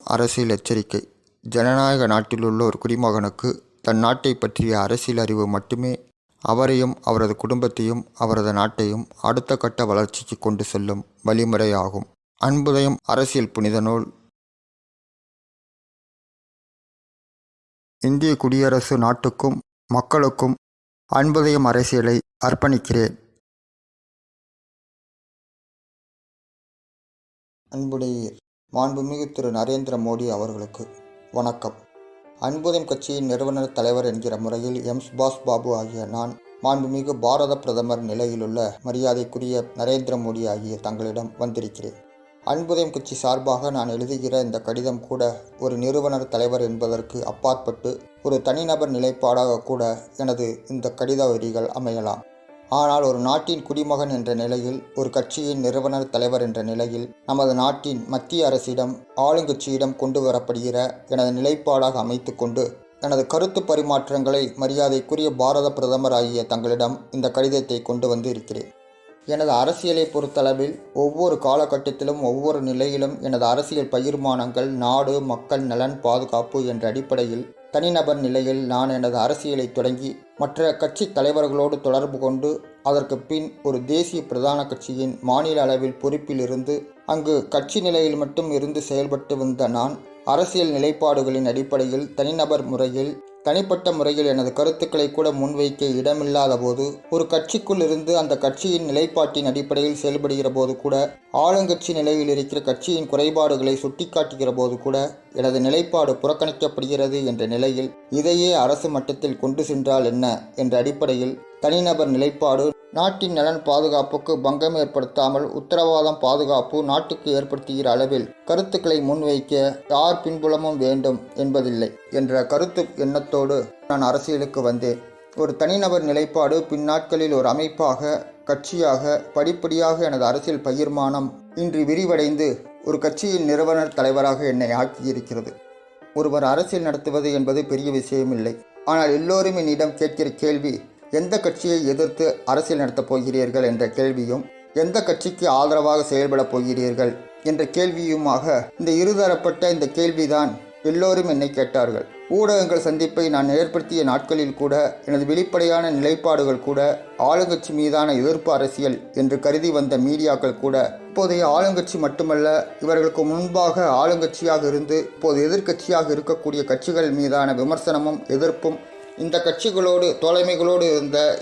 அரசியல் எச்சரிக்கை. ஜனநாயக நாட்டிலுள்ள ஒரு குடிமகனுக்கு தன் நாட்டை பற்றிய அரசியல் அறிவு மட்டுமே அவரையும் அவரது குடும்பத்தையும் அவரது நாட்டையும் அடுத்த கட்ட வளர்ச்சிக்கு கொண்டு செல்லும் வழிமுறையாகும். அன்புதயம் அரசியல் புனித நூல். இந்திய குடியரசு நாட்டுக்கும் மக்களுக்கும் அன்புதயம் அரசியலை அர்ப்பணிக்கிறேன். அன்புடைய மாண்புமிகு திரு நரேந்திர மோடி அவர்களுக்கு வணக்கம். அன்புதயம் கட்சியின் நிறுவனர் தலைவர் என்கிற முறையில் சுபாஷ் பாபு ஆகிய நான் மாண்புமிகு பாரத பிரதமர் நிலையிலுள்ள மரியாதைக்குரிய நரேந்திர மோடி ஆகிய தங்களிடம் வந்திருக்கிறேன். அன்புதயம் கட்சி சார்பாக நான் எழுதுகிற இந்த கடிதம் கூட ஒரு நிறுவனர் தலைவர் என்பதற்கு அப்பாற்பட்டு ஒரு தனிநபர் நிலைப்பாடாக கூட எனது இந்த கடித வரிகள் அமையலாம். ஆனால் ஒரு நாட்டின் குடிமகன் என்ற நிலையில், ஒரு கட்சியின் நிறுவனர் தலைவர் என்ற நிலையில், நமது நாட்டின் மத்திய அரசிடம் ஆளுங்கட்சியிடம் கொண்டு வரப்படுகிற எனது நிலைப்பாடாக அமைத்து கொண்டு எனது கருத்து பரிமாற்றங்களை மரியாதைக்குரிய பாரத பிரதமர் ஆகிய தங்களிடம் இந்த கடிதத்தை கொண்டு வந்து இருக்கிறேன். எனது அரசியலை பொறுத்தளவில் ஒவ்வொரு காலகட்டத்திலும் ஒவ்வொரு நிலையிலும் எனது அரசியல் பகிர்மானங்கள் நாடு மக்கள் நலன் பாதுகாப்பு என்ற அடிப்படையில் தனிநபர் நிலையில் நான் எனது அரசியலை தொடங்கி மற்ற கட்சி தலைவர்களோடு தொடர்பு கொண்டு அதற்கு பின் ஒரு தேசிய பிரதான கட்சியின் மாநில அளவில் பொறுப்பில் இருந்து அங்கு கட்சி நிலையில் மட்டும் இருந்து செயல்பட்டு வந்த நான் அரசியல் நிலைப்பாடுகளின் அடிப்படையில் தனிநபர் முறையில் தனிப்பட்ட முறையில் எனது கருத்துக்களை கூட முன்வைக்க இடமில்லாத போது, ஒரு கட்சிக்குள் இருந்து அந்த கட்சியின் நிலைப்பாட்டின் அடிப்படையில் செயல்படுகிற போது கூட, ஆளுங்கட்சி நிலையில் இருக்கிற கட்சியின் குறைபாடுகளை சுட்டிக்காட்டுகிற போது கூட எனது நிலைப்பாடு புறக்கணிக்கப்படுகிறது என்ற நிலையில், இதையே அரசு மட்டத்தில் கொண்டு சென்றால் என்ன என்ற அடிப்படையில் தனிநபர் நிலைப்பாடு நாட்டின் நலன் பாதுகாப்புக்கு பங்கம் ஏற்படுத்தாமல் உத்தரவாதம் பாதுகாப்பு நாட்டுக்கு ஏற்படுத்துகிற அளவில் கருத்துக்களை முன்வைக்க யார் பின்புலமும் வேண்டும் என்பதில்லை என்ற கருத்து எண்ணத்தோடு நான் அரசியலுக்கு வந்தேன். ஒரு தனிநபர் நிலைப்பாடு பின்னாட்களில் ஒரு அமைப்பாக கட்சியாக படிப்படியாக எனது அரசியல் பகிர்மானம் இன்று விரிவடைந்து ஒரு கட்சியின் நிறுவனர் தலைவராக என்னை ஆக்கியிருக்கிறது. ஒருவர் அரசியல் நடத்துவது என்பது பெரிய விஷயமில்லை. ஆனால் எல்லோரும் என்னிடம் கேட்கிற கேள்வி, எந்த கட்சியை எதிர்த்து அரசியல் நடத்தப் போகிறீர்கள் என்ற கேள்வியும், எந்த கட்சிக்கு ஆதரவாக செயல்படப் போகிறீர்கள் என்ற கேள்வியுமாக இந்த இருதரப்பட்ட இந்த கேள்விதான் எல்லோரும் என்னை கேட்டார்கள். ஊடகங்கள் சந்திப்பை நான் ஏற்படுத்திய நாட்களில் கூட எனது வெளிப்படையான நிலைப்பாடுகள் கூட ஆளுங்கட்சி மீதான எதிர்ப்பு அரசியல் என்று கருதி வந்த மீடியாக்கள் கூட இப்போதைய ஆளுங்கட்சி மட்டுமல்ல, இவர்களுக்கு முன்பாக ஆளுங்கட்சியாக இருந்து இப்போது எதிர்க்கட்சியாக இருக்கக்கூடிய கட்சிகள் மீதான விமர்சனமும் எதிர்ப்பும், இந்த கட்சிகளோடு தோழமைகளோடு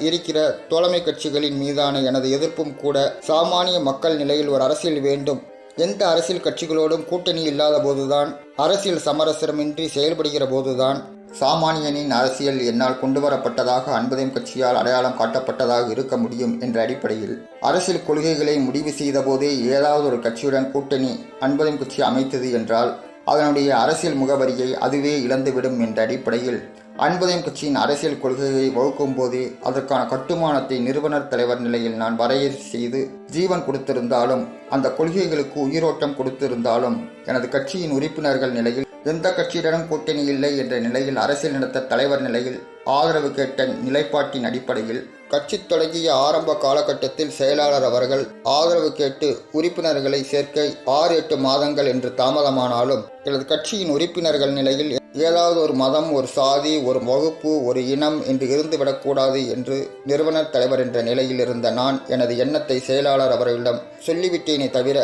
இருக்கிற தோழமை கட்சிகளின் மீதான எனது எதிர்ப்பும் கூட சாமானிய மக்கள் நிலையில் ஒரு அரசியல் வேண்டும், எந்த அரசியல் கட்சிகளோடும் கூட்டணி இல்லாத போதுதான், அரசியல் சமரசமின்றி செயல்படுகிற போதுதான் சாமானியனின் அரசியல் என்னால் கொண்டு வரப்பட்டதாக அன்புதயம் கட்சியால் அடையாளம் காட்டப்பட்டதாக இருக்க முடியும் என்ற அடிப்படையில் அரசியல் கொள்கைகளை முடிவு செய்த போதே ஏதாவது ஒரு கட்சியுடன் கூட்டணி அன்புதயம் கட்சி அமைத்தது என்றால் அதனுடைய அரசியல் முகவரியை அதுவே இழந்துவிடும் என்ற அடிப்படையில் அன்புதயம் கட்சியின் அரசியல் கொள்கையை வகுக்கும் போதே அதற்கான கட்டுமானத்தை நிறுவனர் தலைவர் நிலையில் நான் வரையறை செய்து ஜீவன் கொடுத்திருந்தாலும், அந்த கொள்கைகளுக்கு உயிரோட்டம் கொடுத்திருந்தாலும், எனது கட்சியின் உறுப்பினர்கள் நிலையில் எந்த கட்சியுடனும் கூட்டணி இல்லை என்ற நிலையில் அரசியல் நடத்த தலைவர் நிலையில் ஆதரவு கேட்ட நிலைப்பாட்டின் அடிப்படையில் கட்சி தொடங்கிய ஆரம்ப காலகட்டத்தில் செயலாளர் அவர்கள் ஆதரவு கேட்டு உறுப்பினர்களை சேர்க்க 6-8 மாதங்கள் என்று தாமதமானாலும் எனது கட்சியின் உறுப்பினர்கள் நிலையில் ஏதாவது ஒரு மதம், ஒரு சாதி, ஒரு வகுப்பு, ஒரு இனம் என்று இருந்துவிடக்கூடாது என்று நிறுவனர் தலைவர் என்ற நிலையில் இருந்த நான் எனது எண்ணத்தை செயலாளர் அவர்களிடம் சொல்லிவிட்டேனே தவிர,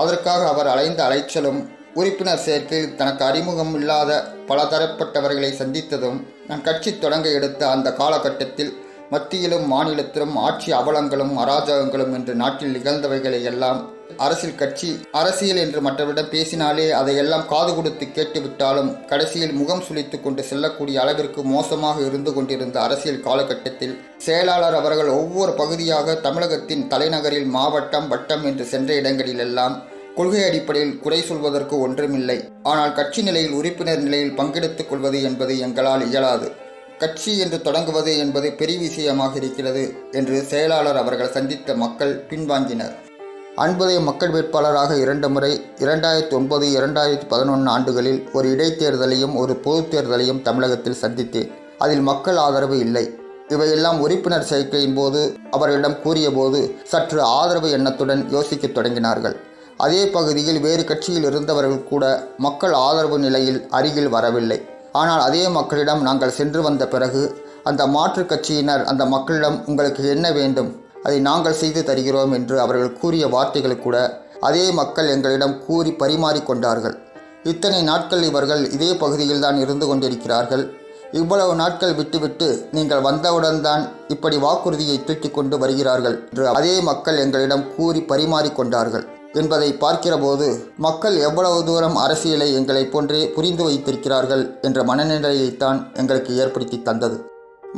அதற்காக அவர் அலைந்த அலைச்சலும் உறுப்பினர் சேர்க்கையில் தனக்கு அறிமுகம் இல்லாத பல தரப்பட்டவர்களை சந்தித்ததும் நான் கட்சி தொடங்க எடுத்த அந்த காலகட்டத்தில் மத்தியிலும் மாநிலத்திலும் ஆட்சி அவலங்களும் அராஜகங்களும் என்று நாட்டில் நிகழ்ந்தவைகளை எல்லாம் அரசியல் என்று மற்றவரிடம் பேசினாலே அதையெல்லாம் காது கொடுத்து கேட்டுவிட்டாலும் கடைசியில் முகம் சுளித்து கொண்டு செல்லக்கூடிய அளவிற்கு மோசமாக இருந்து கொண்டிருந்த அரசியல் காலகட்டத்தில் செயலாளர் அவர்கள் ஒவ்வொரு பகுதியாக தமிழகத்தின் தலைநகரில் மாவட்டம் வட்டம் என்று சென்ற இடங்களிலெல்லாம் கொள்கை அடிப்படையில் குறை சொல்வதற்கு ஒன்றுமில்லை, ஆனால் கட்சி நிலையில் உறுப்பினர் நிலையில் பங்கெடுத்துக் கொள்வது என்பது எங்களால் இயலாது, கட்சி என்று தொடங்குவது என்பது பெரிய விஷயமாக இருக்கிறது என்று செயலாளர் அவர்கள் சந்தித்த மக்கள் பின்வாங்கினர். அன்புதயம் மக்கள் வேட்பாளராக 2 முறை 2009, 2011 ஆண்டுகளில் ஒரு இடைத்தேர்தலையும் ஒரு பொதுத் தேர்தலையும் தமிழகத்தில் சந்தித்தேன். அதில் மக்கள் ஆதரவு இல்லை. இவையெல்லாம் உறுப்பினர் சேர்க்கையின் போது அவர்களிடம் கூறிய போது சற்று ஆதரவு எண்ணத்துடன் யோசிக்கத் தொடங்கினார்கள். அதே பகுதியில் வேறு கட்சியில் இருந்தவர்கள் கூட மக்கள் ஆதரவு நிலையில் அருகில் வரவில்லை. ஆனால் அதே மக்களிடம் நாங்கள் சென்று வந்த பிறகு அந்த மாற்றுக் கட்சியினர் அந்த மக்களிடம் உங்களுக்கு என்ன வேண்டும், அதை நாங்கள் செய்து தருகிறோம் என்று அவர்கள் கூறிய வார்த்தைகள் கூட அதே மக்கள் எங்களிடம் கூறி பரிமாறிக்கொண்டார்கள். இத்தனை நாட்கள் இவர்கள் இதே பகுதியில் தான் இருந்து கொண்டிருக்கிறார்கள். இவ்வளவு நாட்கள் விட்டுவிட்டு நீங்கள் வந்தவுடன் தான் இப்படி வாக்குறுதியை தூக்கி கொண்டு வருகிறார்கள் என்று அதே மக்கள் எங்களிடம் கூறி பரிமாறிக்கொண்டார்கள் என்பதை பார்க்கிறபோது மக்கள் எவ்வளவு தூரம் அரசியலை எங்களை போன்றே புரிந்து வைத்திருக்கிறார்கள் என்ற மனநிலையைத்தான் எங்களுக்கு ஏற்படுத்தி தந்தது.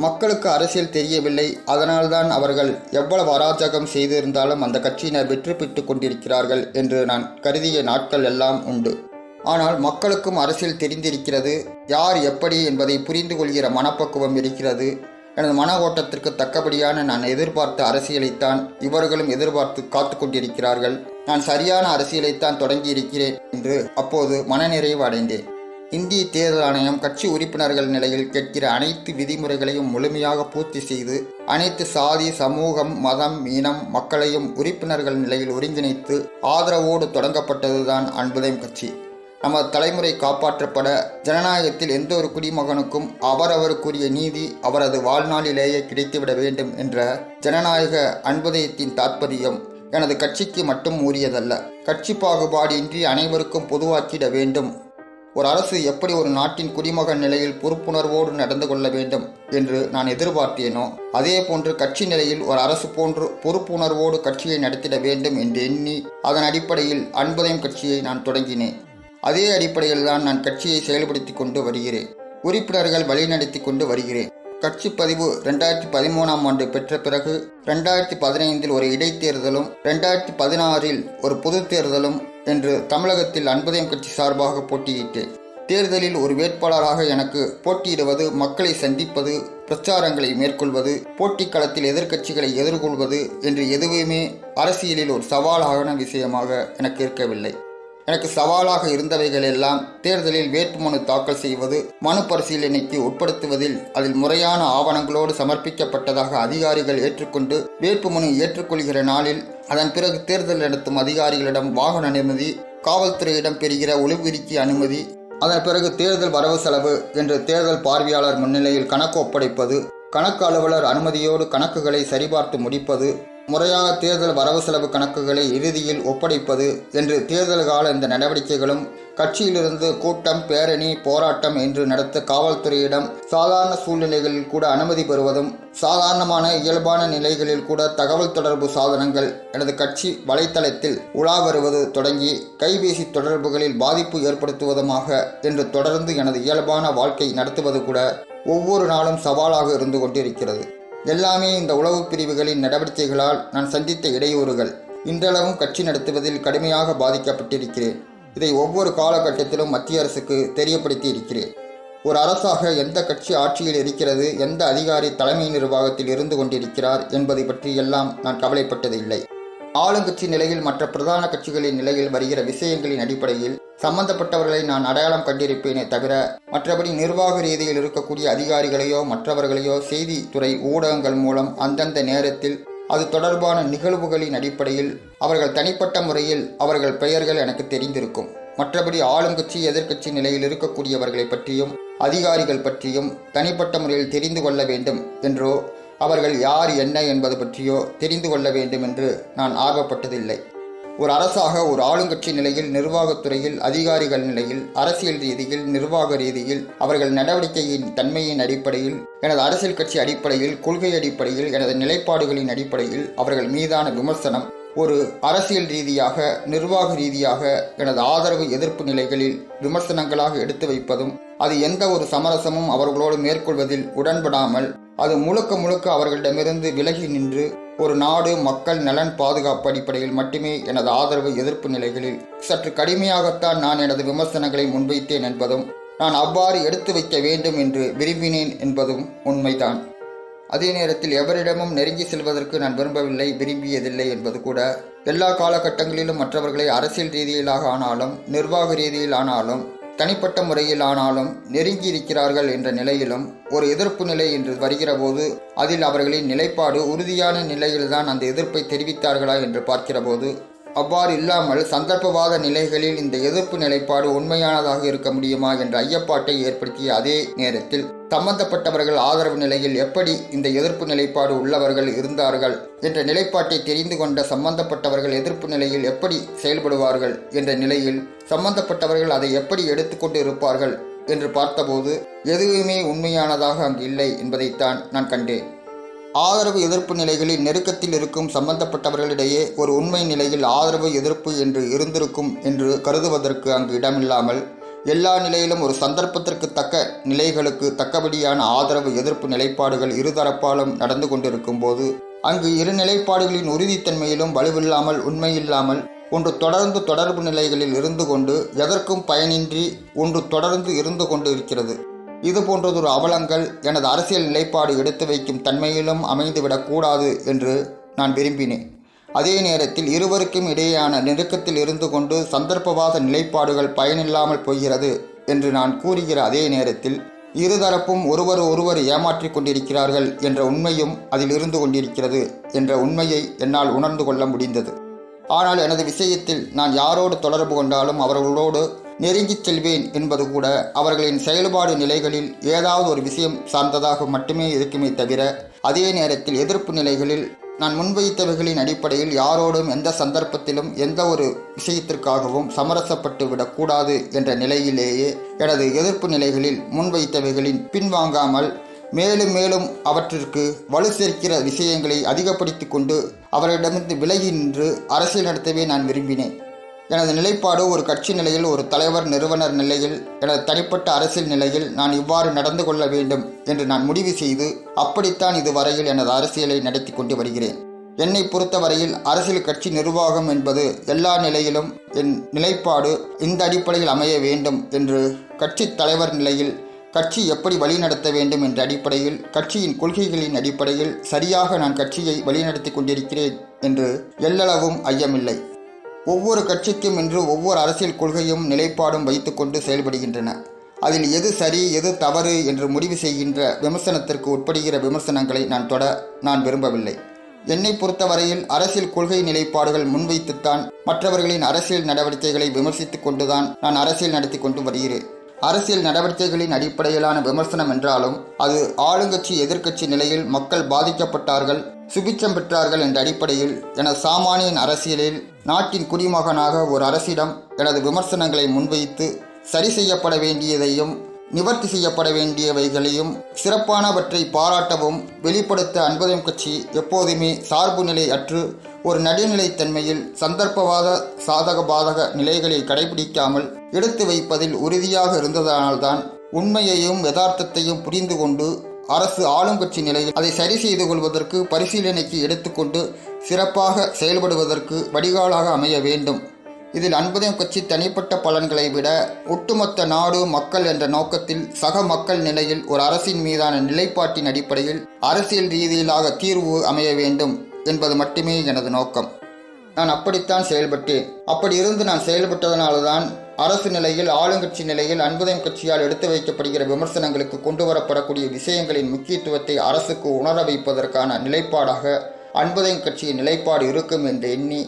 மக்களுக்கு அரசியல் தெரியவில்லை, அதனால்தான் அவர்கள் எவ்வளவு அராஜகம் செய்திருந்தாலும் அந்த கட்சியினர் வெற்றி பெற்று கொண்டிருக்கிறார்கள் என்று நான் கருதிய நாட்கள் எல்லாம் உண்டு. ஆனால் மக்களுக்கும் அரசியல் தெரிந்திருக்கிறது, யார் எப்படி என்பதை புரிந்து கொள்கிற மனப்பக்குவம் இருக்கிறது. எனது மன ஓட்டத்திற்கு தக்கபடியான நான் எதிர்பார்த்த அரசியலைத்தான் இவர்களும் எதிர்பார்த்து காத்து கொண்டிருக்கிறார்கள். நான் சரியான அரசியலைத்தான் தொடங்கியிருக்கிறேன் என்று அப்போது மனநிறைவு அடைந்தேன். இந்திய தேர்தல் ஆணையம் கட்சி உறுப்பினர்கள் நிலையில் கேட்கிற அனைத்து விதிமுறைகளையும் முழுமையாக பூர்த்தி செய்து அனைத்து சாதி, சமூகம், மதம், இனம் மக்களையும் உறுப்பினர்கள் நிலையில் ஒருங்கிணைத்து ஆதரவோடு தொடங்கப்பட்டதுதான் அன்புதயம் கட்சி. நமது தலைமுறை காப்பாற்றப்பட ஜனநாயகத்தில் எந்த ஒரு குடிமகனுக்கும் அவரவருக்குரிய நீதி அவரது வாழ்நாளிலேயே கிடைத்துவிட வேண்டும் என்ற ஜனநாயக அன்புதயத்தின் தாற்பயம் எனது கட்சிக்கு மட்டும் உரியதல்ல. கட்சி பாகுபாடு இன்றி அனைவருக்கும் பொதுவாக்கிட வேண்டும். ஒரு அரசு எப்படி ஒரு நாட்டின் குடிமகன் நிலையில் பொறுப்புணர்வோடு நடந்து கொள்ள வேண்டும் என்று நான் எதிர்பார்த்தேனோ அதே போன்று கட்சி நிலையில் ஒரு அரசு போன்று பொறுப்புணர்வோடு கட்சியை நடத்திட வேண்டும் என்று எண்ணி அதன் அடிப்படையில் அன்புதயம் கட்சியை நான் தொடங்கினேன். அதே அடிப்படையில் தான் நான் கட்சியை செயல்படுத்தி கொண்டு வருகிறேன். உறுப்பினர்கள் வழிநடத்தி கொண்டு வருகிறேன். கட்சி பதிவு 2013ஆம் ஆண்டு பெற்ற பிறகு 2015இல் ஒரு இடைத்தேர்தலும் 2016இல் ஒரு பொது தேர்தலும் என்று தமிழகத்தில் அன்புதயம் கட்சி சார்பாக போட்டியிட்டேன். தேர்தலில் ஒரு வேட்பாளராக எனக்கு போட்டியிடுவது, மக்களை சந்திப்பது, பிரச்சாரங்களை மேற்கொள்வது, போட்டிக்களத்தில் எதிர்க்கட்சிகளை எதிர்கொள்வது என்று எதுவுமே அரசியலில் ஒரு சவாலான விஷயமாக எனக்கு இருக்கவில்லை. எனக்கு சவாலாக இருந்தவைகள் எல்லாம் தேர்தலில் வேட்புமனு தாக்கல் செய்வது, மனு பரிசீலனைக்கு உட்படுத்துவதில் அதில் முறையான ஆவணங்களோடு சமர்ப்பிக்கப்பட்டதாக அதிகாரிகள் ஏற்றுக்கொண்டு வேட்புமனு ஏற்றுக்கொள்கிற நாளில் அதன் பிறகு தேர்தல் நடத்தும் அதிகாரிகளிடம் வாகன அனுமதி, காவல்துறையிடம் பெறுகிற ஒளிபெருக்கி அனுமதி, அதன் பிறகு தேர்தல் வரவு செலவு என்று தேர்தல் பார்வையாளர் முன்னிலையில் கணக்கு ஒப்படைப்பது, கணக்கு அலுவலர் அனுமதியோடு கணக்குகளை சரிபார்த்து முடிப்பது, முறையாக தேர்தல் வரவு செலவு கணக்குகளை இறுதியில் ஒப்படைப்பது என்று தேர்தல் கால இந்த நடவடிக்கைகளும் கட்சியிலிருந்து கூட்டம், பேரணி, போராட்டம் என்று நடத்த காவல்துறையிடம் சாதாரண சூழ்நிலைகளில் கூட அனுமதி பெறுவதும், சாதாரணமான இயல்பான நிலைகளில் கூட தகவல் தொடர்பு சாதனங்கள் எனது கட்சி வலைத்தளத்தில் உலா வருவது தொடங்கி கைபேசி தொடர்புகளில் பாதிப்பு ஏற்படுத்துவதுமாக என்று தொடர்ந்து எனது இயல்பான வாழ்க்கை நடத்துவது கூட ஒவ்வொரு நாளும் சவாலாக இருந்து கொண்டிருக்கிறது. எல்லாமே இந்த உளவு பிரிவுகளின் நடவடிக்கைகளால் நான் சந்தித்த இடையூறுகள். இன்றளவும் கட்சி நடத்துவதில் கடுமையாக பாதிக்கப்பட்டிருக்கிறேன். இதை ஒவ்வொரு காலகட்டத்திலும் மத்திய அரசுக்கு தெரியப்படுத்தி இருக்கிறேன். ஒரு அரசாக எந்த கட்சி ஆட்சியில் இருக்கிறது, எந்த அதிகாரி தலைமை நிர்வாகத்தில் இருந்து கொண்டிருக்கிறார் என்பதை பற்றி எல்லாம் நான் கவலைப்பட்டதில்லை. ஆளுங்கட்சி நிலையில் மற்ற பிரதான கட்சிகளின் நிலையில் வருகிற விஷயங்களின் அடிப்படையில் சம்பந்தப்பட்டவர்களை நான் அடையாளம் கண்டிருப்பேனே தவிர மற்றபடி நிர்வாக ரீதியில் இருக்கக்கூடிய அதிகாரிகளையோ மற்றவர்களையோ செய்தித்துறை ஊடகங்கள் மூலம் அந்தந்த நேரத்தில் அது தொடர்பான நிகழ்வுகளின் அடிப்படையில் அவர்கள் தனிப்பட்ட முறையில் அவர்கள் பெயர்கள் எனக்கு தெரிந்திருக்கும். மற்றபடி ஆளுங்கட்சி எதிர்க்கட்சி நிலையில் இருக்கக்கூடியவர்களை பற்றியும் அதிகாரிகள் பற்றியும் தனிப்பட்ட முறையில் தெரிந்து கொள்ள வேண்டும் என்றோ அவர்கள் யார் என்ன என்பது பற்றியோ தெரிந்து கொள்ள வேண்டும் என்று நான் ஆர்வப்பட்டதில்லை. ஒரு அரசாக ஒரு ஆளுங்கட்சி நிலையில், நிர்வாகத்துறையில், அதிகாரிகள் நிலையில், அரசியல் ரீதியில், நிர்வாக ரீதியில் அவர்கள் நடவடிக்கையின் தன்மையின் அடிப்படையில், எனது அரசியல் கட்சி அடிப்படையில், கொள்கை அடிப்படையில், எனது நிலைப்பாடுகளின் அடிப்படையில் அவர்கள் மீதான விமர்சனம் ஒரு அரசியல் ரீதியாக, நிர்வாக ரீதியாக எனது ஆதரவு எதிர்ப்பு நிலைகளில் விமர்சனங்களாக எடுத்து வைப்பதும், அது எந்த ஒரு சமரசமும் அவர்களோடு மேற்கொள்வதில் உடன்படாமல் அது முழுக்க முழுக்க அவர்களிடமிருந்து விலகி நின்று ஒரு நாடு மக்கள் நலன் பாதுகாப்பு அடிப்படையில் மட்டுமே எனது ஆதரவு எதிர்ப்பு நிலைகளில் சற்று கடுமையாகத்தான் நான் எனது விமர்சனங்களை முன்வைத்தேன் என்பதும், நான் அவ்வாறு எடுத்து வைக்க வேண்டும் என்று விரும்பினேன் என்பதும் உண்மைதான். அதே நேரத்தில் எவரிடமும் நெருங்கி செல்வதற்கு நான் விரும்பவில்லை, விரும்பியதில்லை என்பது கூட. எல்லா காலகட்டங்களிலும் மற்றவர்களை அரசியல் ரீதியிலாக ஆனாலும், நிர்வாக ரீதியில் ஆனாலும், தனிப்பட்ட முறையில் ஆனாலும் நெருங்கி இருக்கிறார்கள் என்ற நிலையிலும் ஒரு எதிர்ப்பு நிலை என்று வருகிற போது அதில் அவர்களின் நிலைப்பாடு உறுதியான நிலையில்தான் அந்த எதிர்ப்பை தெரிவித்தார்களா என்று பார்க்கிற போது அவ்வாறு இல்லாமல் சந்தர்ப்பவாத நிலைகளில் இந்த எதிர்ப்பு நிலைப்பாடு உண்மையானதாக இருக்க முடியுமா என்ற ஐயப்பாட்டை ஏற்படுத்திய அதே நேரத்தில் சம்பந்தப்பட்டவர்கள் ஆதரவு நிலையில் எப்படி இந்த எதிர்ப்பு நிலைப்பாடு உள்ளவர்கள் இருந்தார்கள் என்ற நிலைப்பாட்டை தெரிந்து கொண்ட சம்பந்தப்பட்டவர்கள் எதிர்ப்பு நிலையில் எப்படி செயல்படுவார்கள் என்ற நிலையில் சம்பந்தப்பட்டவர்கள் அதை எப்படி எடுத்துக்கொண்டு இருப்பார்கள் என்று பார்த்தபோது எதுவுமே உண்மையானதாக அங்கு இல்லை என்பதைத்தான் நான் கண்டேன். ஆதரவு எதிர்ப்பு நிலைகளில் நெருக்கத்தில் இருக்கும் சம்பந்தப்பட்டவர்களிடையே ஒரு உண்மை நிலையில் ஆதரவு எதிர்ப்பு என்று இருந்திருக்கும் என்று கருதுவதற்கு அங்கு இடமில்லாமல் எல்லா நிலையிலும் ஒரு சந்தர்ப்பத்திற்கு தக்க நிலைகளுக்கு தக்கபடியான ஆதரவு எதிர்ப்பு நிலைப்பாடுகள் இருதரப்பாலும் நடந்து கொண்டிருக்கும் போது அங்கு இரு நிலைப்பாடுகளின் உறுதித்தன்மையிலும் வலுவில்லாமல் உண்மையில்லாமல் ஒன்று தொடர்ந்து தொடர்பு நிலைகளில் இருந்து கொண்டு எதற்கும் பயனின்றி ஒன்று தொடர்ந்து இருந்து கொண்டு இருக்கிறது. இது போன்றதொரு அவலங்கள் எனது அரசியல் நிலைப்பாடு எடுத்து வைக்கும் தன்மையிலும் அமைந்துவிடக்கூடாது என்று நான் விரும்பினேன். அதே நேரத்தில் இருவருக்கும் இடையேயான நெருக்கத்தில் இருந்து கொண்டு சந்தர்ப்பவாத நிலைப்பாடுகள் பயனில்லாமல் போகிறது என்று நான் கூறுகிற அதே நேரத்தில் இருதரப்பும் ஒருவர் ஏமாற்றிக் கொண்டிருக்கிறார்கள் என்ற உண்மையும் அதில் இருந்து கொண்டிருக்கிறது என்ற உண்மையை என்னால் உணர்ந்து கொள்ள முடிந்தது. ஆனால் எனது விஷயத்தில் நான் யாரோடு தொடர்பு கொண்டாலும் அவர்களோடு நெருங்கிச் செல்வேன் என்பது கூட அவர்களின் செயல்பாடு நிலைகளில் ஏதாவது ஒரு விஷயம் சார்ந்ததாக மட்டுமே இருக்குமே தவிர அதே நேரத்தில் எதிர்ப்பு நிலைகளில் நான் முன்வைத்தவைகளின் அடிப்படையில் யாரோடும் எந்த சந்தர்ப்பத்திலும் எந்த ஒரு விஷயத்திற்காகவும் சமரசப்பட்டு விடக்கூடாது என்ற நிலையிலேயே எனது எதிர்ப்பு நிலைகளில் முன்வைத்தவைகளின் பின்வாங்காமல் மேலும் மேலும் அவற்றிற்கு வலு சேர்க்கிற விஷயங்களை அதிகப்படுத்தி கொண்டு அவரிடமிருந்து விலகி நின்று அரசியல் நடத்தவே நான் விரும்பினேன். எனது நிலைப்பாடு ஒரு கட்சி நிலையில், ஒரு தலைவர் நிறுவனர் நிலையில், எனது தனிப்பட்ட அரசியல் நிலையில் நான் இவ்வாறு நடந்து கொள்ள வேண்டும் என்று நான் முடிவு செய்து அப்படித்தான் இதுவரையில் எனது அரசியலை நடத்தி கொண்டு வருகிறேன். என்னை பொறுத்தவரையில் அரசியல் கட்சி நிர்வாகம் என்பது எல்லா நிலையிலும் என் நிலைப்பாடு இந்த அடிப்படையில் அமைய வேண்டும் என்று கட்சி தலைவர் நிலையில் கட்சி எப்படி வழிநடத்த வேண்டும் என்ற அடிப்படையில் கட்சியின் கொள்கைகளின் அடிப்படையில் சரியாக நான் கட்சியை வழிநடத்தி கொண்டிருக்கிறேன் என்று எல்லளவும் ஐயமில்லை. ஒவ்வொரு கட்சிக்கும் என்று ஒவ்வொரு அரசியல் கொள்கையும் நிலைப்பாடும் வைத்துக்கொண்டு செயல்படுகின்றன. அதில் எது சரி எது தவறு என்று முடிவு செய்கின்ற விமர்சனத்திற்கு உட்படுகிற விமர்சனங்களை நான் விரும்பவில்லை. என்னை பொறுத்தவரையில் அரசியல் கொள்கை நிலைப்பாடுகள் முன்வைத்துத்தான் மற்றவர்களின் அரசியல் நடவடிக்கைகளை விமர்சித்து கொண்டுதான் நான் அரசியல் நடத்தி கொண்டு வருகிறேன். அரசியல் நடவடிக்கைகளின் அடிப்படையிலான விமர்சனம் என்றாலும் அது ஆளுங்கட்சி எதிர்க்கட்சி நிலையில் மக்கள் பாதிக்கப்பட்டார்கள், சுபிட்சம் பெற்றார்கள் என்ற அடிப்படையில் எனது சாமானியன் அரசியலில் நாட்டின் குடிமகனாக ஒரு அரசிடம் எனது விமர்சனங்களை முன்வைத்து சரி செய்யப்பட வேண்டியதையும் நிவர்த்தி செய்யப்பட வேண்டியவைகளையும் சிறப்பானவற்றை பாராட்டவும் வெளிப்படுத்த அன்புதம் கட்சி எப்போதுமே சார்பு நிலை அற்று ஒரு நடுநிலைத்தன்மையில் சந்தர்ப்பவாத சாதக பாதக நிலைகளை கடைபிடிக்காமல் எடுத்து வைப்பதில் உறுதியாக இருந்ததனால்தான் உண்மையையும் யதார்த்தத்தையும் புரிந்து கொண்டு அரசு ஆளுங்கட்சி நிலையில் அதை சரி செய்து கொள்வதற்கு பரிசீலனைக்கு எடுத்துக்கொண்டு சிறப்பாக செயல்படுவதற்கு வடிகாலாக அமைய வேண்டும். இதில் அன்புதம் கட்சி தனிப்பட்ட பலன்களை விட ஒட்டுமொத்த நாடு மக்கள் என்ற நோக்கத்தில் சக மக்கள் நிலையில் ஒரு அரசின் மீதான நிலைப்பாட்டின் அடிப்படையில் அரசியல் ரீதியிலாக தீர்வு அமைய வேண்டும் என்பது மட்டுமே எனது நோக்கம். நான் அப்படித்தான் செயல்பட்டேன். அப்படி இருந்து நான் செயல்பட்டதனால்தான் அரசு நிலையில் ஆளுங்கட்சி நிலையில் அன்புதம் கட்சியால் எடுத்து வைக்கப்படுகிற விமர்சனங்களுக்கு கொண்டு வரப்படக்கூடிய விஷயங்களின் முக்கியத்துவத்தை அரசுக்கு உணர வைப்பதற்கான நிலைப்பாடாக அன்புதம் கட்சியின் நிலைப்பாடு இருக்கும் என்று எண்ணி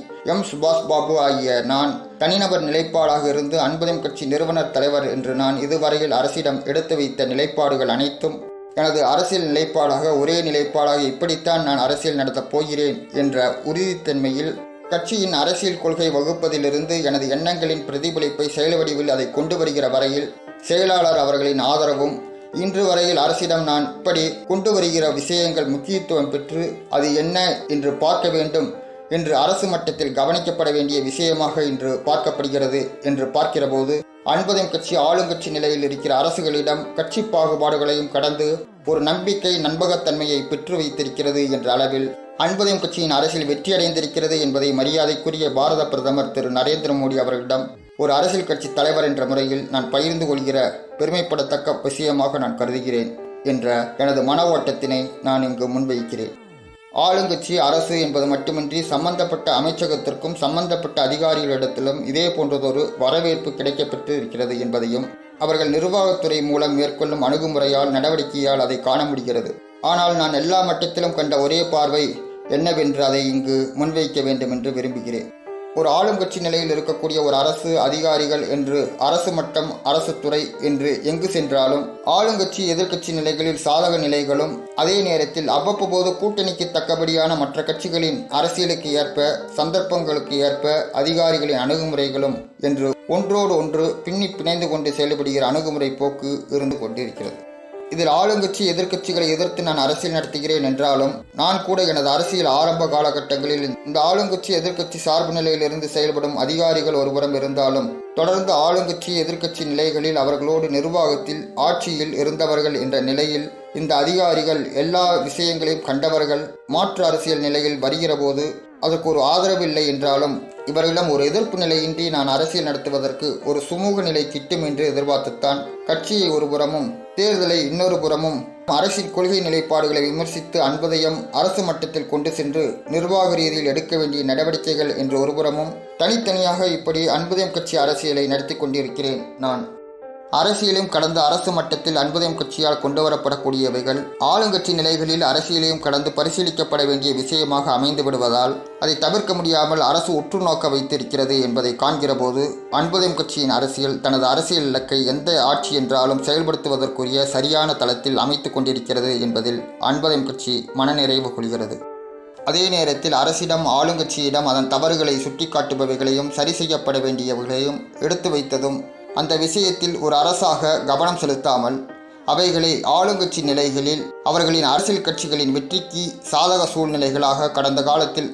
சுபாஷ் பாபு ஆகிய நான் தனிநபர் நிலைப்பாடாக இருந்து அன்புதம் கட்சி நிறுவனர் தலைவர் என்று நான் இதுவரையில் அரசிடம் எடுத்து வைத்த நிலைப்பாடுகள் அனைத்தும் எனது அரசியல் நிலைப்பாடாக ஒரே நிலைப்பாடாக இப்படித்தான் நான் அரசியல் நடத்தப் போகிறேன் என்ற உறுதித்தன்மையில் கட்சியின் அரசியல் கொள்கை வகுப்பதிலிருந்து எனது எண்ணங்களின் பிரதிபலிப்பை செயல் வடிவில் அதை கொண்டு வருகிற வரையில் செயலாளர் அவர்களின் ஆதரவும் இன்று வரையில் அரசிடம் நான் இப்படி கொண்டு வருகிற விஷயங்கள் முக்கியத்துவம் பெற்று அது என்ன என்று பார்க்க வேண்டும் என்று அரசு மட்டத்தில் கவனிக்கப்பட வேண்டிய விஷயமாக இன்று பார்க்கப்படுகிறது என்று பார்க்கிறபோது அன்புதம் கட்சி ஆளுங்கட்சி நிலையில் இருக்கிற அரசுகளிடம் கட்சி பாகுபாடுகளையும் கடந்து ஒரு நம்பிக்கை நம்பகத்தன்மையை பெற்று வைத்திருக்கிறது என்ற அளவில் அன்புதம் கட்சியின் அரசியல் வெற்றியடைந்திருக்கிறது என்பதை மரியாதைக்குரிய பாரத பிரதமர் திரு நரேந்திர மோடி அவர்களிடம் ஒரு அரசியல் கட்சி தலைவர் என்ற முறையில் நான் பகிர்ந்து கொள்கிற பெருமைப்படத்தக்க விஷயமாக நான் கருதுகிறேன் என்ற எனது மன ஓட்டத்தினை நான் இங்கு முன்வைக்கிறேன். ஆளுங்கட்சி அரசு என்பது மட்டுமின்றி சம்பந்தப்பட்ட அமைச்சகத்திற்கும் சம்பந்தப்பட்ட அதிகாரிகளிடத்திலும் இதே போன்றதொரு வரவேற்பு கிடைக்கப்பெற்று இருக்கிறது என்பதையும் அவர்கள் நிர்வாகத்துறை மூலம் மேற்கொள்ளும் அணுகுமுறையால் நடவடிக்கையால் அதை காண முடிகிறது. ஆனால் நான் எல்லா மட்டத்திலும் கண்ட ஒரே பார்வை என்னவென்று அதை இங்கு முன்வைக்க வேண்டும் என்று விரும்புகிறேன். ஒரு ஆளுங்கட்சி நிலையில் இருக்கக்கூடிய ஒரு அரசு அதிகாரிகள் என்று அரசு மட்டம் அரசு துறை என்று எங்கு சென்றாலும் ஆளுங்கட்சி எதிர்க்கட்சி நிலைகளில் சாதக நிலைகளும் அதே நேரத்தில் அவ்வப்போது கூட்டணிக்கு தக்கபடியான மற்ற கட்சிகளின் அரசியலுக்கு ஏற்ப சந்தர்ப்பங்களுக்கு ஏற்ப அதிகாரிகளின் அணுகுமுறைகளும் என்று ஒன்றோடு ஒன்று பின்னி பிணைந்து கொண்டு செயல்படுகிற அணுகுமுறை போக்கு இருந்து கொண்டிருக்கிறது. இதில் ஆளுங்கட்சி எதிர்க்கட்சிகளை எதிர்த்து நான் அரசியல் நடத்துகிறேன் என்றாலும் நான் கூட எனது அரசியல் ஆரம்ப காலகட்டங்களில் இந்த ஆளுங்கட்சி எதிர்க்கட்சி சார்பு நிலையிலிருந்து செயல்படும் அதிகாரிகள் ஒருபுறம் இருந்தாலும் தொடர்ந்து ஆளுங்கட்சி எதிர்க்கட்சி நிலைகளில் அவர்களோடு நிர்வாகத்தில் ஆட்சியில் இருந்தவர்கள் என்ற நிலையில் இந்த அதிகாரிகள் எல்லா விஷயங்களையும் கண்டவர்கள் மாற்று அரசியல் நிலையில் வருகிற போது அதற்கு ஒரு ஆதரவு இல்லை என்றாலும் இவர்களிடம் ஒரு எதிர்ப்பு நிலையின்றி நான் அரசியல் நடத்துவதற்கு ஒரு சுமூக நிலை கிட்டும் என்று எதிர்பார்த்துத்தான் கட்சியை ஒரு புறமும் தேர்தலை இன்னொரு புறமும் அரசின் கொள்கை நிலைப்பாடுகளை விமர்சித்து அன்பதையும் அரசு மட்டத்தில் கொண்டு சென்று நிர்வாக ரீதியில் எடுக்க வேண்டிய நடவடிக்கைகள் என்று ஒருபுறமும் தனித்தனியாக இப்படி அன்பதயம் கட்சி அரசியலை நடத்தி கொண்டிருக்கிறேன் நான். அரசியலையும் கடந்த அரசு மட்டத்தில் அன்பதயம் கட்சியால் கொண்டுவரப்படக்கூடியவைகள் ஆளுங்கட்சி நிலைகளில் அரசியலையும் கடந்து பரிசீலிக்கப்பட வேண்டிய விஷயமாக அமைந்து விடுவதால் அதை தவிர்க்க முடியாமல் அரசு உற்று நோக்க வைத்திருக்கிறது என்பதை காண்கிற போது அன்பதயம் கட்சியின் அரசியல் தனது அரசியல் இலக்கை எந்த ஆட்சி என்றாலும் செயல்படுத்துவதற்குரிய சரியான தளத்தில் அமைத்து கொண்டிருக்கிறது என்பதில் அன்பதயம் கட்சி மனநிறைவு கொள்கிறது. அதே நேரத்தில் அரசிடம் ஆளுங்கட்சியிடம் அதன் தவறுகளை சுட்டிக்காட்டுபவைகளையும் சரி செய்யப்பட வேண்டியவைகளையும் எடுத்து வைத்ததும் அந்த விஷயத்தில் ஒரு அரசாக கவனம் செலுத்தாமல் அவைகளை ஆளுங்கட்சி நிலைகளில் அவர்களின் அரசியல் கட்சிகளின் வெற்றிக்கு சாதக சூழ்நிலைகளாக கடந்த காலத்தில்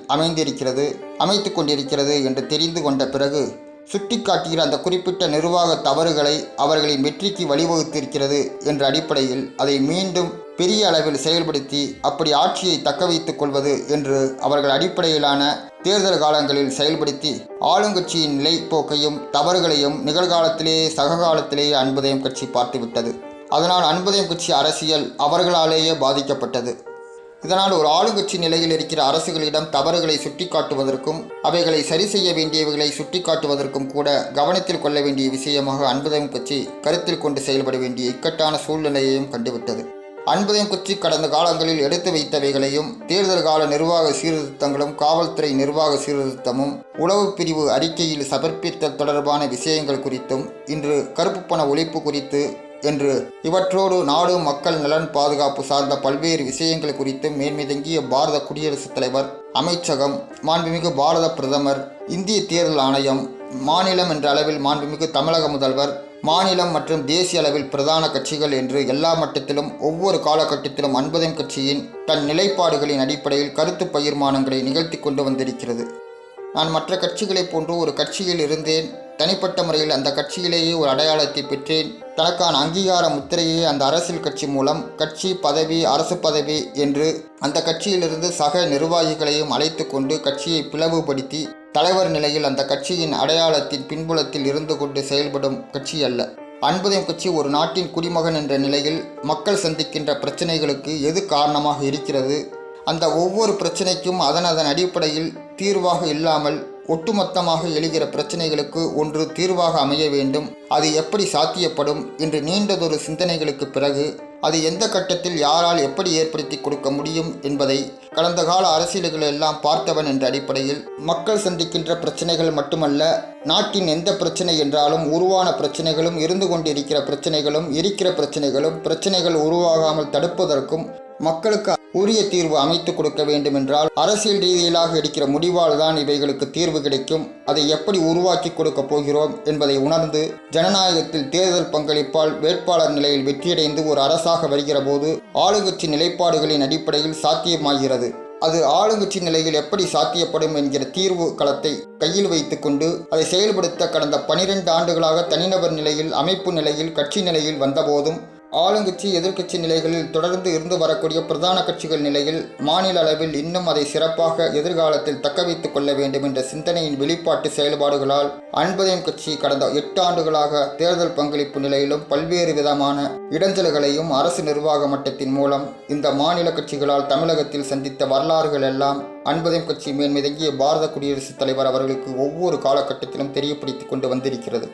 அமைத்து கொண்டிருக்கிறது என்று தெரிந்து கொண்ட பிறகு சுட்டிக்காட்டுகிற அந்த குறிப்பிட்ட நிர்வாக தவறுகளை அவர்களின் வெற்றிக்கு வழிவகுத்திருக்கிறது என்ற அடிப்படையில் அதை மீண்டும் பெரிய அளவில் செயல்படுத்தி அப்படி ஆட்சியை தக்க வைத்துக் கொள்வது என்று அவர்கள் அடிப்படையிலான தேர்தல் காலங்களில் செயல்படுத்தி ஆளுங்கட்சியின் நிலைப்போக்கையும் தவறுகளையும் நிகழ்காலத்திலேயே சககாலத்திலேயே அன்பதயம் கட்சி பார்த்துவிட்டது. அதனால் அன்பதயம் கட்சி அரசியல் அவர்களாலேயே பாதிக்கப்பட்டது. இதனால் ஒரு ஆளுங்கட்சி நிலையில் இருக்கிற அரசுகளிடம் தவறுகளை சுட்டிக்காட்டுவதற்கும் அவைகளை சரி செய்ய வேண்டியவைகளை சுட்டிக்காட்டுவதற்கும் கூட கவனத்தில் கொள்ள வேண்டிய விஷயமாக அன்பதயம் கட்சி கருத்தில் கொண்டு செயல்பட வேண்டிய இக்கட்டான சூழ்நிலையையும் கண்டுவிட்டது. அன்பதயம் கட்சி கடந்த காலங்களில் எடுத்து வைத்தவைகளையும் தேர்தல் கால நிர்வாக சீர்திருத்தங்களும் காவல்துறை நிர்வாக சீர்திருத்தமும் உளவு பிரிவு அறிக்கையில் சமர்ப்பித்தல் தொடர்பான விஷயங்கள் குறித்தும் இன்று கருப்பு பண ஒழிப்பு குறித்து என்று இவற்றோடு நாடு மக்கள் நலன் பாதுகாப்பு சார்ந்த பல்வேறு விஷயங்கள் குறித்தும் மேன்மிதங்கிய பாரத குடியரசுத் தலைவர் அமைச்சகம், மாண்புமிகு பாரத பிரதமர், இந்திய தேர்தல் ஆணையம், மாநிலம் என்ற அளவில் மாண்புமிகு தமிழக முதல்வர், மாநிலம் மற்றும் தேசிய அளவில் பிரதான கட்சிகள் என்று எல்லா மட்டத்திலும் ஒவ்வொரு காலகட்டத்திலும் அன்பதயம் கட்சியின் தன் நிலைப்பாடுகளின் அடிப்படையில் கருத்து பகிர்மானங்களை நிகழ்த்தி கொண்டு வந்திருக்கிறது. நான் மற்ற கட்சிகளைப் போன்று ஒரு கட்சியில் இருந்தேன். தனிப்பட்ட முறையில் அந்த கட்சியிலேயே ஒரு அடையாளத்தை பெற்றேன். தனக்கான அங்கீகார முத்திரையை அந்த அரசியல் கட்சி மூலம் கட்சி பதவி அரசு பதவி என்று அந்த கட்சியிலிருந்து சக நிர்வாகிகளையும் அழைத்து கொண்டு கட்சியை பிளவுபடுத்தி தலைவர் நிலையில் அந்த கட்சியின் அடையாளத்தின் பின்புலத்தில் இருந்து கொண்டு செயல்படும் கட்சி அல்ல. அன்பதயம் கட்சி ஒரு நாட்டின் குடிமகன் என்ற நிலையில் மக்கள் சந்திக்கின்ற பிரச்சனைகளுக்கு எது காரணமாக இருக்கிறது, அந்த ஒவ்வொரு பிரச்சனைக்கும் அதன் அடிப்படையில் தீர்வாக இல்லாமல் ஒட்டுமொத்தமாக எழுகிற பிரச்சனைகளுக்கு ஒன்று தீர்வாக அமைய வேண்டும். அது எப்படி சாத்தியப்படும் என்று நீண்டதொரு சிந்தனைகளுக்கு பிறகு அது எந்த கட்டத்தில் யாரால் எப்படி ஏற்படுத்தி கொடுக்க முடியும் என்பதை கடந்த கால அரசியல்கள் எல்லாம் பார்த்தவன் என்ற அடிப்படையில் மக்கள் சந்திக்கின்ற பிரச்சனைகள் மட்டுமல்ல, நாட்டின் எந்த பிரச்சனை என்றாலும் உருவான பிரச்சனைகளும் இருந்து கொண்டிருக்கிற பிரச்சனைகளும் இருக்கிற பிரச்சனைகள் உருவாகாமல் தடுப்பதற்கும் மக்களுக்கு உரிய தீர்வு அமைத்து கொடுக்க வேண்டும் என்றால் அரசியல் ரீதியிலாக எடுக்கிற முடிவால் தான் இவைகளுக்கு தீர்வு கிடைக்கும். அதை எப்படி உருவாக்கி கொடுக்க போகிறோம் என்பதை உணர்ந்து ஜனநாயகத்தில் தேர்தல் பங்களிப்பால் வேட்பாளர் நிலையில் வெற்றியடைந்து ஒரு அரசாக வருகிற போது ஆளுங்கட்சி நிலைப்பாடுகளின் அடிப்படையில் சாத்தியமாகிறது. அது ஆளுங்கட்சி நிலையில் எப்படி சாத்தியப்படும் என்கிற தீர்வு களத்தை கையில் வைத்துக்கொண்டு அதை செயல்படுத்த கடந்த 12 ஆண்டுகளாக தனிநபர் நிலையில், அமைப்பு நிலையில், கட்சி நிலையில் வந்தபோதும் ஆளுங்கட்சி எதிர்க்கட்சி நிலைகளில் தொடர்ந்து இருந்து வரக்கூடிய பிரதான கட்சிகள் நிலையில் மாநில அளவில் இன்னும் அதை சிறப்பாக எதிர்காலத்தில் தக்க வைத்துக் கொள்ள வேண்டும் என்ற சிந்தனையின் வெளிப்பாட்டு செயல்பாடுகளால் அன்பதயம் கட்சி கடந்த 8 ஆண்டுகளாக தேர்தல் பங்களிப்பு நிலையிலும் பல்வேறு விதமான இடைஞ்சல்களையும் அரசு நிர்வாக மட்டத்தின் மூலம் இந்த மாநில கட்சிகளால் தமிழகத்தில் சந்தித்த வரலாறுகள் எல்லாம் அன்பதயம் கட்சி மேன்மிதங்கிய பாரத குடியரசுத் தலைவர் அவர்களுக்கு ஒவ்வொரு காலகட்டத்திலும் தெரியப்படுத்தி கொண்டு வந்திருக்கிறது.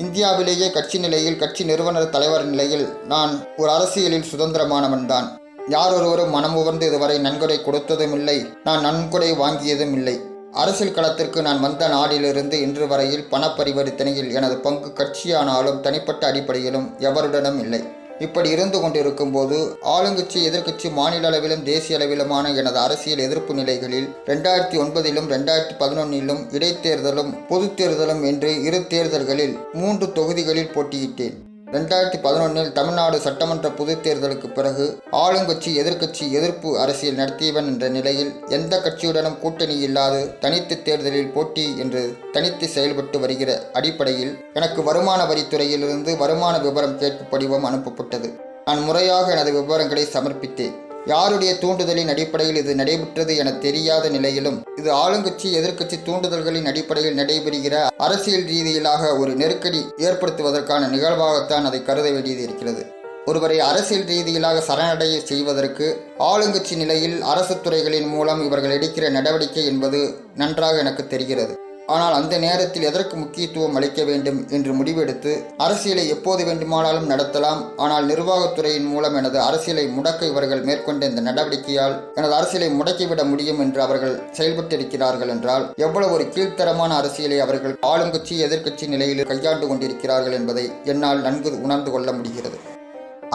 இந்தியாவிலேயே கட்சி நிலையில், கட்சி நிறுவனர் தலைவர் நிலையில் நான் ஒரு அரசியலில் சுதந்திரமானவன்தான். யாரொருவரும் மனமுவர்ந்து இதுவரை நன்கொடை கொடுத்ததும் இல்லை, நான் நன்கொடை வாங்கியதும் இல்லை. அரசியல் களத்திற்கு நான் வந்த நாளிலிருந்து இன்று வரையில் பண பரிவர்த்தனையில் எனது பங்கு கட்சியானாலும் தனிப்பட்ட அடிப்படையிலும் எவருடனும் இல்லை. இப்படி இருந்து கொண்டிருக்கும் போது ஆளுங்கட்சி எதிர்க்கட்சி மாநில அளவிலும் தேசிய அளவிலுமான எனது அரசியல் எதிர்ப்பு நிலைகளில் 2009 2011 இடைத்தேர்தலும் பொதுத் தேர்தலும் என்று 2 தேர்தல்களில் 3 தொகுதிகளில் போட்டியிட்டேன். 2011 தமிழ்நாடு சட்டமன்ற பொதுத் தேர்தலுக்கு பிறகு ஆளுங்கட்சி எதிர்க்கட்சி எதிர்ப்பு அரசியல் நடத்தியவன் என்ற நிலையில் எந்த கட்சியுடனும் கூட்டணி இல்லாது தனித்து தேர்தலில் போட்டி என்று தனித்து செயல்பட்டு வருகிற அடிப்படையில் எனக்கு வருமான வரித்துறையிலிருந்து வருமான விவரம் கேட்பு படிவம் அனுப்பப்பட்டது. நான் முறையாக எனது விவரங்களை சமர்ப்பித்தேன். யாருடைய தூண்டுதலின் அடிப்படையில் இது நடைபெற்றது என தெரியாத நிலையிலும் இது ஆளுங்கட்சி எதிர்க்கட்சி தூண்டுதல்களின் அடிப்படையில் நடைபெறுகிற அரசியல் ரீதியிலாக ஒரு நெருக்கடி ஏற்படுத்துவதற்கான நிகழ்வாகத்தான் அதை கருத வேண்டியது இருக்கிறது. ஒருவரை அரசியல் ரீதியிலாக சரணடைய செய்வதற்கு ஆளுங்கட்சி நிலையில் அரசு துறைகளின் மூலம் இவர்கள் எடுக்கிற நடவடிக்கை என்பது நன்றாக எனக்கு தெரிகிறது. ஆனால் அந்த நேரத்தில் எதற்கு முக்கியத்துவம் அளிக்க வேண்டும் என்று முடிவெடுத்து அரசியலை எப்போது வேண்டுமானாலும் நடத்தலாம். ஆனால் நிர்வாகத்துறையின் மூலம் எனது அரசியலை முடக்க இவர்கள் மேற்கொண்ட இந்த நடவடிக்கையால் எனது அரசியலை முடக்கிவிட முடியும் என்று அவர்கள் செயல்பட்டிருக்கிறார்கள் என்றால் எவ்வளவு ஒரு கீழ்த்தரமான அரசியலை அவர்கள் ஆளுங்கட்சி எதிர்க்கட்சி நிலையில் கையாண்டு கொண்டிருக்கிறார்கள் என்பதை என்னால் நன்கு உணர்ந்து கொள்ள முடிகிறது.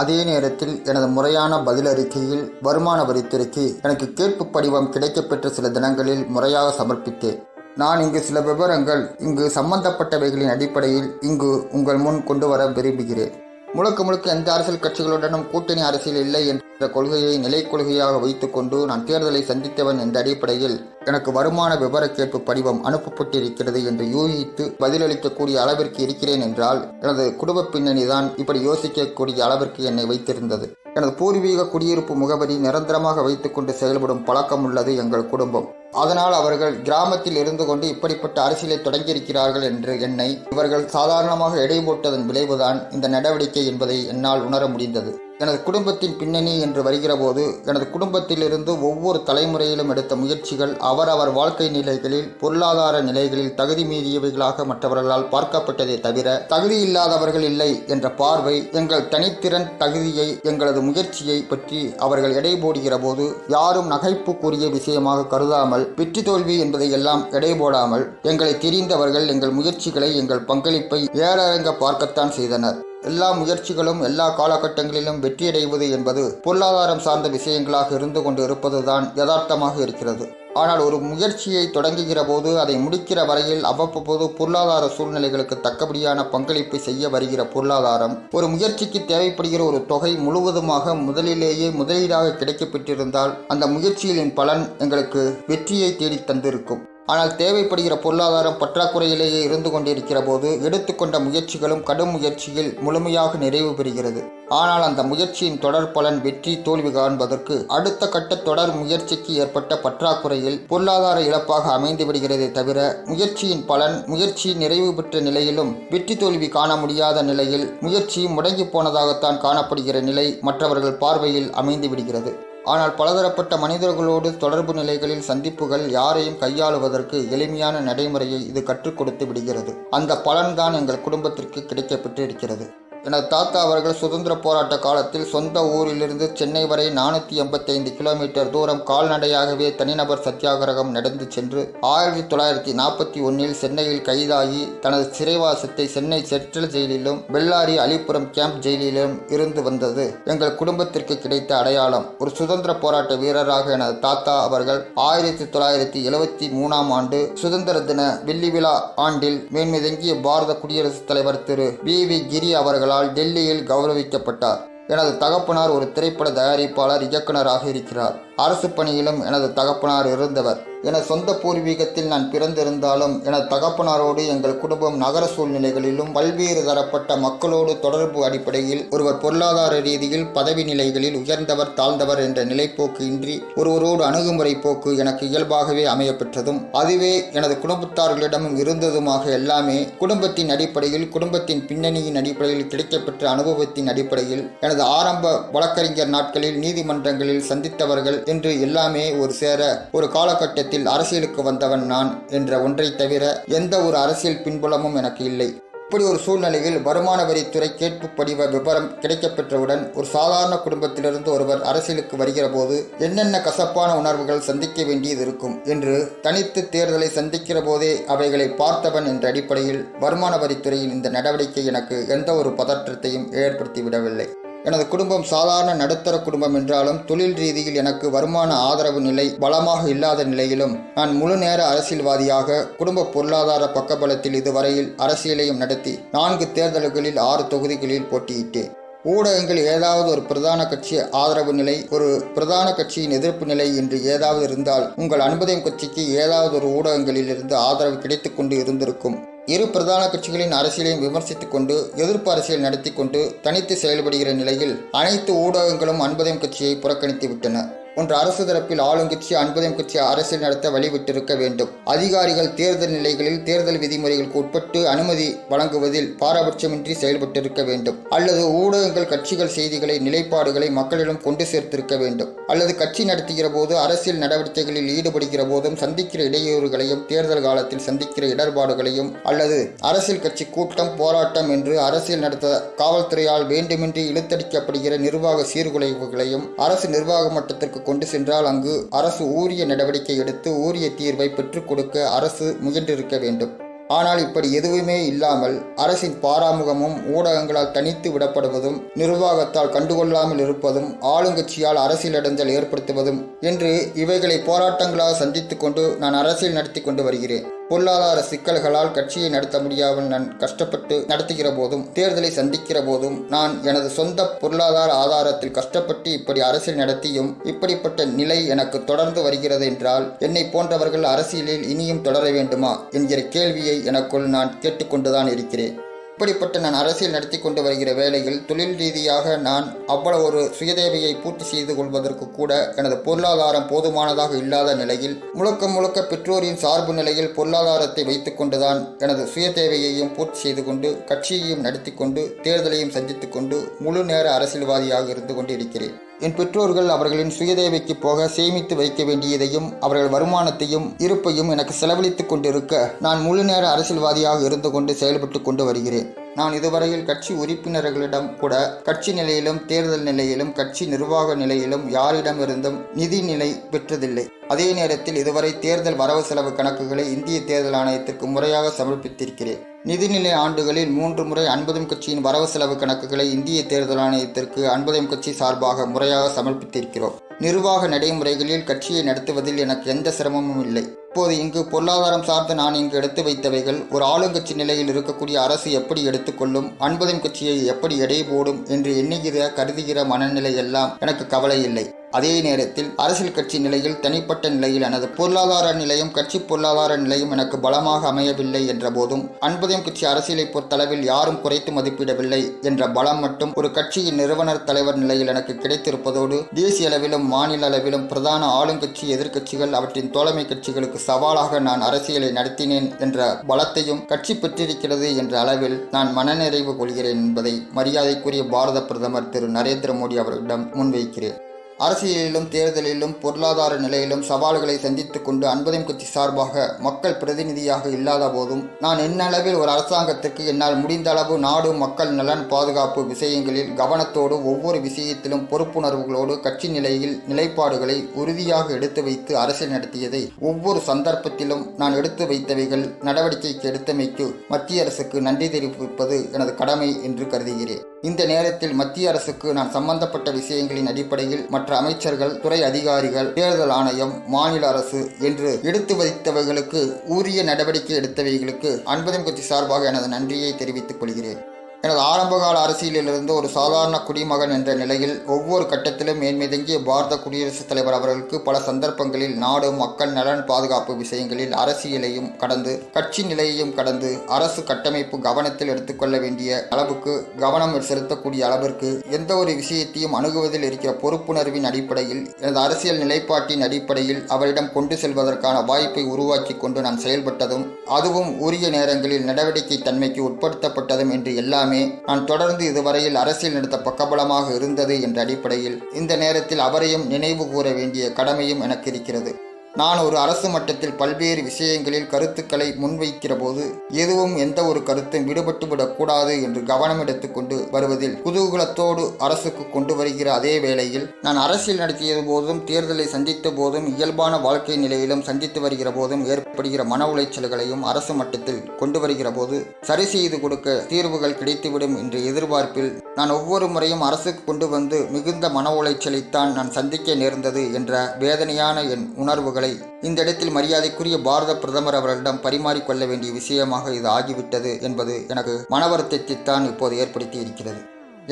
அதே நேரத்தில் எனது முறையான பதிலறிக்கையில் வருமான வரித்துறைக்கு எனக்கு கேட்பு படிவம் கிடைக்கப்பெற்ற சில தினங்களில் முறையாக சமர்ப்பித்தேன். நான் இங்கு சில விவரங்கள் இங்கு சம்பந்தப்பட்டவைகளின் அடிப்படையில் இங்கு உங்கள் முன் கொண்டு வர விரும்புகிறேன். முழுக்க எந்த அரசியல் கட்சிகளுடனும் கூட்டணி அரசியல் இல்லை என்ற கொள்கையை நிலை கொள்கையாக வைத்துக்கொண்டு நான் தேர்தலை சந்தித்தவன் என்ற அடிப்படையில் எனக்கு வருமான விவர கேட்பு படிவம் அனுப்பப்பட்டிருக்கிறது என்று யூகித்து பதிலளிக்கக்கூடிய அளவிற்கு இருக்கிறேன் என்றால் எனது குடும்ப பின்னணிதான் இப்படி யோசிக்கக்கூடிய அளவிற்கு என்னை வைத்திருந்தது. எனது பூர்வீக குடியிருப்பு முகவரி நிரந்தரமாக வைத்துக்கொண்டு செயல்படும் பழக்கம் உள்ளது எங்கள் குடும்பம். அதனால் அவர்கள் கிராமத்தில் இருந்து கொண்டு இப்படிப்பட்ட அரசியலை தொடங்கியிருக்கிறார்கள் என்று என்னை இவர்கள் சாதாரணமாக எடை போட்டதன் விளைவுதான் இந்த நடவடிக்கை என்பதை என்னால் உணர முடிந்தது. எனது குடும்பத்தின் பின்னணி என்று வருகிற போது எனது குடும்பத்திலிருந்து ஒவ்வொரு தலைமுறையிலும் எடுத்த முயற்சிகள் அவரவர் வாழ்க்கை நிலைகளில் பொருளாதார நிலைகளில் தகுதி மீறியவைகளாக மற்றவர்களால் பார்க்கப்பட்டதே தவிர தகுதி இல்லாதவர்கள் இல்லை என்ற பார்வை எங்கள் தனித்திறன் தகுதியை எங்களது முயற்சியை பற்றி அவர்கள் எடை போடுகிற போது யாரும் நகைப்புக்குரிய விஷயமாக கருதாமல் வெற்றி தோல்வி என்பதை எல்லாம் எடை போடாமல் எங்களை தெரிந்தவர்கள் எங்கள் முயற்சிகளை எங்கள் பங்களிப்பை ஏறரங்க பார்க்கத்தான் செய்தனர். எல்லா முயற்சிகளும் எல்லா காலகட்டங்களிலும் வெற்றியடைவது என்பது பொருளாதாரம் சார்ந்த விஷயங்களாக இருந்து கொண்டு இருப்பதுதான் யதார்த்தமாக இருக்கிறது. ஆனால் ஒரு முயற்சியை தொடங்குகிற போது அதை முடிக்கிற வரையில் அவ்வப்போது பொருளாதார சூழ்நிலைகளுக்கு தக்கபடியான பங்களிப்பை செய்ய வருகிற பொருளாதாரம் ஒரு முயற்சிக்கு தேவைப்படுகிற ஒரு தொகை முழுவதுமாக முதலிலேயே முதலீடாக கிடைக்கப்பெற்றிருந்தால் அந்த முயற்சியின் பலன் எங்களுக்கு வெற்றியை தேடி தந்திருக்கும். ஆனால் தேவைப்படுகிற பொருளாதாரம் பற்றாக்குறையிலேயே இருந்து கொண்டிருக்கிற போது எடுத்துக்கொண்ட முயற்சிகளும் கடும் முயற்சியில் முழுமையாக நிறைவு பெறுகிறது. ஆனால் அந்த முயற்சியின் தொடர் பலன் வெற்றி தோல்வி காண்பதற்கு அடுத்த கட்ட தொடர் முயற்சிக்கு ஏற்பட்ட பற்றாக்குறையில் பொருளாதார இழப்பாக அமைந்து விடுகிறதே தவிர முயற்சியின் பலன் முயற்சி நிறைவு பெற்ற நிலையிலும் வெற்றி தோல்வி காண முடியாத நிலையில் முயற்சி முடங்கி போனதாகத்தான் காணப்படுகிற நிலை மற்றவர்கள் பார்வையில் அமைந்து விடுகிறது. ஆனால் பலதரப்பட்ட மனிதர்களோடு தொடர்பு நிலைகளில் சந்திப்புகள் யாரையும் கையாளுவதற்கு எளிமையான நடைமுறையை இது கற்றுக் கொடுத்து விடுகிறது. அந்த பலன்தான் எங்கள் குடும்பத்திற்கு கிடைக்கப்பெற்று இருக்கிறது. எனது தாத்தா அவர்கள் சுதந்திர போராட்ட காலத்தில் சொந்த ஊரிலிருந்து சென்னை வரை 485 கிலோமீட்டர் தூரம் கால்நடையாகவே தனிநபர் சத்தியாகிரகம் நடந்து சென்று 1941 சென்னையில் கைதாகி தனது சிறைவாசத்தை சென்னை சென்ட்ரல் ஜெயிலிலும் பெல்லாரி அலிபுரம் கேம்ப் ஜெயிலிலும் இருந்து வந்தது எங்கள் குடும்பத்திற்கு கிடைத்த அடையாளம். ஒரு சுதந்திர போராட்ட வீரராக எனது தாத்தா அவர்கள் 1973 ஆண்டு சுதந்திர தின வெள்ளி விழா ஆண்டில் மேன்மிதங்கிய பாரத குடியரசுத் தலைவர் திரு வி கிரி அவர்களால் டெல்லியில் கௌரவிக்கப்பட்டார். எனது தகப்பனார் ஒரு திரைப்பட தயாரிப்பாளர் இயக்குநராக இருக்கிறார். அரசு பணியிலும் எனது தகப்பனார் இருந்தவர். எனது சொந்த பூர்வீகத்தில் நான் பிறந்திருந்தாலும் எனது தகப்பனாரோடு எங்கள் குடும்பம் நகர சூழ்நிலைகளிலும் பல்வேறு தரப்பட்ட மக்களோடு தொடர்பு அடிப்படையில் ஒருவர் பொருளாதார ரீதியில் பதவி நிலைகளில் உயர்ந்தவர் தாழ்ந்தவர் என்ற நிலைப்போக்கு இன்றி ஒருவரோடு அணுகுமுறை போக்கு எனக்கு இயல்பாகவே அமையப்பெற்றதும் அதுவே எனது குடும்பத்தார்களிடமும் இருந்ததுமாக எல்லாமே குடும்பத்தின் அடிப்படையில் குடும்பத்தின் பின்னணியின் அடிப்படையில் கிடைக்கப்பெற்ற அனுபவத்தின் அடிப்படையில் எனது ஆரம்ப வழக்கறிஞர் நாட்களில் நீதிமன்றங்களில் சந்தித்தவர்கள் என்று எல்லாமே ஒரு சேர ஒரு காலகட்டத்தில் அரசியலுக்கு வந்தவன் நான் என்ற ஒன்றை தவிர எந்த ஒரு அரசியல் பின்புலமும் எனக்கு இல்லை. இப்படி ஒரு சூழ்நிலையில் வருமான வரித்துறை கேட்பு படிவ விபரம் கிடைக்கப்பெற்றவுடன் ஒரு சாதாரண குடும்பத்திலிருந்து ஒருவர் அரசியலுக்கு வருகிற போது என்னென்ன கசப்பான உணர்வுகள் சந்திக்க வேண்டியது இருக்கும் என்று தனித்து தேர்தலை சந்திக்கிற போதே அவைகளை பார்த்தவன் என்ற அடிப்படையில் வருமான வரித்துறையின் இந்த நடவடிக்கை எனக்கு எந்த ஒரு பதற்றத்தையும் ஏற்படுத்திவிடவில்லை. எனது குடும்பம் சாதாரண நடுத்தர குடும்பம் என்றாலும் தொழில் ரீதியில் எனக்கு வருமான ஆதரவு நிலை பலமாக இல்லாத நிலையிலும் நான் முழு நேர அரசியல்வாதியாக குடும்ப பொருளாதார பக்கபலத்தில் இதுவரையில் அரசியலையும் நடத்தி 4 தேர்தல்களில் 6 தொகுதிகளில் போட்டியிட்டேன். ஊடகங்கள் ஏதாவது ஒரு பிரதான கட்சி ஆதரவு நிலை, ஒரு பிரதான கட்சியின் எதிர்ப்பு நிலை என்று ஏதாவது இருந்தால் உங்கள் அன்புதயம் கட்சிக்கு ஏதாவது ஒரு ஊடகங்களில் இருந்து ஆதரவு கிடைத்துக் கொண்டு இருந்திருக்கும். இரு பிரதான கட்சிகளின் அரசியலையும் விமர்சித்துக் கொண்டு எதிர்ப்பு அரசியல் நடத்தி கொண்டு தனித்து செயல்படுகிற நிலையில் அனைத்து ஊடகங்களும் அன்புதயம் கட்சியை புறக்கணித்து விட்டன. ஒன்று அரசு தரப்பில் ஆளுங்கட்சி அன்புதயம் கட்சி அரசியல் நடத்த வழிவிட்டிருக்க வேண்டும். அதிகாரிகள் தேர்தல் நிலைகளில் தேர்தல் விதிமுறைகளுக்கு உட்பட்டு அனுமதி வழங்குவதில் பாரபட்சமின்றி செயல்பட்டிருக்க வேண்டும். அல்லது ஊடகங்கள் கட்சிகள் செய்திகளை நிலைப்பாடுகளை மக்களிடம் கொண்டு சேர்த்திருக்க வேண்டும். அல்லது கட்சி நடத்துகிற போது அரசியல் நடவடிக்கைகளில் ஈடுபடுகிற போதும் சந்திக்கிற இடையூறுகளையும் தேர்தல் காலத்தில் சந்திக்கிற இடர்பாடுகளையும் அல்லது அரசியல் கட்சி கூட்டம் போராட்டம் என்று அரசியல் நடத்த காவல்துறையால் வேண்டுமென்று இழுத்தடிக்கப்படுகிற நிர்வாக சீர்குலைவுகளையும் அரசு நிர்வாக மட்டத்திற்கு கொண்டு சென்றால் அங்கு அரசு உரிய நடவடிக்கை எடுத்து உரிய தீர்வை பெற்றுக் கொடுக்க அரசு முயன்றிருக்க வேண்டும். ஆனால் இப்படி எதுவுமே இல்லாமல் அரசின் பாராமுகமும் ஊடகங்களால் தனித்து விடப்படுவதும் நிர்வாகத்தால் கண்டுகொள்ளாமல் இருப்பதும் ஆளுங்கட்சியால் அரசியல் இடைஞ்சல் ஏற்படுத்துவதும் என்று இவைகளை போராட்டங்களாக சந்தித்து கொண்டு நான் அரசியல் நடத்தி கொண்டு வருகிறேன். பொருளாதார சிக்கல்களால் கட்சியை நடத்த முடியாமல் நான் கஷ்டப்பட்டு நடத்துகிற போதும் தேர்தலை சந்திக்கிற போதும் நான் எனது சொந்த பொருளாதார ஆதாரத்தில் கஷ்டப்பட்டு இப்படி அரசியல் நடத்தியும் இப்படிப்பட்ட நிலை எனக்கு தொடர்ந்து வருகிறது என்றால் என்னை போன்றவர்கள் அரசியலில் இனியும் தொடர வேண்டுமா என்கிற கேள்வியை எனக்குள் நான் கேட்டுக்கொண்டுதான் இருக்கிறேன். இப்படிப்பட்ட நான் அரசியல் நடத்தி கொண்டு வருகிற வேளையில் தொழில் ரீதியாக நான் அவ்வளவு ஒரு சுயதேவையை பூர்த்தி செய்து கொள்வதற்கு கூட எனது பொருளாதாரம் போதுமானதாக இல்லாத நிலையில் முழுக்க பெற்றோரின் சார்பு நிலையில் பொருளாதாரத்தை வைத்துக் கொண்டுதான் எனது சுயதேவையையும் பூர்த்தி செய்து கொண்டு கட்சியையும் நடத்தி கொண்டு தேர்தலையும் சந்தித்து கொண்டு முழு நேர அரசியல்வாதியாக இருந்து கொண்டு இருக்கிறேன். என் பெற்றோர்கள் அவர்களின் சுயதேவைக்கு போக சேமித்து வைக்க வேண்டியதையும் அவர்கள் வருமானத்தையும் இருப்பையும் எனக்கு செலவழித்துக் கொண்டிருக்க நான் முழு நேர அரசியல்வாதியாக இருந்து கொண்டு செயல்பட்டு கொண்டு வருகிறேன். நான் இதுவரையில் கட்சி உறுப்பினர்களிடம் கூட கட்சி நிலையிலும் தேர்தல் நிலையிலும் கட்சி நிர்வாக நிலையிலும் யாரிடமிருந்தும் நிதி நிலை பெற்றதில்லை. அதே நேரத்தில் இதுவரை தேர்தல் வரவு செலவு கணக்குகளை இந்திய தேர்தல் ஆணையத்திற்கு முறையாக சமர்ப்பித்திருக்கிறேன். நிதிநிலை ஆண்டுகளில் 3 முறை அன்புதயம் கட்சியின் வரவு செலவு கணக்குகளை இந்திய தேர்தல் ஆணையத்திற்கு அன்புதயம் கட்சி சார்பாக முறையாக சமர்ப்பித்திருக்கிறோம். நிர்வாக நடைமுறைகளில் கட்சியை நடத்துவதில் எனக்கு எந்த சிரமமும் இல்லை. இப்போது இங்கு பொருளாதாரம் சார்ந்து நான் இங்கு எடுத்து வைத்தவைகள் ஒரு ஆளுங்கட்சி நிலையில் இருக்கக்கூடிய அரசு எப்படி எடுத்துக்கொள்ளும், அன்புதயம் கட்சியை எப்படி எடை போடும் என்று எண்ணுகிற கருதுகிற மனநிலை எல்லாம் எனக்கு கவலை இல்லை. அதே நேரத்தில் அரசியல் கட்சி நிலையில் தனிப்பட்ட நிலையில் எனது பொருளாதார நிலையும் கட்சி பொருளாதார நிலையும் எனக்கு பலமாக அமையவில்லை என்ற போதும் அன்புதயம் கட்சி அரசியலை பொறுத்தளவில் யாரும் குறைத்து மதிப்பிடவில்லை என்ற பலம் மட்டும் ஒரு கட்சியின் நிறுவனர் தலைவர் நிலையில் எனக்கு கிடைத்திருப்பதோடு தேசிய அளவிலும் மாநில அளவிலும் பிரதான ஆளுங்கட்சி எதிர்க்கட்சிகள் அவற்றின் தோழமை கட்சிகளுக்கு சவாலாக நான் அரசியலை நடத்தினேன் என்ற பலத்தையும் கட்சி பெற்றிருக்கிறது என்ற அளவில் நான் மனநிறைவு கொள்கிறேன் என்பதை மரியாதைக்குரிய பாரத பிரதமர் திரு நரேந்திர மோடி அவர்களிடம் முன்வைக்கிறேன். அரசியலிலும் தேர்தலிலும் பொருளாதார நிலையிலும் சவால்களை சந்தித்துக் கொண்டு அன்புதயம் கட்சி சார்பாக மக்கள் பிரதிநிதியாக இல்லாத போதும் நான் என்னளவில் ஒரு அரசாங்கத்திற்கு என்னால் முடிந்த அளவு நாடு மக்கள் நலன் பாதுகாப்பு விஷயங்களில் கவனத்தோடு ஒவ்வொரு விஷயத்திலும் பொறுப்புணர்வுகளோடு கட்சி நிலையில் நிலைப்பாடுகளை உறுதியாக எடுத்து வைத்து அரசியல் நடத்தியதை ஒவ்வொரு சந்தர்ப்பத்திலும் நான் எடுத்து வைத்தவைகள் நடவடிக்கைக்கு எடுத்தமைக்கு மத்திய அரசுக்கு நன்றி தெரிவிப்பது எனது கடமை என்று கருதுகிறேன். இந்த நேரத்தில் மத்திய அரசுக்கு நான் சம்பந்தப்பட்ட விஷயங்களின் அடிப்படையில் மற்ற அமைச்சர்கள், துறை அதிகாரிகள், தேர்தல் ஆணையம், மாநில அரசு என்று எடுத்து வைத்தவைகளுக்கு உரிய நடவடிக்கை எடுத்தவைகளுக்கு அன்புதயம் கட்சி சார்பாக எனது நன்றியை தெரிவித்துக் கொள்கிறேன். எனது ஆரம்பகால அரசியலிலிருந்து ஒரு சாதாரண குடிமகன் என்ற நிலையில் ஒவ்வொரு கட்டத்திலும் மேன்மிதங்கிய பாரத குடியரசுத் தலைவர் அவர்களுக்கு பல சந்தர்ப்பங்களில் நாடு மக்கள் நலன் பாதுகாப்பு விஷயங்களில் அரசியலையும் கடந்து கட்சி நிலையையும் கடந்து அரசு கட்டமைப்பு கவனத்தில் எடுத்துக்கொள்ள வேண்டிய அளவுக்கு கவனம் செலுத்தக்கூடிய அளவிற்கு எந்த ஒரு விஷயத்தையும் அணுகுவதில் இருக்கிற பொறுப்புணர்வின் அடிப்படையில் எனது அரசியல் நிலைப்பாட்டின் அடிப்படையில் அவரிடம் கொண்டு செல்வதற்கான வாய்ப்பை உருவாக்கி கொண்டு நான் செயல்பட்டதும் அதுவும் உரிய நேரங்களில் நடவடிக்கை தன்மைக்கு உட்படுத்தப்பட்டதும் என்று எல்லாமே நான் தொடர்ந்து இதுவரையில் அரசியல் நடத்த பக்கபலமாக இருந்தது என்ற அடிப்படையில் இந்த நேரத்தில் அவரையும் நினைவு கூற வேண்டிய கடமையும் எனக்கு இருக்கிறது. நான் ஒரு அரசு மட்டத்தில் பல்வேறு விஷயங்களில் கருத்துக்களை முன்வைக்கிற போது எதுவும் எந்த ஒரு கருத்தும் விடுபட்டுவிடக் கூடாது என்று கவனம் எடுத்துக்கொண்டு வருவதில் குதூகலத்தோடு அரசுக்கு கொண்டு வருகிற அதே வேளையில் நான் அரசியல் நடத்திய போதும் தேர்தலை சந்தித்த போதும் இயல்பான வாழ்க்கை நிலையிலும் சந்தித்து வருகிற போதும் ஏற்படுகிற மன உளைச்சல்களையும் அரசு மட்டத்தில் கொண்டு வருகிற போது சரி செய்து கொடுக்க தீர்வுகள் கிடைத்துவிடும் என்ற எதிர்பார்ப்பில் நான் ஒவ்வொரு முறையும் அரசுக்கு கொண்டு வந்து மிகுந்த மன உளைச்சலைத்தான் நான் சந்திக்க நேர்ந்தது என்ற வேதனையான என் உணர்வுகளை இந்த இடத்தில் மரியாதைக்குரிய பாரத பிரதமர் அவர்களிடம் பரிமாறிக்கொள்ள வேண்டிய விஷயமாக இது ஆகிவிட்டது என்பது எனக்கு மன வருத்தத்தைத்தான் இப்போது ஏற்படுத்தி இருக்கிறது.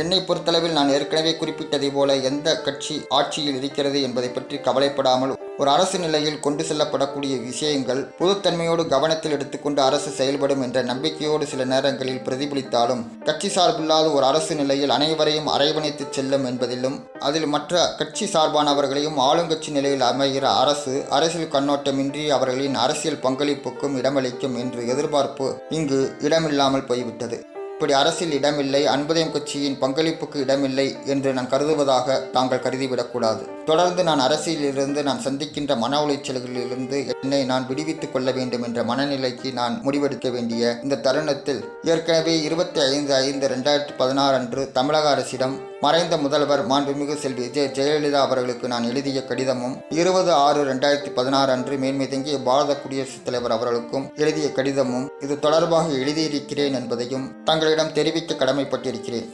என்னை பொறுத்தளவில் நான் ஏற்கனவே குறிப்பிட்டதை போல எந்த கட்சி ஆட்சியில் இருக்கிறது என்பதை பற்றி கவலைப்படாமல் ஒரு அரசு நிலையில் கொண்டு செல்லப்படக்கூடிய விஷயங்கள் பொதுத்தன்மையோடு கவனத்தில் எடுத்துக்கொண்டு அரசு செயல்படும் என்ற நம்பிக்கையோடு சில நேரங்களில் பிரதிபலித்தாலும் கட்சி சார்பில்லாத ஒரு அரசு நிலையில் அனைவரையும் அரவணைத்து செல்லும் என்பதிலும் அதில் மற்ற கட்சி சார்பானவர்களையும் ஆளுங்கட்சி நிலையில் அமைகிற அரசு அரசியல் கண்ணோட்டமின்றி அவர்களின் அரசியல் பங்களிப்புக்கும் இடமளிக்கும் என்று எதிர்பார்ப்பு இங்கு இடமில்லாமல் போய்விட்டது. இப்படி அரசியல் இடமில்லை, அன்புதயம் கட்சியின் பங்களிப்புக்கு இடமில்லை என்று நான் கருதுவதாக தாங்கள் கருதிவிடக்கூடாது. தொடர்ந்து நான் அரசியலிலிருந்து நான் சந்திக்கின்ற மன உளைச்சல்களிலிருந்து என்னை நான் விடுவித்துக் கொள்ள வேண்டும் என்ற மனநிலைக்கு நான் முடிவெடுக்க வேண்டிய இந்த தருணத்தில் ஏற்கனவே 25/5/2016 அன்று தமிழக அரசிடம் மறைந்த முதல்வர் மாண்புமிகு செல்வி ஜெயலலிதா அவர்களுக்கு நான் எழுதிய கடிதமும் 20/6/2016 அன்று மேன்மை தங்கிய பாரத குடியரசுத் தலைவர் அவர்களுக்கும் எழுதிய கடிதமும் இது தொடர்பாக எழுதியிருக்கிறேன் என்பதையும் தங்களிடம் தெரிவிக்க கடமைப்பட்டிருக்கிறேன்.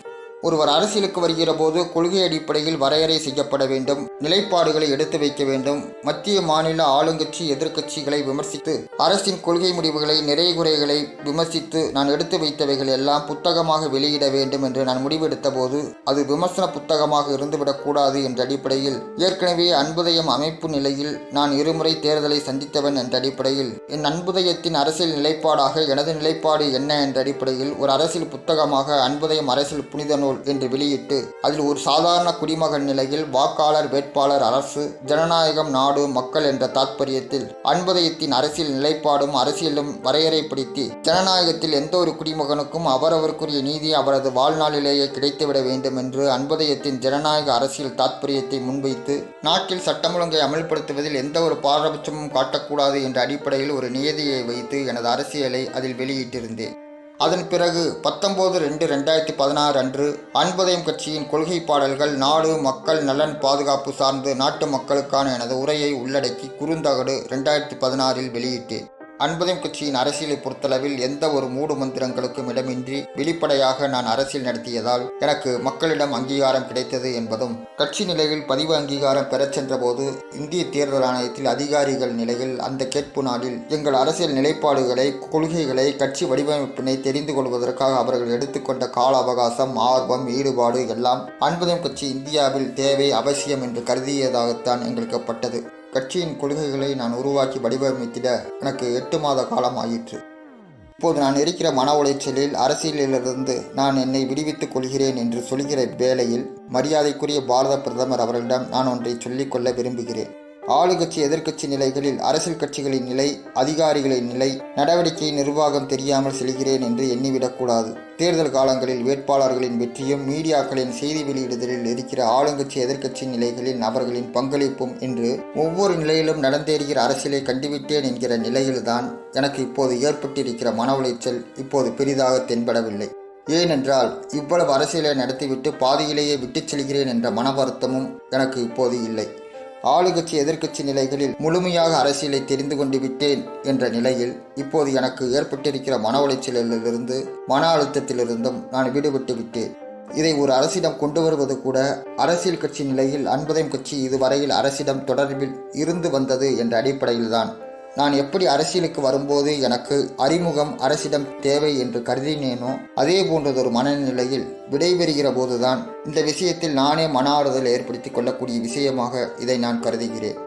ஒருவர் அரசியலுக்கு வருகிற போது கொள்கை அடிப்படையில் வரையறை செய்யப்பட வேண்டும், நிலைப்பாடுகளை எடுத்து வைக்க வேண்டும். மத்திய மாநில ஆளுங்கட்சி எதிர்க்கட்சிகளை விமர்சித்து அரசின் கொள்கை முடிவுகளை நிறைகுறைகளை விமர்சித்து நான் எடுத்து வைத்தவைகள் எல்லாம் புத்தகமாக வெளியிட வேண்டும் என்று நான் முடிவெடுத்த போது அது விமர்சன புத்தகமாக இருந்துவிடக்கூடாது என்ற அடிப்படையில் ஏற்கனவே அன்புதயம் அமைப்பு நிலையில் நான் இருமுறை தேர்தலை சந்தித்தவன் என்ற அடிப்படையில் என் அன்புதயத்தின் அரசியல் நிலைப்பாடாக எனது நிலைப்பாடு என்ன என்ற அடிப்படையில் ஒரு அரசியல் புத்தகமாக அன்புதயம் அரசியல் புனித நூல் என்று வெளியிட்டு அதில் ஒரு சாதாரண குடிமகன் நிலையில் வாக்காளர் வேட்பாளர் அரசு ஜனநாயகம் நாடு மக்கள் என்ற தாற்பயத்தில் அன்புதயத்தின் அரசியல் நிலைப்பாடும் அரசியலும் வரையறைப்படுத்தி ஜனநாயகத்தில் எந்த ஒரு குடிமகனுக்கும் அவரவருக்குரிய நீதி அவரது வாழ்நாளிலேயே கிடைத்துவிட வேண்டும் என்று அன்புதயத்தின் ஜனநாயக அரசியல் தாற்பயத்தை முன்வைத்து நாட்டில் சட்டம் ஒழுங்கை அமல்படுத்துவதில் எந்த ஒரு பாரபட்சமும் காட்டக்கூடாது என்ற அடிப்படையில் ஒரு நியதியை வைத்து எனது அரசியலை அதில் வெளியிட்டிருந்தேன். அதன் பிறகு 19/2/2016 அன்று அன்புதயம் கட்சியின் கொள்கை பாடல்கள் நாடு மக்கள் நலன் பாதுகாப்பு சார்ந்து நாட்டு மக்களுக்கான எனது உரையை உள்ளடக்கி குறுந்தகடு 2016 வெளியிட்டேன். அன்புதயம் கட்சியின் அரசியலை பொறுத்தளவில் எந்த ஒரு மூடு மந்திரங்களுக்கும் இடமின்றி வெளிப்படையாக நான் அரசியல் நடத்தியதால் எனக்கு மக்களிடம் அங்கீகாரம் கிடைத்தது என்பதும் கட்சி நிலையில் பதிவு அங்கீகாரம் பெறச் சென்ற போது இந்திய தேர்தல் ஆணையத்தில் அதிகாரிகள் நிலையில் அந்த கேட்பு நாளில் எங்கள் அரசியல் நிலைப்பாடுகளை கொள்கைகளை கட்சி வடிவமைப்பினை தெரிந்து கொள்வதற்காக அவர்கள் எடுத்துக்கொண்ட கால அவகாசம் ஆர்வம் ஈடுபாடு எல்லாம் அன்புதயம் கட்சி இந்தியாவில் தேவை அவசியம் என்று கருதியதாகத்தான் எங்களுக்கு பட்டது. கட்சியின் கொள்கைகளை நான் உருவாக்கி வடிவமைத்திட எனக்கு 8 மாத காலம் ஆயிற்று. இப்போது நான் இருக்கிற மன உளைச்சலில் அரசியலிலிருந்து நான் என்னை விடுவித்துக் கொள்கிறேன் என்று சொல்கிற வேளையில் மரியாதைக்குரிய பாரத பிரதமர் அவர்களிடம் நான் ஒன்றை சொல்லிக்கொள்ள விரும்புகிறேன். ஆளுங்கட்சி எதிர்க்கட்சி நிலைகளில் அரசியல் கட்சிகளின் நிலை அதிகாரிகளின் நிலை நடவடிக்கை நிர்வாகம் தெரியாமல் செல்கிறேன் என்று எண்ணிவிடக்கூடாது. தேர்தல் காலங்களில் வேட்பாளர்களின் வெற்றியும் மீடியாக்களின் செய்தி வெளியிடுதலில் இருக்கிற ஆளுங்கட்சி எதிர்க்கட்சி நிலைகளில் அவர்களின் பங்களிப்பும் என்று ஒவ்வொரு நிலையிலும் நடந்தேறுகிற அரசியலை கண்டுவிட்டேன் என்கிற நிலையில்தான் எனக்கு இப்போது ஏற்பட்டிருக்கிற மன உளைச்சல் இப்போது பெரிதாக தென்படவில்லை. ஏனென்றால் இவ்வளவு அரசியலை நடத்திவிட்டு பாதியிலேயே விட்டுச் செல்கிறேன் என்ற மன வருத்தமும் எனக்கு இப்போது இல்லை. ஆளுங்கட்சி எதிர்க்கட்சி நிலைகளில் முழுமையாக அரசியலை தெரிந்து கொண்டு விட்டேன் என்ற நிலையில் இப்போது எனக்கு ஏற்பட்டிருக்கிற மன உளைச்சலிலிருந்து மன அழுத்தத்திலிருந்தும் நான் விடுபட்டு விட்டேன். இதை ஒரு அரசிடம் கொண்டு வருவது கூட அரசியல் கட்சி நிலையில் அன்புதயம் கட்சி இதுவரையில் அரசிடம் தொடர்பில் இருந்து வந்தது என்ற அடிப்படையில்தான். நான் எப்படி அரசியலுக்கு வரும்போது எனக்கு அறிமுகம் அரசிடம் தேவை என்று கருதினேனோ அதே போன்றதொரு மனநிலையில் விடைபெறுகிற போதுதான் இந்த விஷயத்தில் நானே மன ஆறுதல் ஏற்படுத்தி கொள்ளக்கூடிய விஷயமாக இதை நான் கருதுகிறேன்.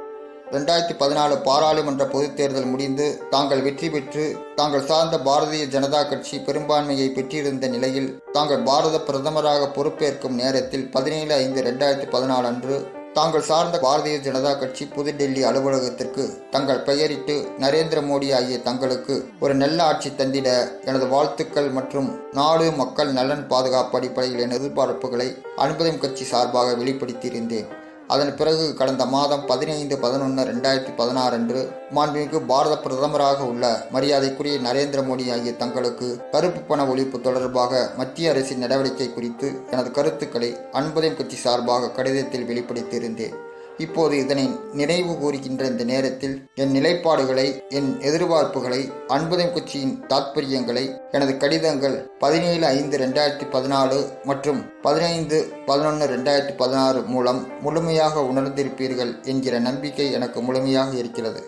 2014 பாராளுமன்ற பொதுத் தேர்தல் முடிந்து தாங்கள் வெற்றி பெற்று தாங்கள் சார்ந்த பாரதிய ஜனதா கட்சி பெரும்பான்மையை பெற்றிருந்த நிலையில் தாங்கள் பாரத பிரதமராக பொறுப்பேற்கும் நேரத்தில் 17/5/2014 அன்று தாங்கள் சார்ந்த பாரதிய ஜனதா கட்சி புதுடெல்லி அலுவலகத்திற்கு தங்கள் பெயரிட்டு நரேந்திர மோடி ஆகிய தங்களுக்கு ஒரு நல்ல ஆட்சி தந்திட எனது வாழ்த்துக்கள் மற்றும் நாடு மக்கள் நலன் பாதுகாப்பு அடிப்படையில் என் எதிர்பார்ப்புகளை அன்புதயம் கட்சி சார்பாக வெளிப்படுத்தியிருந்தேன். அதன் பிறகு கடந்த மாதம் 15/11/2016 அன்று மாண்புமிகு பாரத பிரதமராக உள்ள மரியாதைக்குரிய நரேந்திர மோடி ஆகிய தங்களுக்கு கருப்பு பண ஒழிப்பு தொடர்பாக மத்திய அரசின் நடவடிக்கை குறித்து எனது கருத்துக்களை அன்புதயம் கட்சி சார்பாக கடிதத்தில் வெளிப்படுத்தியிருந்தேன். இப்போது இதனை நினைவு கூறுகின்ற இந்த நேரத்தில் என் நிலைப்பாடுகளை, என் எதிர்பார்ப்புகளை, அன்புதயம் கட்சியின் தாத்பரியங்களை எனது கடிதங்கள் 17/5/2014 மற்றும் 15/11/2016 மூலம் முழுமையாக உணர்ந்திருப்பீர்கள் என்கிற நம்பிக்கை எனக்கு முழுமையாக இருக்கிறது.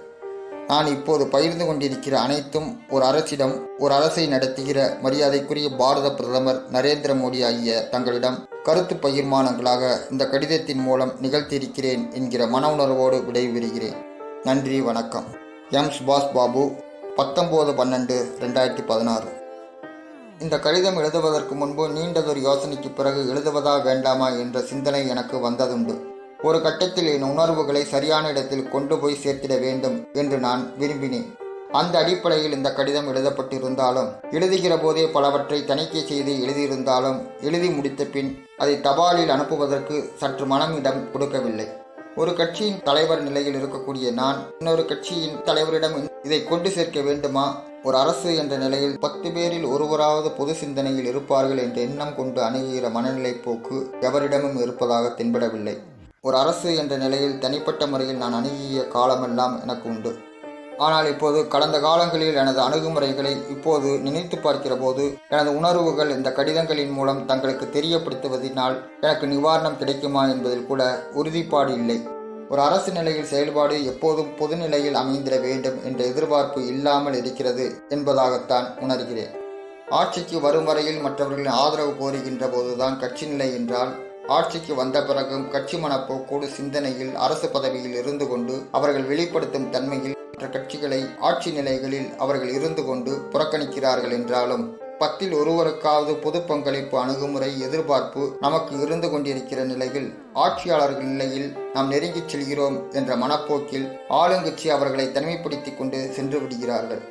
நான் இப்போது பகிர்ந்து கொண்டிருக்கிற அனைத்தும் ஒரு அரசை நடத்துகிற மரியாதைக்குரிய பாரத பிரதமர் நரேந்திர மோடி ஆகிய தங்களிடம் கருத்து பகிர்மானங்களாக இந்த கடிதத்தின் மூலம் நிகழ்த்தியிருக்கிறேன் என்கிற மன உணர்வோடு விடைபெறுகிறேன். நன்றி, வணக்கம். எம். சுபாஷ் பாபு, 19/12/2016. இந்த கடிதம் எழுதுவதற்கு முன்பு நீண்டதொரு யோசனைக்கு பிறகு எழுதுவதா வேண்டாமா என்ற சிந்தனை எனக்கு வந்ததுண்டு. ஒரு கட்டத்தில் என் உணர்வுகளை சரியான இடத்தில் கொண்டு போய் சேர்த்திட வேண்டும் என்று நான் விரும்பினேன். அந்த அடிப்படையில் இந்த கடிதம் எழுதப்பட்டிருந்தாலும், எழுதுகிற போதே பலவற்றை தணிக்கை செய்து எழுதியிருந்தாலும், எழுதி முடித்த பின் அதை தபாலில் அனுப்புவதற்கு சற்று மனம் இடம் கொடுக்கவில்லை. ஒரு கட்சியின் தலைவர் நிலையில் இருக்கக்கூடிய நான் இன்னொரு கட்சியின் தலைவரிடம் இதை கொண்டு சேர்க்க வேண்டுமா? ஒரு அரசு என்ற நிலையில் 10 பேரில் ஒருவராவது பொது சிந்தனையில் இருப்பார்கள் என்ற எண்ணம் கொண்டு அணுகுகிற மனநிலை போக்கு எவரிடமும் இருப்பதாக தென்படவில்லை. ஒரு அரசு என்ற நிலையில் தனிப்பட்ட முறையில் நான் அணுகிய காலமெல்லாம் எனக்கு உண்டு. ஆனால் இப்போது கடந்த காலங்களில் எனது அணுகுமுறைகளை இப்போது நினைத்து பார்க்கிற போது எனது உணர்வுகள் இந்த கடிதங்களின் மூலம் தங்களுக்கு தெரியப்படுத்துவதனால் எனக்கு நிவாரணம் கிடைக்குமா என்பதில் கூட உறுதிப்பாடு இல்லை. ஒரு அரசு நிலையில் செயல்பாடு எப்போதும் பொதுநிலையில் அமைந்திட வேண்டும் என்ற எதிர்பார்ப்பு இல்லாமல் இருக்கிறது என்பதாகத்தான் உணர்கிறேன். ஆட்சிக்கு வரும் வரையில் மற்றவர்களின் ஆதரவு கோருகின்ற போதுதான் கட்சி நிலை என்றால், ஆட்சிக்கு வந்த பிறகும் கட்சி மனப்போக்கோடு சிந்தனையில் அரசு பதவியில் இருந்து கொண்டு அவர்கள் வெளிப்படுத்தும் தன்மையில் மற்ற கட்சிகளை ஆட்சி நிலைகளில் அவர்கள் இருந்து கொண்டு புறக்கணிக்கிறார்கள் என்றாலும், 10இல் ஒருவருக்காவது பொது பங்களிப்பு அணுகுமுறை எதிர்பார்ப்பு நமக்கு இருந்து கொண்டிருக்கிற நிலையில் ஆட்சியாளர்கள் நிலையில் நாம் நெருங்கிச் செல்கிறோம் என்ற மனப்போக்கில் ஆளுங்கட்சி அவர்களை தனிமைப்படுத்தி கொண்டு சென்று விடுகிறார்கள்.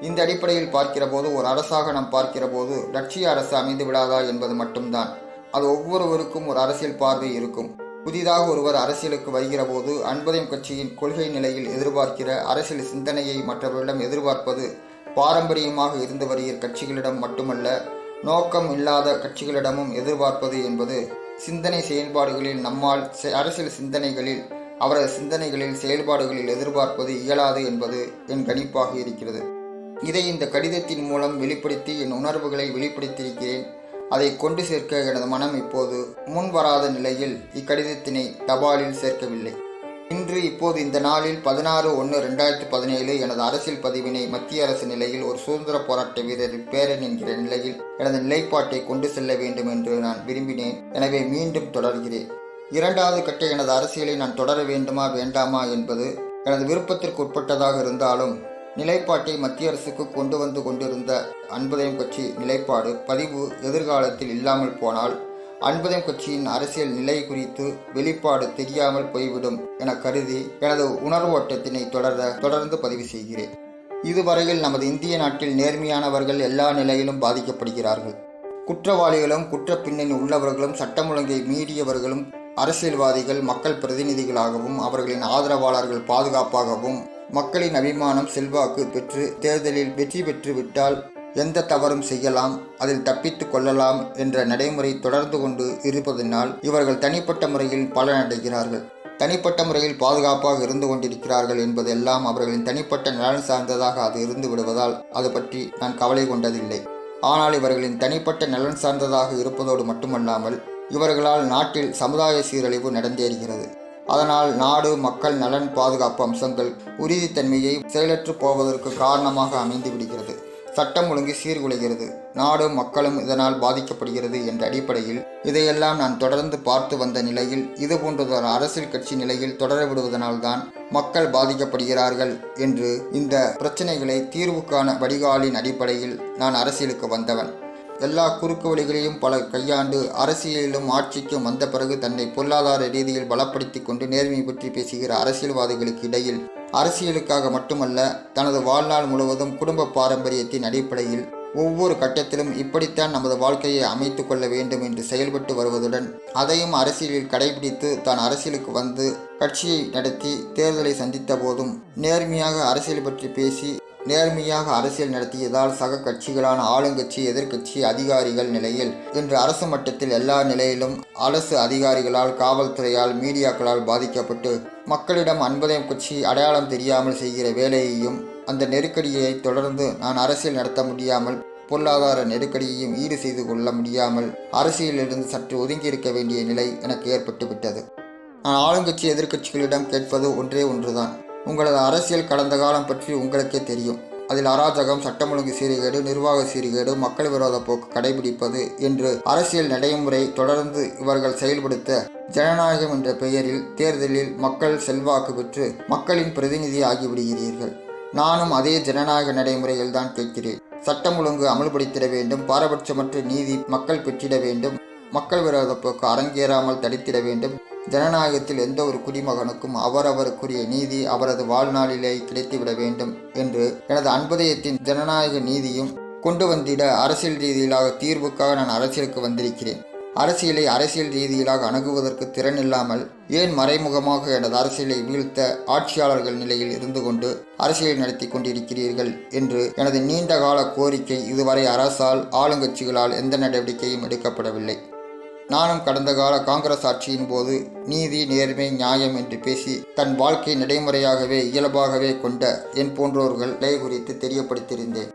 இந்த அடிப்படையில் பார்க்கிற போது, ஒரு அரசாக நாம் பார்க்கிற போது லட்சிய அரசு அமைந்து விடாதா என்பது மட்டும்தான். அது ஒவ்வொருவருக்கும் ஒரு அரசியல் பார்வை இருக்கும். புதிதாக ஒருவர் அரசியலுக்கு வருகிற போது அன்புதயம் கட்சியின் கொள்கை நிலையில் எதிர்பார்க்கிற அரசியல் சிந்தனையை மற்றவர்களிடம் எதிர்பார்ப்பது பாரம்பரியமாக இருந்து வருகிற கட்சிகளிடம் மட்டுமல்ல, நோக்கம் இல்லாத கட்சிகளிடமும் எதிர்பார்ப்பது என்பது சிந்தனை செயல்பாடுகளில் நம்மால் அரசியல் சிந்தனைகளில் அவரது சிந்தனைகளில் செயல்பாடுகளில் எதிர்பார்ப்பது இயலாது என்பது என் கணிப்பாக இருக்கிறது. இதை இந்த கடிதத்தின் மூலம் வெளிப்படுத்தி என் உணர்வுகளை வெளிப்படுத்தியிருக்கிறேன். அதை கொண்டு சேர்க்க எனது மனம் இப்போது முன் வராத நிலையில் இக்கடிதத்தினை தபாலில் சேர்க்கவில்லை. இப்போது இந்த நாளில் 16/1/2017 எனது அரசியல் பதிவினை மத்திய அரசு நிலையில் ஒரு சுதந்திர போராட்ட வீரரின் பேரன் என்கிற நிலையில் எனது நிலைப்பாட்டை கொண்டு செல்ல வேண்டும் என்று நான் விரும்பினேன். எனவே மீண்டும் தொடர்கிறேன். 2வது கட்ட எனது அரசியலை நான் தொடர வேண்டுமா வேண்டாமா என்பது எனது விருப்பத்திற்கு உட்பட்டதாக இருந்தாலும், நிலைப்பாட்டை மத்திய அரசுக்கு கொண்டு வந்து கொண்டிருந்த அன்புதயம் கட்சி நிலைப்பாடு பதிவு எதிர்காலத்தில் இல்லாமல் போனால் அன்புதயம் கட்சியின் அரசியல் நிலை குறித்து வெளிப்பாடு தெரியாமல் போய்விடும் என கருதி எனது உணர்வோட்டத்தினை தொடர்ந்து பதிவு செய்கிறேன். இதுவரையில் நமது இந்திய நாட்டில் நேர்மையானவர்கள் எல்லா நிலையிலும் பாதிக்கப்படுகிறார்கள். குற்றவாளிகளும் குற்ற பின்னணி உள்ளவர்களும் சட்டம் ஒழுங்கை மீறியவர்களும் அரசியல்வாதிகள் மக்கள் பிரதிநிதிகளாகவும் அவர்களின் ஆதரவாளர்கள் பாதுகாப்பாகவும் மக்களின் அபிமானம் செல்வாக்கு பெற்று தேர்தலில் வெற்றி பெற்று விட்டால் எந்த தவறும் செய்யலாம், அதில் தப்பித்து கொள்ளலாம் என்ற நடைமுறை தொடர்ந்து கொண்டு இருப்பதனால் இவர்கள் தனிப்பட்ட முறையில் பலனடைகிறார்கள். தனிப்பட்ட முறையில் பாதுகாப்பாக இருந்து கொண்டிருக்கிறார்கள் என்பதெல்லாம் அவர்களின் தனிப்பட்ட நலன் சார்ந்ததாக அது இருந்து விடுவதால் அது பற்றி நான் கவலை கொண்டதில்லை. ஆனால் இவர்களின் தனிப்பட்ட நலன் சார்ந்ததாக இருப்பதோடு மட்டுமல்லாமல் இவர்களால் நாட்டில் சமுதாய சீரழிவு நடந்தேறுகிறது. அதனால் நாடு மக்கள் நலன் பாதுகாப்பு அம்சங்கள் உறுதித்தன்மையை செயலற்று போவதற்கு காரணமாக அமைந்து விடுகிறது. சட்டம் ஒழுங்கு சீர்குலைகிறது. நாடும் மக்களும் இதனால் பாதிக்கப்படுகிறது என்ற அடிப்படையில் இதையெல்லாம் நான் தொடர்ந்து பார்த்து வந்த நிலையில் இதுபோன்றதொரு அரசியல் கட்சி நிலையில் தொடர விடுவதனால்தான் மக்கள் பாதிக்கப்படுகிறார்கள் என்று இந்த பிரச்சனைகளை தீர்வு காண வடிகாலின் அடிப்படையில் நான் அரசியலுக்கு வந்தவன். எல்லா குறுக்கு வழிகளையும் பலர் கையாண்டு அரசியலிலும் ஆட்சிக்கும் வந்த பிறகு தன்னை பொருளாதார ரீதியில் பலப்படுத்தி கொண்டு நேர்மை பற்றி பேசுகிற அரசியல்வாதிகளுக்கு இடையில் அரசியலுக்காக மட்டுமல்ல, தனது வாழ்நாள் முழுவதும் குடும்ப பாரம்பரியத்தின் அடிப்படையில் ஒவ்வொரு கட்டத்திலும் இப்படித்தான் நமது வாழ்க்கையை அமைத்து கொள்ள வேண்டும் என்று செயல்பட்டு வருவதுடன் அதையும் அரசியலில் கடைபிடித்து தான் அரசியலுக்கு வந்து கட்சியை நடத்தி தேர்தலை சந்தித்த போதும் நேர்மையாக அரசியல் பற்றி பேசி நேர்மையாக அரசியல் நடத்தியதால் சக கட்சிகளான ஆளுங்கட்சி, எதிர்க்கட்சி, அதிகாரிகள் நிலையில் இன்று அரசு மட்டத்தில் எல்லா நிலையிலும் அரசு அதிகாரிகளால், காவல்துறையால், மீடியாக்களால் பாதிக்கப்பட்டு மக்களிடம் அன்புதயம் கட்சி அடையாளம் தெரியாமல் செய்கிற வேலையையும் அந்த நெருக்கடியை தொடர்ந்து நான் அரசியல் நடத்த முடியாமல் பொருளாதார நெருக்கடியையும் ஈடு செய்து கொள்ள முடியாமல் அரசியலிலிருந்து சற்று ஒதுங்கியிருக்க வேண்டிய நிலை எனக்கு ஏற்பட்டு விட்டது. நான் ஆளுங்கட்சி எதிர்க்கட்சிகளிடம் கேட்பது ஒன்றே ஒன்றுதான். உங்களது அரசியல் கடந்த காலம் பற்றி உங்களுக்கே தெரியும். அதில் அராஜகம், சட்டம் ஒழுங்கு சீர்கேடு, நிர்வாக சீர்கேடு, மக்கள் விரோத போக்கு கடைபிடிப்பது என்று அரசியல் நடைமுறை தொடர்ந்து இவர்கள் செயல்படுத்த ஜனநாயகம் என்ற பெயரில் தேர்தலில் மக்கள் செல்வாக்கு பெற்று மக்களின் பிரதிநிதி ஆகிவிடுகிறீர்கள். நானும் அதே ஜனநாயக நடைமுறையில் தான் கேட்கிறேன். சட்டம் ஒழுங்கு அமல்படுத்திட வேண்டும், பாரபட்சமற்ற நீதி மக்கள் பெற்றிட வேண்டும், மக்கள் விரோத போக்கு அரங்கேறாமல் தடுத்திட வேண்டும். ஜனநாயகத்தில் எந்த ஒரு குடிமகனுக்கும் அவரவருக்குரிய நீதி அவரது வாழ்நாளிலே கிடைத்துவிட வேண்டும் என்று எனது அன்புதயத்தின் ஜனநாயக நீதியும் கொண்டு வந்திட அரசியல் ரீதியிலாக தீர்வுக்காக நான் அரசியலுக்கு வந்திருக்கிறேன். அரசியலை அரசியல் ரீதியிலாக அணுகுவதற்கு திறன் இல்லாமல் ஏன் மறைமுகமாக எனது அரசியலை வீழ்த்த ஆட்சியாளர்கள் நிலையில் இருந்து கொண்டு அரசியல் நடத்தி கொண்டிருக்கிறீர்கள் என்று எனது நீண்ட கால கோரிக்கை இதுவரை அரசால், ஆளுங்கட்சிகளால் எந்த நடவடிக்கையும் எடுக்கப்படவில்லை. நானும் கடந்த கால காங்கிரஸ் ஆட்சியின் போது நீதி, நேர்மை, நியாயம் என்று பேசி தன் வாழ்க்கை நடைமுறையாகவே இயல்பாகவே கொண்ட என் போன்றோர்களை குறித்து தெரியப்படுத்தியிருந்தேன்.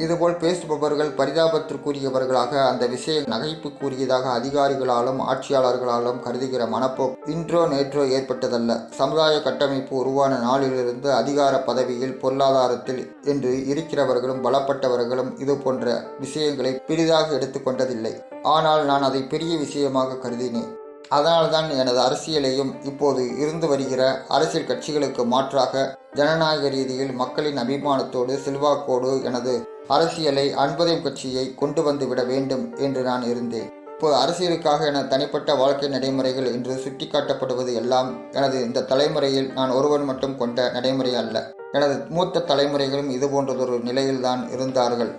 இதுபோல் பேசுபவர்கள் பரிதாபத்திற்குரியவர்களாக அந்த விஷயம் நகைப்புக்குரியதாக அதிகாரிகளாலும் ஆட்சியாளர்களாலும் கருதுகிற மனப்போக்கு இன்றோ நேற்றோ ஏற்பட்டதல்ல. சமுதாய கட்டமைப்பு உருவான நாளிலிருந்து அதிகார பதவியில், பொருளாதாரத்தில் என்று இருக்கிறவர்களும் பலப்பட்டவர்களும் இது போன்ற விஷயங்களை பெரிதாக எடுத்துக்கொண்டதில்லை. ஆனால் நான் அதை பெரிய விஷயமாக கருதினேன். அதனால்தான் எனது அரசியலையும் இப்போது இருந்து வருகிற அரசியல் கட்சிகளுக்கு மாற்றாக ஜனநாயக ரீதியில் மக்களின் அபிமானத்தோடு செல்வாக்கோடு எனது அரசியலை அன்புதயம் கட்சியை கொண்டு வந்து விட வேண்டும் என்று நான் இருந்தேன். இப்போது அரசியலுக்காக எனது தனிப்பட்ட வாழ்க்கை நடைமுறைகள் என்று சுட்டிக்காட்டப்படுவது எல்லாம் எனது இந்த தலைமுறையில் நான் ஒருவன் மட்டும் கொண்ட நடைமுறை அல்ல. எனது மூத்த தலைமுறைகளும் இது போன்றதொரு நிலையில்தான் இருந்தார்கள்.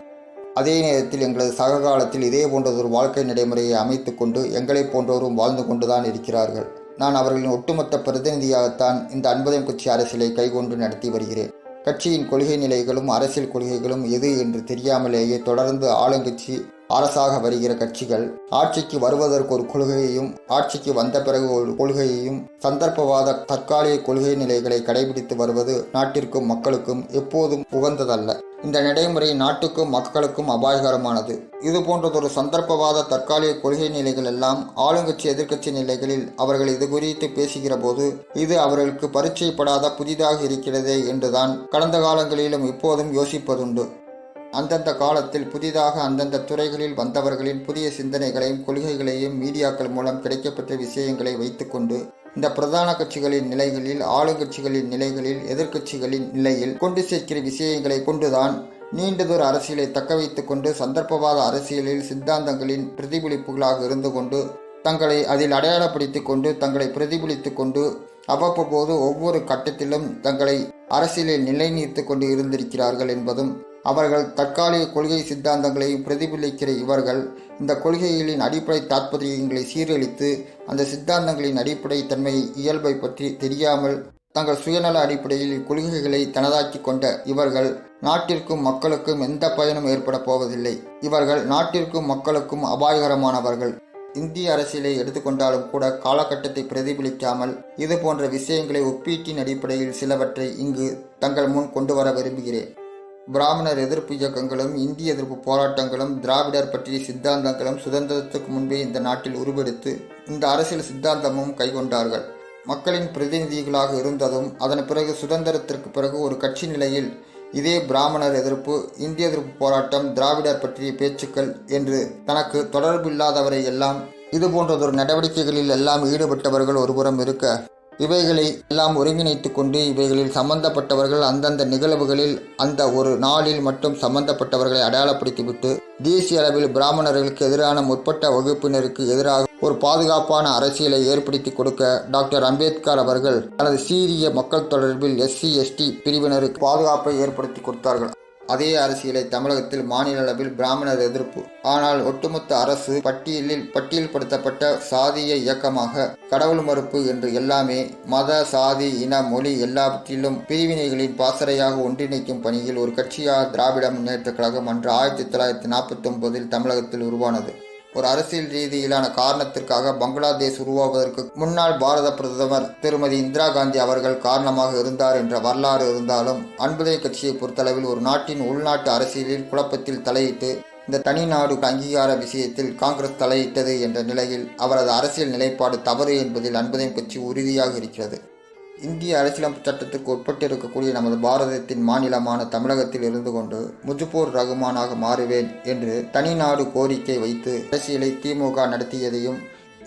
அதே நேரத்தில் எங்களது சககாலத்தில் இதே போன்றதொரு வாழ்க்கை நடைமுறையை அமைத்து கொண்டு எங்களை போன்றோரும் வாழ்ந்து கொண்டுதான் இருக்கிறார்கள். நான் அவர்களின் ஒட்டுமொத்த பிரதிநிதியாகத்தான் இந்த அன்புதயம் கட்சி அரசியலை கைகொண்டு நடத்தி வருகிறேன். கட்சியின் கொள்கை நிலைகளும் அரசியல் கொள்கைகளும் எது என்று தெரியாமலேயே தொடர்ந்து ஆளுங்கட்சி அரசாக வருகிற கட்சிகள் ஆட்சிக்கு வருவதற்கு ஒரு கொள்கையையும் ஆட்சிக்கு வந்த பிறகு ஒரு கொள்கையையும் சந்தர்ப்பவாத தற்காலிக கொள்கை நிலைகளை கடைபிடித்து வருவது நாட்டிற்கும் மக்களுக்கும் எப்போதும் உகந்ததல்ல. இந்த நடைமுறை நாட்டுக்கும் மக்களுக்கும் அபாயகரமானது. இது போன்றதொரு சந்தர்ப்பவாத தற்காலிக கொள்கை நிலைகள் எல்லாம் ஆளுங்கட்சி எதிர்க்கட்சி நிலைகளில் அவர்கள் இது குறித்து பேசுகிற போது இது அவர்களுக்கு பரிச்சயப்படாத புதிதாக இருக்கிறதே என்றுதான் கடந்த காலங்களிலும் இப்போதும் யோசிப்பதுண்டு. அந்தந்த காலத்தில் புதிதாக அந்தந்த துறைகளில் வந்தவர்களின் புதிய சிந்தனைகளையும் கொள்கைகளையும் மீடியாக்கள் மூலம் கிடைக்கப்பெற்ற விஷயங்களை வைத்துக்கொண்டு இந்த பிரதான கட்சிகளின் நிலைகளில், ஆளுங்கட்சிகளின் நிலைகளில், எதிர்க்கட்சிகளின் நிலையில் கொண்டு சேர்க்கிற விஷயங்களை கொண்டுதான் நீண்டதொரு அரசியலை தக்க வைத்துக் கொண்டு சந்தர்ப்பவாத அரசியலில் சித்தாந்தங்களின் பிரதிபலிப்புகளாக இருந்து கொண்டு தங்களை அதில் அடையாளப்படுத்திக் கொண்டு தங்களை பிரதிபலித்துக் கொண்டு அவ்வப்போது ஒவ்வொரு கட்டத்திலும் தங்களை அரசியலில் நிலைநிறுத்தி கொண்டு இருந்திருக்கிறார்கள் என்பதும் அவர்கள் தற்காலிக கொள்கை சித்தாந்தங்களையும் பிரதிபலிக்கிற இவர்கள் இந்த கொள்கைகளின் அடிப்படை தாற்பயங்களை சீரழித்து அந்த சித்தாந்தங்களின் அடிப்படை தன்மை இயல்பை பற்றி தெரியாமல் தங்கள் சுயநல அடிப்படையில் கொள்கைகளை தனதாக்கி கொண்ட இவர்கள் நாட்டிற்கும் மக்களுக்கும் எந்த பயனும் ஏற்பட போவதில்லை. இவர்கள் நாட்டிற்கும் மக்களுக்கும் அபாயகரமானவர்கள். இந்திய அரசியலை எடுத்துக்கொண்டாலும் கூட காலகட்டத்தை பிரதிபலிக்காமல் இது போன்ற விஷயங்களை ஒப்பீட்டின் அடிப்படையில் சிலவற்றை இங்கு தங்கள் முன் கொண்டு வர விரும்புகிறேன். பிராமணர் எதிர்ப்பு இயக்கங்களும் இந்திய எதிர்ப்பு போராட்டங்களும் திராவிடர் பற்றிய சித்தாந்தங்களும் சுதந்திரத்துக்கு முன்பே இந்த நாட்டில் உருவெடுத்து இந்த அரசியல் சித்தாந்தமும் கைகொண்டார்கள். மக்களின் பிரதிநிதிகளாக இருந்ததும் அதன் பிறகு சுதந்திரத்திற்கு பிறகு ஒரு கட்சி நிலையில் இதே பிராமணர் எதிர்ப்பு, இந்திய எதிர்ப்பு போராட்டம், திராவிடர் பற்றிய பேச்சுக்கள் என்று தனக்கு தொடர்பில்லாதவரை எல்லாம் இது போன்றதொரு நடவடிக்கைகளில் எல்லாம் ஈடுபட்டவர்கள் ஒருபுறம் இருக்க, இவைகளை எல்லாம் ஒருங்கிணைத்து கொண்டு இவைகளில் சம்பந்தப்பட்டவர்கள் அந்தந்த நிகழ்வுகளில் அந்த ஒரு நாளில் மட்டும் சம்பந்தப்பட்டவர்களை அடையாளப்படுத்திவிட்டு தேசிய அளவில் பிராமணர்களுக்கு எதிரான முற்பட்ட வகுப்பினருக்கு எதிராக ஒரு பாதுகாப்பான அரசியலை ஏற்படுத்தி கொடுக்க டாக்டர் அம்பேத்கர் அவர்கள் தனது சீரிய மக்கள் தொடர்பில் SC ST பிரிவினருக்கு பாதுகாப்பை ஏற்படுத்தி கொடுத்தார்கள். அதே அரசியலை தமிழகத்தில் மாநில அளவில் பிராமணர் எதிர்ப்பு. ஆனால் ஒட்டுமொத்த அரசு பட்டியல்படுத்தப்பட்ட சாதிய இயக்கமாக கடவுள் மறுப்பு என்று எல்லாமே மத, சாதி, இன, மொழி எல்லாவற்றிலும் பிரிவினைகளின் பாசறையாக ஒன்றிணைக்கும் பணியில் ஒரு கட்சியாக திராவிட முன்னேற்ற கழகம் அன்று 1949 தமிழகத்தில் உருவானது. ஒரு அரசியல் ரீதியிலான காரணத்திற்காக பங்களாதேஷ் உருவாவதற்கு முன்னாள் பாரத பிரதமர் திருமதி இந்திரா காந்தி அவர்கள் காரணமாக இருந்தார் என்ற வரலாறு இருந்தாலும், அன்புதய கட்சியை பொறுத்தளவில் ஒரு நாட்டின் உள்நாட்டு அரசியலில் குழப்பத்தில் தலையிட்டு இந்த தனி நாடு அங்கீகார விஷயத்தில் காங்கிரஸ் தலையிட்டது என்ற நிலையில் அவரது அரசியல் நிலைப்பாடு தவறு என்பதில் அன்புதயம் கட்சி உறுதியாக இருக்கிறது. இந்திய அரசியலமைப்பு சட்டத்திற்கு உட்பட்டிருக்கக்கூடிய நமது பாரதத்தின் மாநிலமான தமிழகத்தில் இருந்து கொண்டு முஜிபுர் ரகுமானாக மாறுவேன் என்று தனிநாடு கோரிக்கை வைத்து அரசியலை திமுக நடத்தியதையும்,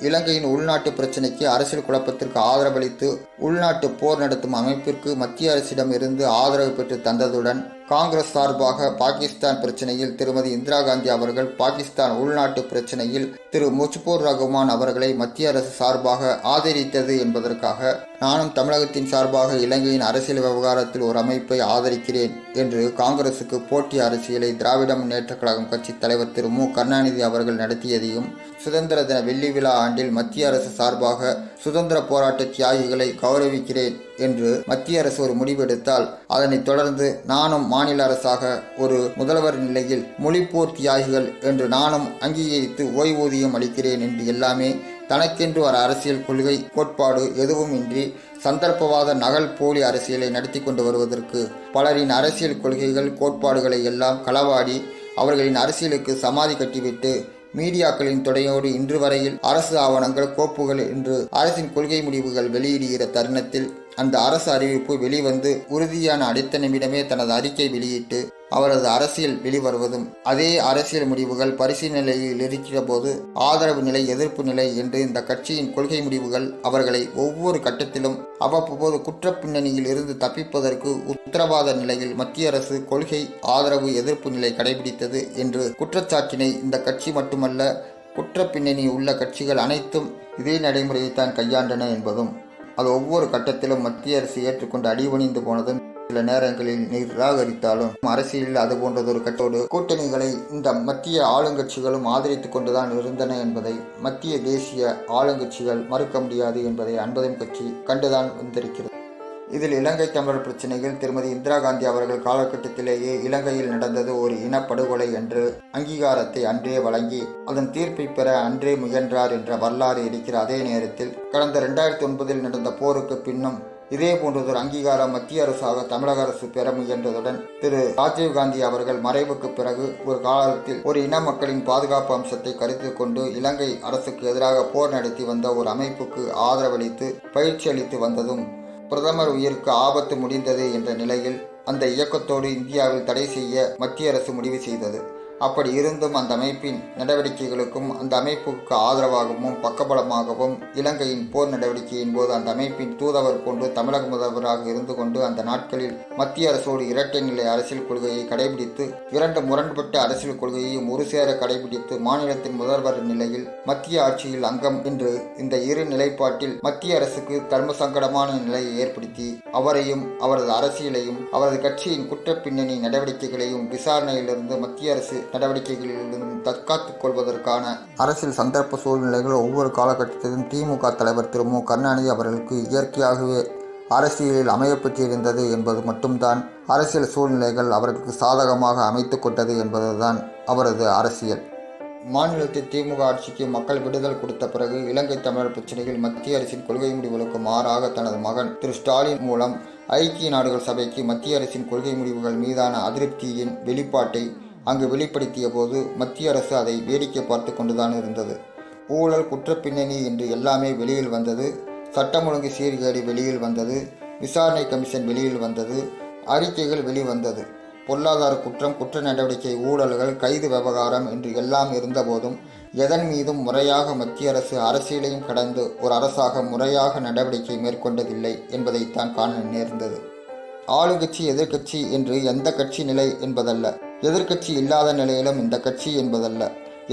இலங்கையின் உள்நாட்டு பிரச்சினைக்கு அரசியல் குழப்பத்திற்கு ஆதரவளித்து உள்நாட்டு போர் நடத்தும் அமைப்பிற்கு மத்திய அரசிடம் இருந்து ஆதரவு பெற்று தந்ததுடன், காங்கிரஸ் சார்பாக பாகிஸ்தான் பிரச்சனையில் திருமதி இந்திரா காந்தி அவர்கள், பாகிஸ்தான் உள்நாட்டு பிரச்சனையில் திரு முஜிபுர் ரகுமான் அவர்களை மத்திய அரசு சார்பாக ஆதரித்தது என்பதற்காக நானும் தமிழகத்தின் சார்பாக இலங்கையின் அரசியல் விவகாரத்தில் ஒரு அமைப்பை ஆதரிக்கிறேன் என்று காங்கிரசுக்கு போட்டி அரசியலை திராவிட முன்னேற்ற கழகம் கட்சி தலைவர் திரு மு கருணாநிதி அவர்கள் நடத்தியதையும், சுதந்திர தின வெள்ளி விழா ஆண்டில் மத்திய அரசு சார்பாக சுதந்திர போராட்ட தியாகிகளை கௌரவிக்கிறேன் என்று மத்திய அரசு ஒரு முடிவெடுத்தால், அதனைத் தொடர்ந்து நானும் மாநில அரசாக ஒரு முதல்வர் நிலையில் மொழிப்போர் தியாகிகள் என்று நானும் அங்கீகரித்து ஓய்வூதியம் அளிக்கிறேன் என்று எல்லாமே தனக்கென்று ஒரு அரசியல் கொள்கை கோட்பாடு எதுவும் இன்றி சந்தர்ப்பவாத நகல் போலி அரசியலை நடத்தி கொண்டு வருவதற்கு பலரின் அரசியல் கொள்கைகள் கோட்பாடுகளை எல்லாம் களவாடி அவர்களின் அரசியலுக்கு சமாதி கட்டிவிட்டு மீடியாக்களின் துணையோடு இன்று வரையில் அரசு ஆவணங்கள், கோப்புகள் என்று அரசின் கொள்கை முடிவுகள் வெளியிடுகிற தருணத்தில் அந்த அரசு அறிவிப்பு வெளிவந்து உறுதியான அடுத்த நிமிடமே தனது அறிக்கை வெளியிட்டு அவரது அரசியல் வெளிவருவதும், அதே அரசியல் முடிவுகள் பரிசீலனையில் இருக்கிற போது ஆதரவு நிலை, எதிர்ப்பு நிலை என்று இந்த கட்சியின் கொள்கை முடிவுகள் அவர்களை ஒவ்வொரு கட்டத்திலும் அவ்வப்போது குற்ற பின்னணியில் இருந்து தப்பிப்பதற்கு உத்தரவாத நிலையில் மத்திய அரசு கொள்கை ஆதரவு எதிர்ப்பு நிலை கடைபிடித்தது என்று குற்றச்சாட்டினை இந்த கட்சி மட்டுமல்ல, குற்ற பின்னணி உள்ள கட்சிகள் அனைத்தும் இதே நடைமுறையைத்தான் கையாண்டன என்பதும், அது ஒவ்வொரு கட்டத்திலும் மத்திய அரசு ஏற்றுக்கொண்டு அடிபணிந்து போனதும், சில நேரங்களில் நிராகரித்தாலும் அரசியலில் அது போன்றதொரு கட்டோடு கூட்டணிகளை இந்த மத்திய ஆளுங்கட்சிகளும் ஆதரித்துக் கொண்டுதான் இருந்தன என்பதை மத்திய தேசிய ஆளுங்கட்சிகள் மறுக்க முடியாது என்பதை அன்புதயம் கட்சி கண்டுதான் வந்திருக்கிறது. இதில் இலங்கை தமிழர் பிரச்சனையில் திருமதி இந்திரா காந்தி அவர்கள் காலகட்டத்திலேயே இலங்கையில் நடந்தது ஒரு இனப்படுகொலை என்று அங்கீகாரத்தை அன்றே வழங்கி அதன் தீர்ப்பை பெற அன்றே முயன்றார் என்ற வரலாறு இருக்கிற அதே நேரத்தில் கடந்த 2009 நடந்த போருக்கு பின்னும் இதே போன்றதொரு அங்கீகாரம் மத்திய அரசாக தமிழக அரசு பெற முயன்றதுடன், திரு ராஜீவ்காந்தி அவர்கள் மறைவுக்கு பிறகு ஒரு காலத்தில் ஒரு இன மக்களின் பாதுகாப்பு அம்சத்தை கருத்தில் கொண்டு இலங்கை அரசுக்கு எதிராக போர் நடத்தி வந்த ஒரு அமைப்புக்கு ஆதரவளித்து பயிற்சி அளித்து வந்ததும், பிரதமர் உயிருக்கு ஆபத்து முடிந்தது என்ற நிலையில் அந்த இயக்கத்தோடு இந்தியாவில் தடை செய்ய மத்திய அரசு முடிவு செய்தது. அப்படி இருந்தும் அந்த அமைப்பின் நடவடிக்கைகளுக்கும் அந்த அமைப்புக்கு ஆதரவாகவும் பக்கபலமாகவும் இலங்கையின் போர் நடவடிக்கையின் போது அந்த அமைப்பின் தூதுவர் போன்று தமிழக முதல்வராக இருந்து கொண்டு அந்த நாட்களில் மத்திய அரசோடு இரட்டை நிலை அரசியல் கொள்கையை கடைபிடித்து, இரண்டு முரண்பட்ட அரசியல் கொள்கையையும் ஒரு சேர கடைபிடித்து மாநிலத்தின் முதல்வர் நிலையில் மத்திய ஆட்சியில் அங்கம் என்று இந்த இரு நிலைப்பாட்டில் மத்திய அரசுக்கு தர்ம சங்கடமான நிலையை ஏற்படுத்தி அவரையும் அவரது அரசியலையும் அவரது கட்சியின் குற்ற பின்னணி நடவடிக்கைகளையும் விசாரணையிலிருந்து மத்திய அரசு நடவடிக்கைகளிலிருந்து தற்காத்துக் கொள்வதற்கான அரசியல் சந்தர்ப்ப சூழ்நிலைகள் ஒவ்வொரு காலகட்டத்திலும் திமுக தலைவர் திரு மு கருணாநிதி அவர்களுக்கு இயற்கையாகவே அரசியலில் அமையப்பெற்றிருந்தது என்பது மட்டும்தான் அரசியல் சூழ்நிலைகள் அவர்களுக்கு சாதகமாக அமைத்து கொண்டது என்பதுதான் அவரது அரசியல். மாநிலத்தில் திமுக ஆட்சிக்கு மக்கள் விடுதல் கொடுத்த பிறகு இலங்கை தமிழர் பிரச்சனையில் மத்திய அரசின் கொள்கை முடிவுகளுக்கு மாறாக தனது மகன் திரு ஸ்டாலின் மூலம் ஐக்கிய நாடுகள் சபைக்கு மத்திய அரசின் கொள்கை முடிவுகள் மீதான அதிருப்தியின் வெளிப்பாட்டை அங்கு வெளிப்படுத்திய போது மத்திய அரசு அதை வேடிக்கை பார்த்து கொண்டுதான் இருந்தது. ஊழல், குற்ற பின்னணி என்று எல்லாமே வெளியில் வந்தது. சட்டம் ஒழுங்கு சீர்கேடு வெளியில் வந்தது. விசாரணை கமிஷன் வெளியில் வந்தது. அறிக்கைகள் வெளிவந்தது. பொருளாதார குற்றம், குற்ற நடவடிக்கை, ஊழல்கள், கைது விவகாரம் என்று எல்லாம் இருந்தபோதும் எதன் மீதும் முறையாக மத்திய அரசு அரசியலையும் கடந்து ஒரு அரசாக முறையாக நடவடிக்கை மேற்கொண்டதில்லை என்பதைத்தான் காண நேர்ந்தது. ஆளுங்கட்சி எதிர்க்கட்சி என்று எந்த கட்சி நிலை என்பதல்ல, எதிர்க்கட்சி இல்லாத நிலையிலும் இந்த கட்சி என்பதல்ல,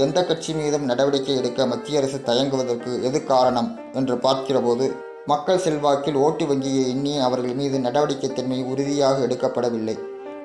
எந்த கட்சி மீதும் நடவடிக்கை எடுக்க மத்திய அரசு தயங்குவதற்கு எது காரணம் என்று பார்க்கிறபோது மக்கள் செல்வாக்கில் ஓட்டு வங்கியை எண்ணி அவர்கள் மீது நடவடிக்கை தன்மை உறுதியாக எடுக்கப்படவில்லை.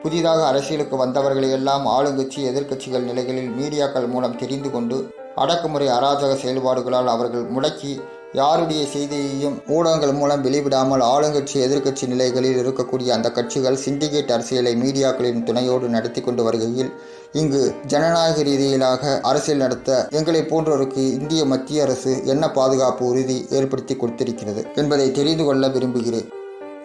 புதிதாக அரசியலுக்கு வந்தவர்களையெல்லாம் ஆளுங்கட்சி எதிர்க்கட்சிகள் நிலைகளில் மீடியாக்கள் மூலம் தெரிந்து கொண்டு அடக்குமுறை அராஜக செயல்பாடுகளால் அவர்கள் முடக்கி யாருடைய செய்தியையும் ஊடகங்கள் மூலம் வெளிவிடாமல் ஆளுங்கட்சி எதிர்க்கட்சி நிலைகளில் இருக்கக்கூடிய அந்த கட்சிகள் சிண்டிகேட் அரசியலை மீடியாக்களின் துணையோடு நடத்தி கொண்டு வருகையில் இங்கு ஜனநாயக ரீதியிலாக அரசியல் நடத்த எங்களை போன்றோருக்கு இந்திய மத்திய அரசு என்ன பாதுகாப்பு உறுதி ஏற்படுத்தி கொடுத்திருக்கிறது என்பதை தெரிந்து கொள்ள விரும்புகிறேன்.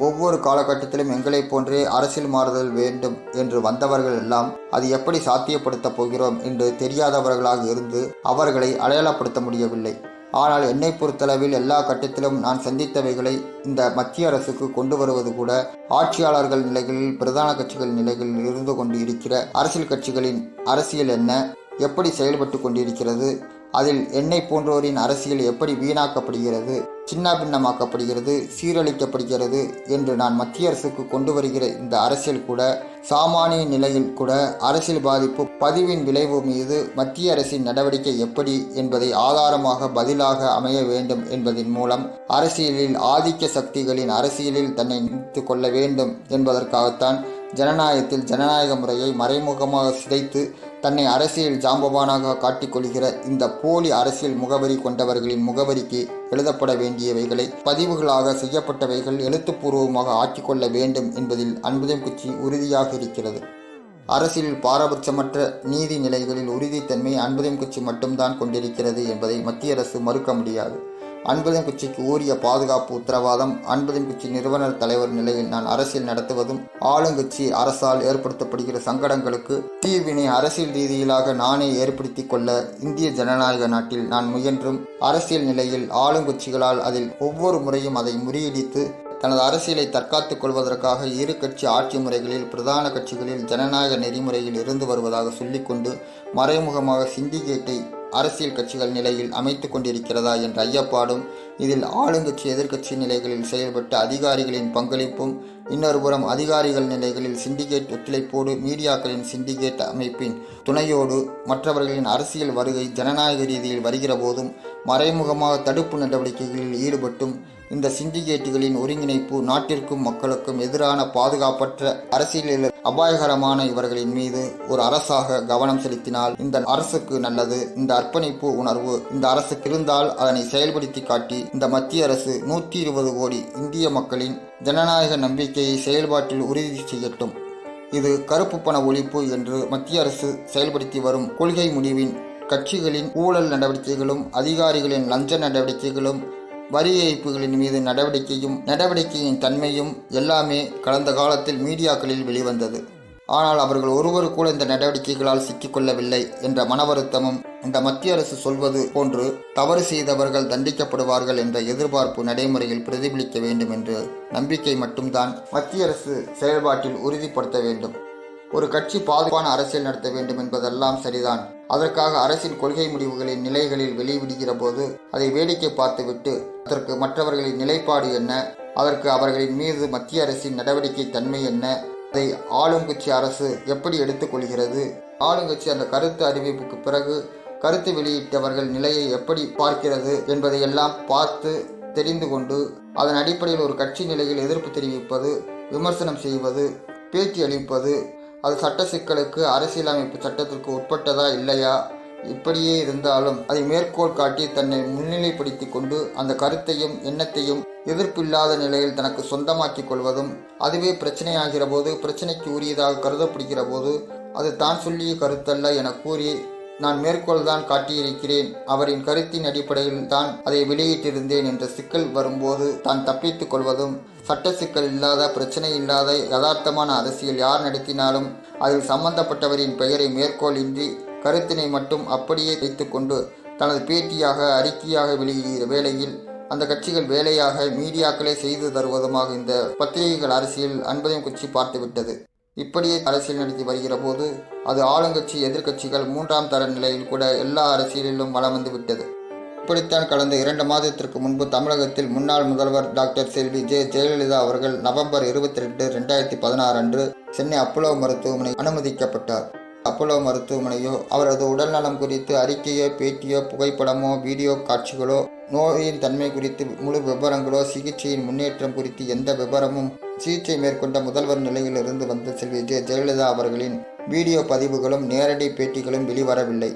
ஒவ்வொரு காலகட்டத்திலும் எங்களை போன்றே அரசியல் மாறுதல் வேண்டும் என்று வந்தவர்கள் எல்லாம் அது எப்படி சாத்தியப்படுத்தப் போகிறோம் என்று தெரியாதவர்களாக இருந்து அவர்களை அடையாளப்படுத்த முடியவில்லை. ஆனால் என்னை பொறுத்தளவில் எல்லா கட்டத்திலும் நான் சந்தித்தவைகளை இந்த மத்திய அரசுக்கு கொண்டு வருவது கூட ஆட்சியாளர்கள் நிலைகளில் பிரதான கட்சிகள் நிலைகளில் இருந்து கொண்டு இருக்கிற அரசியல் கட்சிகளின் அரசியல் என்ன, எப்படி செயல்பட்டு கொண்டிருக்கிறது, அதில் என்னை போன்றோரின் அரசியல் எப்படி வீணாக்கப்படுகிறது, சின்னாபின்னமாக்கப்படுகிறது, சீரழிக்கப்படுகிறது என்று நான் மத்திய அரசுக்கு கொண்டு வருகிற இந்த அரசியல் கூட சாமானிய நிலையில் கூட அரசியல் பாதிப்பு பதிவின் விளைவு மீது மத்திய அரசின் நடவடிக்கை எப்படி என்பதை ஆதாரமாக பதிலாக அமைய வேண்டும் என்பதன் மூலம் அரசியலில் ஆதிக்க சக்திகளின் அரசியலில் தன்னை நிறுத்து கொள்ள வேண்டும் என்பதற்காகத்தான் ஜனநாயகத்தில் ஜனநாயக முறையை மறைமுகமாக சிதைத்து தன்னை அரசியல் ஜாம்பவானாக காட்டிக்கொள்கிற இந்த போலி அரசியல் முகவரி கொண்டவர்களின் முகவரிக்கு எழுதப்பட வேண்டியவைகளை பதிவுகளாக செய்யப்பட்டவைகள் எழுத்துப்பூர்வமாக ஆக்கிக்கொள்ள வேண்டும் என்பதில் அன்புதம் கட்சி உறுதியாக இருக்கிறது. அரசியலில் பாரபட்சமற்ற நீதி நிலைகளில் உறுதித்தன்மை அன்புதம் கட்சி மட்டும்தான் கொண்டிருக்கிறது என்பதை மத்திய அரசு மறுக்க முடியாது. அன்புதம் கட்சிக்கு ஊரிய பாதுகாப்பு உத்தரவாதம் அன்புதம் கட்சி நிறுவனர் தலைவர் நிலையில் நான் அரசியல் நடத்துவதும் ஆளுங்கட்சி அரசால் ஏற்படுத்தப்படுகிற சங்கடங்களுக்கு தீர்வினை அரசியல் ரீதியிலாக நானே ஏற்படுத்தி கொள்ள இந்திய ஜனநாயக நாட்டில் நான் முயன்றும் அரசியல் நிலையில் ஆளுங்கட்சிகளால் அதில் ஒவ்வொரு முறையும் அதை முறியடித்து தனது அரசியலை தற்காத்துக் கொள்வதற்காக இரு கட்சி ஆட்சி முறைகளில் பிரதான கட்சிகளில் ஜனநாயக நெறிமுறையில் இருந்து வருவதாக சொல்லிக்கொண்டு மறைமுகமாக சிண்டிகேட்டை அரசியல் கட்சிகள் நிலையில் அமைத்து கொண்டிருக்கிறதா என்ற ஐயப்பாடும் இதில் ஆளுங்கட்சி எதிர்க்கட்சி நிலைகளில் செயல்பட்ட அதிகாரிகளின் பங்களிப்பும் இன்னொரு புறம் அதிகாரிகள் நிலைகளில் சிண்டிகேட் ஒத்துழைப்போடு மீடியாக்களின் சிண்டிகேட் அமைப்பின் துணையோடு மற்றவர்களின் அரசியல் வருகை ஜனநாயக ரீதியில் வருகிற போதும் மறைமுகமாக தடுப்பு நடவடிக்கைகளில் ஈடுபட்டும் இந்த சிண்டிகேட்டுகளின் ஒருங்கிணைப்பு நாட்டிற்கும் மக்களுக்கும் எதிரான பாதுகாப்பற்ற அரசியலில் அபாயகரமான இவர்களின் மீது ஒரு அரசாக கவனம் செலுத்தினால் இந்த அரசுக்கு நல்லது. இந்த அர்ப்பணிப்பு உணர்வு இந்த அரசுக்கு இருந்தால் அதனை செயல்படுத்தி காட்டி இந்த மத்திய அரசு 120 கோடி இந்திய மக்களின் ஜனநாயக நம்பிக்கையை செயல்பாட்டில் உறுதி செய்யட்டும். இது கருப்பு பண ஒழிப்பு என்று மத்திய அரசு செயல்படுத்தி வரும் கொள்கை முடிவின் கட்சிகளின் ஊழல் நடவடிக்கைகளும் அதிகாரிகளின் லஞ்ச நடவடிக்கைகளும் வரி ஏய்ப்புகளின் மீது நடவடிக்கையின் தன்மையும் எல்லாமே கடந்த காலத்தில் மீடியாக்களில் வெளிவந்தது. ஆனால் அவர்கள் ஒருவர் கூட இந்த நடவடிக்கைகளால் சிக்கிக்கொள்ளவில்லை என்ற மனவருத்தமும் இந்த மத்திய அரசு சொல்வது போன்று தவறு செய்தவர்கள் தண்டிக்கப்படுவார்கள் என்ற எதிர்பார்ப்பு நடைமுறையில் பிரதிபலிக்க வேண்டும் என்ற நம்பிக்கை மட்டும்தான் மத்திய அரசு செயல்பாட்டில் உறுதிப்படுத்த வேண்டும். ஒரு கட்சி பாதுகாப்பான அரசியல் நடத்த வேண்டும் என்பதெல்லாம் சரிதான். அதற்காக அரசின் கொள்கை முடிவுகளின் நிலைகளில் வெளிவிடுகிற போது அதை வேடிக்கை பார்த்துவிட்டு அதற்கு மற்றவர்களின் நிலைப்பாடு என்ன, அதற்கு அவர்களின் மீது மத்திய அரசின் நடவடிக்கை தன்மை என்ன, அதை ஆளுங்கட்சி அரசு எப்படி எடுத்துக்கொள்கிறது, ஆளுங்கட்சி அந்த கருத்து அறிவிப்புக்கு பிறகு கருத்து வெளியிட்டவர்கள் நிலையை எப்படி பார்க்கிறது என்பதையெல்லாம் பார்த்து தெரிந்து கொண்டு அதன் அடிப்படையில் ஒரு கட்சி நிலையில் எதிர்ப்பு தெரிவிப்பது, விமர்சனம் செய்வது, பேட்டி அளிப்பது, அது சட்ட சிக்கலுக்கு அரசியலமைப்பு சட்டத்திற்கு உட்பட்டதா இல்லையா, இப்படியே இருந்தாலும் அதை மேற்கோள் காட்டி தன்னை முன்னிலைப்படுத்தி கொண்டு அந்த கருத்தையும் எண்ணத்தையும் எதிர்ப்பில்லாத நிலையில் தனக்கு சொந்தமாக்கி கொள்வதும், அதுவே பிரச்சனையாகிற போது பிரச்சனைக்கு உரியதாக கருதப்படுகிற போது அது தான் சொல்லிய கருத்தல்ல என கூறி நான் மேற்கோள் தான் காட்டியிருக்கிறேன், அவரின் கருத்தின் அடிப்படையில் தான் அதை வெளியிட்டிருந்தேன் என்ற சிக்கல் வரும்போது தான் தப்பித்துக் கொள்வதும், சட்ட சிக்கல் இல்லாத பிரச்சனை இல்லாத யதார்த்தமான அரசியல் யார் நடத்தினாலும் அதில் சம்பந்தப்பட்டவரின் பெயரை மேற்கோள் இன்றி கருத்தினை மட்டும் அப்படியே வைத்துக்கொண்டு தனது பேட்டியாக அறிக்கையாக வெளியிடுகிற வேளையில் அந்த கட்சிகள் வேலையாக மீடியாக்களே செய்து தருவதுமாக இந்த பத்திரிகைகள் அரசியல் அன்புதம் கட்சி பார்த்துவிட்டது. இப்படியே அரசியல் நடத்தி வருகிற போது அது ஆளுங்கட்சி எதிர்க்கட்சிகள் 3ஆம் தர நிலையில் கூட எல்லா அரசியலிலும் வலம் வந்து விட்டது. இப்படித்தான் கடந்த 2 மாதத்திற்கு முன்பு தமிழகத்தில் முன்னாள் முதல்வர் டாக்டர் செல்வி ஜெயலலிதா அவர்கள் நவம்பர் 22, 2016 அன்று சென்னை அப்போலோ மருத்துவமனை அனுமதிக்கப்பட்டார். அப்போலோ மருத்துவமனையோ அவரது உடல்நலம் குறித்து அறிக்கையோ பேட்டியோ புகைப்படமோ வீடியோ காட்சிகளோ நோயின் தன்மை குறித்து முழு விவரங்களோ சிகிச்சையின் முன்னேற்றம் குறித்து எந்த விவரமும் சிகிச்சை மேற்கொண்ட முதல்வர் நிலையிலிருந்து வந்த செல்வி ஜெயலலிதா அவர்களின் வீடியோ பதிவுகளும் நேரடி பேட்டிகளும் வெளிவரவில்லை.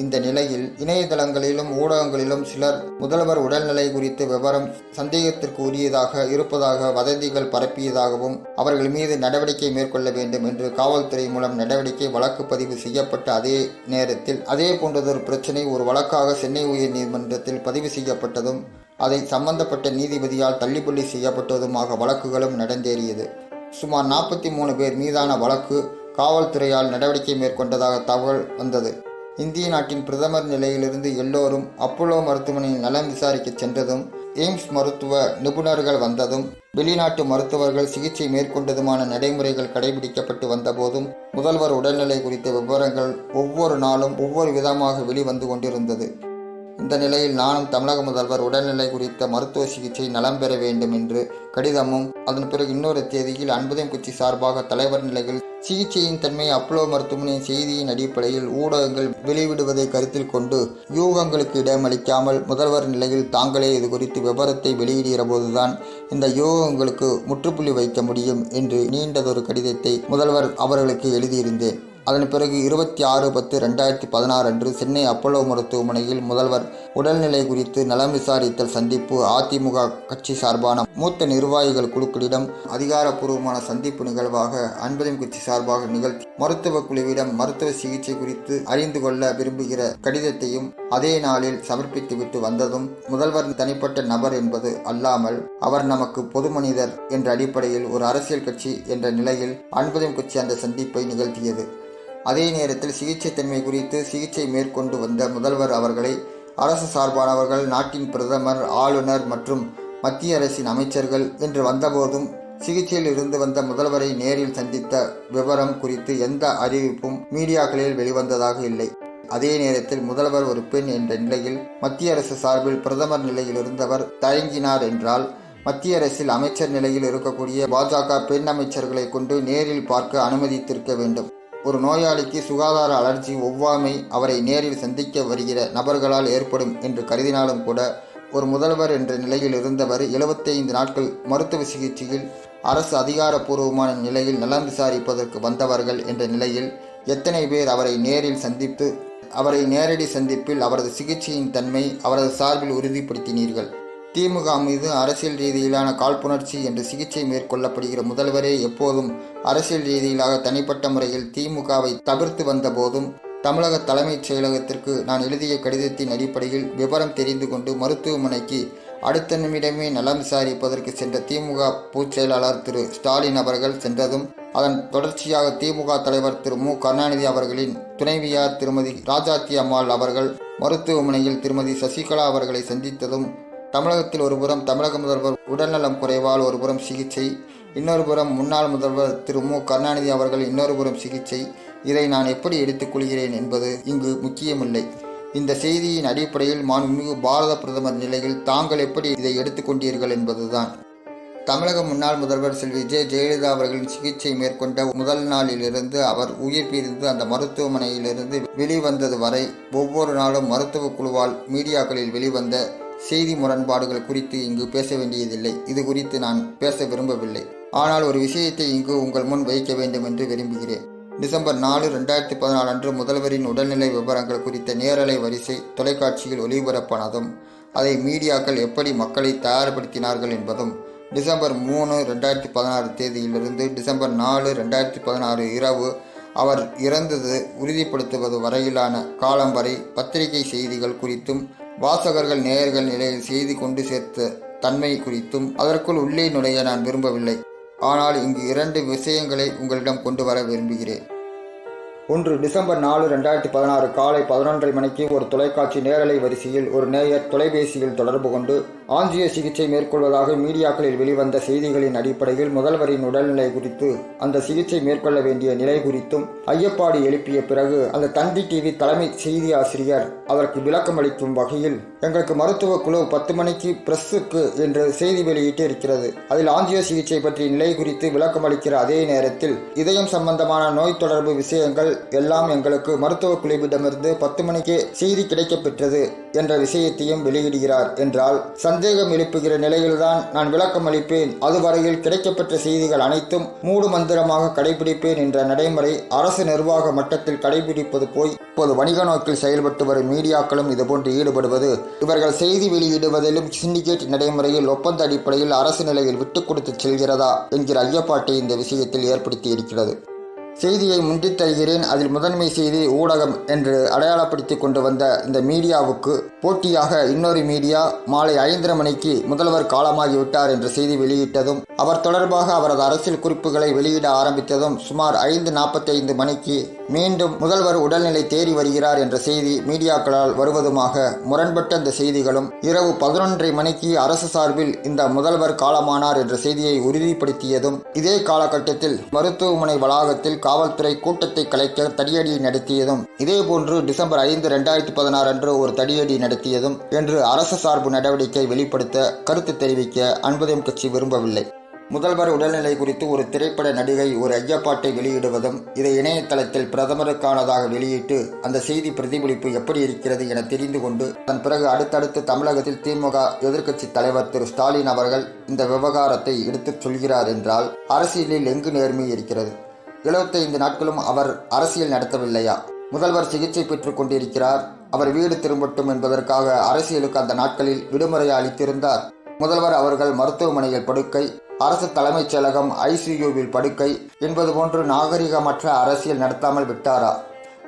இந்த நிலையில் இணையதளங்களிலும் ஊடகங்களிலும் சிலர் முதல்வர் உடல்நிலை குறித்த விவரம் சந்தேகத்திற்கு உரியதாக இருப்பதாக வதந்திகள் பரப்பியதாகவும் அவர்கள் மீது நடவடிக்கை மேற்கொள்ள வேண்டும் என்று காவல்துறை மூலம் நடவடிக்கை வழக்கு பதிவு செய்யப்பட்ட அதே நேரத்தில் அதே போன்றதொரு பிரச்சினை ஒரு வழக்காக சென்னை உயர் நீதிமன்றத்தில் பதிவு செய்யப்பட்டதும் அதை சம்பந்தப்பட்ட நீதிபதியால் தள்ளுபடி செய்யப்பட்டதுமாக வழக்குகளும் நடந்தேறியது. சுமார் 43 பேர் மீதான வழக்கு காவல்துறையால் நடவடிக்கை மேற்கொண்டதாக தகவல் வந்தது. இந்திய நாட்டின் பிரதமர் நிலையிலிருந்து எல்லோரும் அப்போலோ மருத்துவமனையில் நலம் விசாரிக்க சென்றதும் எய்ம்ஸ் மருத்துவ நிபுணர்கள் வந்ததும் வெளிநாட்டு மருத்துவர்கள் சிகிச்சை மேற்கொண்டதுமான நடைமுறைகள் கடைபிடிக்கப்பட்டு வந்தபோதும் முதல்வர் உடல்நிலை குறித்த விவரங்கள் ஒவ்வொரு நாளும் ஒவ்வொரு விதமாக வெளிவந்து கொண்டிருந்தது. இந்த நிலையில் நானும் தமிழக முதல்வர் உடல்நிலை குறித்த மருத்துவ சிகிச்சை நலம் பெற வேண்டும் என்று கடிதமும் அதன் பிறகு இன்னொரு தேதியில் அன்புதயம் கட்சி சார்பாக தலைவர் நிலையில் சிகிச்சையின் தன்மை அப்போலோ மருத்துவமனையின் செய்தியின் அடிப்படையில் ஊடகங்கள் வெளிவிடுவதை கருத்தில் கொண்டு யூகங்களுக்கு இடமளிக்காமல் முதல்வர் நிலையில் தாங்களே இது குறித்து விவரத்தை வெளியிடுகிற போதுதான் இந்த யூகங்களுக்கு முற்றுப்புள்ளி வைக்க முடியும் என்று நீண்டதொரு கடிதத்தை முதல்வர் அவர்களுக்கு எழுதியிருந்தேன். அதன் பிறகு 26/10/2016 அன்று சென்னை அப்போலோ மருத்துவமனையில் முதல்வர் உடல்நிலை குறித்து நலம் விசாரித்தல் சந்திப்பு அதிமுக கட்சி சார்பான மூத்த நிர்வாகிகள் குழுக்களிடம் அதிகாரப்பூர்வமான சந்திப்பு நிகழ்வாக அன்புதயம் கட்சி சார்பாக நிகழ்த்தி மருத்துவ குழுவிடம் மருத்துவ சிகிச்சை குறித்து அறிந்து கொள்ள விரும்புகிற கடிதத்தையும் அதே நாளில் சமர்ப்பித்துவிட்டு வந்ததும் முதல்வர் தனிப்பட்ட நபர் என்பது அல்லாமல் அவர் நமக்கு பொது மனிதர் என்ற அடிப்படையில் ஒரு அரசியல் கட்சி என்ற நிலையில் அன்புதயம் கட்சி அந்த சந்திப்பை நிகழ்த்தியது. அதே நேரத்தில் சிகிச்சை தன்மை குறித்து சிகிச்சை மேற்கொண்டு வந்த முதல்வர் அவர்களை அரசு சார்பானவர்கள், நாட்டின் பிரதமர், ஆளுநர் மற்றும் மத்திய அரசின் அமைச்சர்கள் என்று வந்தபோதும் சிகிச்சையில் இருந்து வந்த முதல்வரை நேரில் சந்தித்த விவரம் குறித்து எந்த அறிவிப்பும் மீடியாக்களில் வெளிவந்ததாக இல்லை. அதே நேரத்தில் முதல்வர் ஒரு பெண் என்ற நிலையில் மத்திய அரசு சார்பில் பிரதமர் நிலையில் இருந்தவர் தயங்கினார் என்றால் மத்திய அரசில் அமைச்சர் நிலையில் இருக்கக்கூடிய பாஜக பெண் அமைச்சர்களை கொண்டு நேரில் பார்க்க அனுமதித்திருக்க வேண்டும். ஒரு நோயாளிக்கு சுகாதார அலர்ஜி, ஒவ்வாமை அவரை நேரில் சந்திக்க வருகிற நபர்களால் ஏற்படும் என்று கருதினாலும் கூட ஒரு முதல்வர் என்ற நிலையில் இருந்தவர் 75 நாட்கள் மருத்துவ சிகிச்சையில் அரசு அதிகாரப்பூர்வமான நிலையில் நலம் விசாரிப்பதற்கு வந்தவர்கள் என்ற நிலையில் எத்தனை பேர் அவரை நேரில் சந்தித்து அவரை நேரடி சந்திப்பில் அவரது சிகிச்சையின் தன்மை அவரது சார்பில் உறுதிப்படுத்தினீர்கள்? திமுக மீது அரசியல் ரீதியிலான காழ்ப்புணர்ச்சி என்று சிகிச்சை மேற்கொள்ளப்படுகிற முதல்வரே எப்போதும் அரசியல் ரீதியிலாக தனிப்பட்ட முறையில் திமுகவை தவிர்த்து வந்த போதும் தமிழக தலைமைச் செயலகத்திற்கு நான் எழுதிய கடிதத்தின் அடிப்படையில் விவரம் தெரிந்து கொண்டு மருத்துவமனைக்கு அடுத்த நிமிடமே நலம் விசாரிப்பதற்கு சென்ற திமுக பொதுச் செயலாளர் திரு ஸ்டாலின் அவர்கள் சென்றதும் அதன் தொடர்ச்சியாக திமுக தலைவர் திரு மு கருணாநிதி அவர்களின் துணைவியார் திருமதி ராஜாத்தி அம்மாள் அவர்கள் மருத்துவமனையில் திருமதி சசிகலா அவர்களை சந்தித்ததும் தமிழகத்தில் ஒருபுறம் தமிழக முதல்வர் உடல்நலம் குறைவால் ஒருபுறம் சிகிச்சை, இன்னொரு புறம் முன்னாள் முதல்வர் திரு மு கருணாநிதி அவர்கள் இன்னொரு புறம் சிகிச்சை, இதை நான் எப்படி எடுத்துக்கொள்கிறேன் என்பது இங்கு முக்கியமில்லை. இந்த செய்தியின் அடிப்படையில் மாண்புமிகு பாரத பிரதமர் நிலையில் தாங்கள் எப்படி இதை எடுத்துக்கொண்டீர்கள் என்பதுதான். தமிழக முன்னாள் முதல்வர் செல்வி ஜெயலலிதா அவர்களின் சிகிச்சை மேற்கொண்ட முதல் நாளிலிருந்து அவர் உயிர் பிரிந்து அந்த மருத்துவமனையிலிருந்து வெளிவந்தது வரை ஒவ்வொரு நாளும் மருத்துவ குழுவால் மீடியாக்களில் வெளிவந்த செய்தி முரண்பாடுகள் குறித்து இங்கு பேச வேண்டியதில்லை. இது குறித்து நான் பேச விரும்பவில்லை. ஆனால் ஒரு விஷயத்தை இங்கு உங்கள் முன் வைக்க வேண்டும் என்று விரும்புகிறேன். டிசம்பர் 4, 2014 அன்று முதல்வரின் உடல்நிலை விவரங்கள் குறித்த நேரலை வரிசை தொலைக்காட்சியில் ஒளிபரப்பானதும் அதை மீடியாக்கள் எப்படி மக்களை தயார்படுத்தினார்கள் என்பதும், டிசம்பர் 3, 2016 தேதியிலிருந்து டிசம்பர் 4, 2016 இரவு அவர் இறந்தது உறுதிப்படுத்துவது வரையிலான காலம் வரை பத்திரிகை செய்திகள் குறித்தும் வாசகர்கள் நேயர்கள் நிலையில் செய்தி கொண்டு சேர்த்த தன்மை குறித்தும் அதற்குள் உள்ளே நுழைய நான் விரும்பவில்லை. ஆனால் இங்கு 2 விஷயங்களை உங்களிடம் கொண்டு வர விரும்புகிறேன். ஒன்று, டிசம்பர் 4, 2016 காலை 11:30 மணிக்கு ஒரு தொலைக்காட்சி நேரலை வரிசையில் ஒரு நேயர் தொலைபேசியில் தொடர்பு கொண்டு ஆஞ்சியோ சிகிச்சை மேற்கொள்வதாக மீடியாக்களில் வெளிவந்த செய்திகளின் அடிப்படையில் முதல்வரின் உடல்நிலை குறித்து அந்த சிகிச்சை மேற்கொள்ள வேண்டிய நிலை குறித்தும் ஐயப்பாடு எழுப்பிய பிறகு அந்த தந்தி டிவி தலைமை செய்தி ஆசிரியர் அதற்கு விளக்கம் அளிக்கும் வகையில் எங்களுக்கு மருத்துவ குழு 10 மணிக்கு பிரஸ்ஸுக்கு என்று செய்தி வெளியிட்டு இருக்கிறது. அதில் ஆஞ்சியோ சிகிச்சை பற்றிய நிலை குறித்து விளக்கம் அளிக்கிற அதே நேரத்தில் இதயம் சம்பந்தமான நோய் தொடர்பு விஷயங்கள் எல்லாம் எங்களுக்கு மருத்துவ குழுவிடமிருந்து 10 மணிக்கே செய்தி கிடைக்கப்பெற்றது என்ற விஷயத்தையும் வெளியிடுகிறார் என்றால் சந்தேகம் எழுப்புகிற நிலையில்தான் நான் விளக்கம் அளிப்பேன், அதுவரையில் கிடைக்கப்பெற்ற செய்திகள் அனைத்தும் மூடு மந்திரமாக கடைபிடிப்பேன் என்ற நடைமுறை அரசு நிர்வாக மட்டத்தில் கடைபிடிப்பது போய் இப்போது வணிக நோக்கில் செயல்பட்டு வரும் மீடியாக்களும் இதுபோன்று ஈடுபடுவது இவர்கள் செய்தி வெளியிடுவதிலும் சிண்டிகேட் நடைமுறையில் ஒப்பந்த அடிப்படையில் அரசு நிலையில் விட்டுக் கொடுத்து செல்கிறதா என்கிற ஐயப்பாட்டை இந்த விஷயத்தில் ஏற்படுத்தி இருக்கிறது. செய்தியை முன்னித் தருகிறேன், அதில் முதன்மை செய்தி ஊடகம் என்று அடையாளப்படுத்தி கொண்டு வந்த இந்த மீடியாவுக்கு போட்டியாக இன்னொரு மீடியா மாலை 5:30 மணிக்கு முதல்வர் காலமாகிவிட்டார் என்ற செய்தி வெளியிட்டதும் அவர் தொடர்பாக அவரது அரசியல் குறிப்புகளை வெளியிட ஆரம்பித்ததும் சுமார் 5:45 மணிக்கு மீண்டும் முதல்வர் உடல்நிலை தேறி வருகிறார் என்ற செய்தி மீடியாக்களால் வருவதுமாக முரண்பட்ட இந்த செய்திகளும் இரவு 11:30 மணிக்கு அரசு சார்பில் இந்த முதல்வர் காலமானார் என்ற செய்தியை உறுதிப்படுத்தியதும் இதே காலகட்டத்தில் மருத்துவமனை வளாகத்தில் காவல்துறை கூட்டத்தை கலைக்க தடியடி நடத்தியதும் இதேபோன்று டிசம்பர் 5, 2016 அன்று ஒரு தடியடி நடத்தியதும் என்று அரசு சார்பு நடவடிக்கை வெளிப்படுத்த கருத்து தெரிவிக்க அன்புதயம் கட்சி விரும்பவில்லை. முதல்வர் உடல்நிலை குறித்து ஒரு திரைப்பட நடிகை ஒரு ஐயப்பாட்டை வெளியிடுவதும் இதை இணையதளத்தில் பிரதமருக்கானதாக வெளியிட்டு அந்த செய்தி பிரதிபலிப்பு எப்படி இருக்கிறது என தெரிந்து கொண்டு அதன் பிறகு அடுத்தடுத்து தமிழகத்தில் திமுக எதிர்க்கட்சி தலைவர் திரு ஸ்டாலின் அவர்கள் இந்த விவகாரத்தை எடுத்துச் சொல்கிறார் என்றால் அரசியலில் எங்கு நேர்மை இருக்கிறது? 75 நாட்களும் அவர் அரசியல் நடத்தவில்லையா? முதல்வர் சிகிச்சை பெற்றுக் கொண்டிருக்கிறார், அவர் வீடு திரும்பட்டும் என்பதற்காக அரசியலுக்கு அந்த நாட்களில் விடுமுறை அளித்திருந்தார். முதல்வர் அவர்கள் மருத்துவமனையில் படுக்கை, அரசு தலைமைச் செயலகம் ICUவில் படுக்கை என்பது போன்று நாகரிகமற்ற அரசியல் நடத்தாமல் விட்டாரா?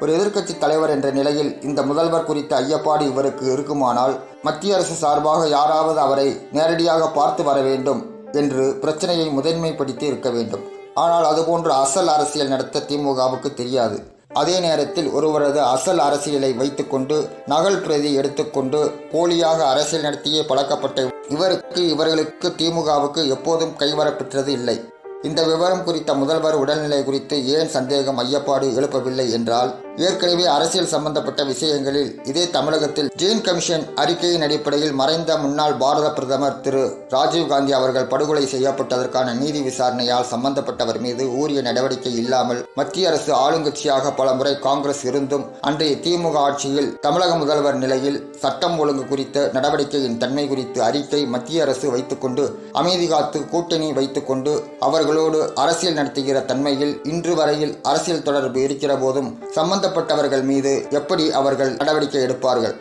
ஒரு எதிர்க்கட்சி தலைவர் என்ற நிலையில் இந்த முதல்வர் குறித்த ஐயப்பாடு இவருக்கு இருக்குமானால் மத்திய அரசு சார்பாக யாராவது அவரை நேரடியாக பார்த்து வர வேண்டும் என்று பிரச்சனையை முதன்மைப்படுத்தி இருக்க வேண்டும். ஆனால் அதுபோன்று அசல் அரசியல் நடத்த திமுகவுக்கு தெரியாது. அதே நேரத்தில் ஒருவரது அசல் அரசியலை வைத்துக்கொண்டு நகல் பிரதி எடுத்துக்கொண்டு போலியாக அரசியல் நடத்தியே பழக்கப்பட்ட இவர்களுக்கு திமுகவுக்கு எப்போதும் கைவரப்பெற்றது இல்லை. இந்த விவரம் குறித்த முதல்வர் உடல்நிலை குறித்து ஏன் சந்தேகம் ஐயப்பாடு எழுப்பவில்லை என்றால் ஏற்கனவே அரசியல் சம்பந்தப்பட்ட விஷயங்களில் இதே தமிழகத்தில் ஜெயின் கமிஷன் அறிக்கையின் அடிப்படையில் மறைந்த முன்னாள் பாரத பிரதமர் திரு ராஜீவ்காந்தி அவர்கள் படுகொலை செய்யப்பட்டதற்கான நீதி விசாரணையால் சம்பந்தப்பட்டவர் மீது உரிய நடவடிக்கை இல்லாமல் மத்திய அரசு ஆளுங்கட்சியாக பல முறை காங்கிரஸ் இருந்தும் அன்றைய திமுக ஆட்சியில் தமிழக முதல்வர் நிலையில் சட்டம் ஒழுங்கு குறித்த நடவடிக்கையின் தன்மை குறித்து அறிக்கை மத்திய அரசு வைத்துக்கொண்டு அமைதி காத்து கூட்டணி வைத்துக்கொண்டு அவர்களோடு அரசியல் நடத்துகிற தன்மையில் இன்று வரையில் அரசியல் தொடர்பு இருக்கிற போதும் சம்பந்தப்பட்டவர்கள் மீது எப்படி அவர்கள் நடவடிக்கை எடுப்பார்கள்?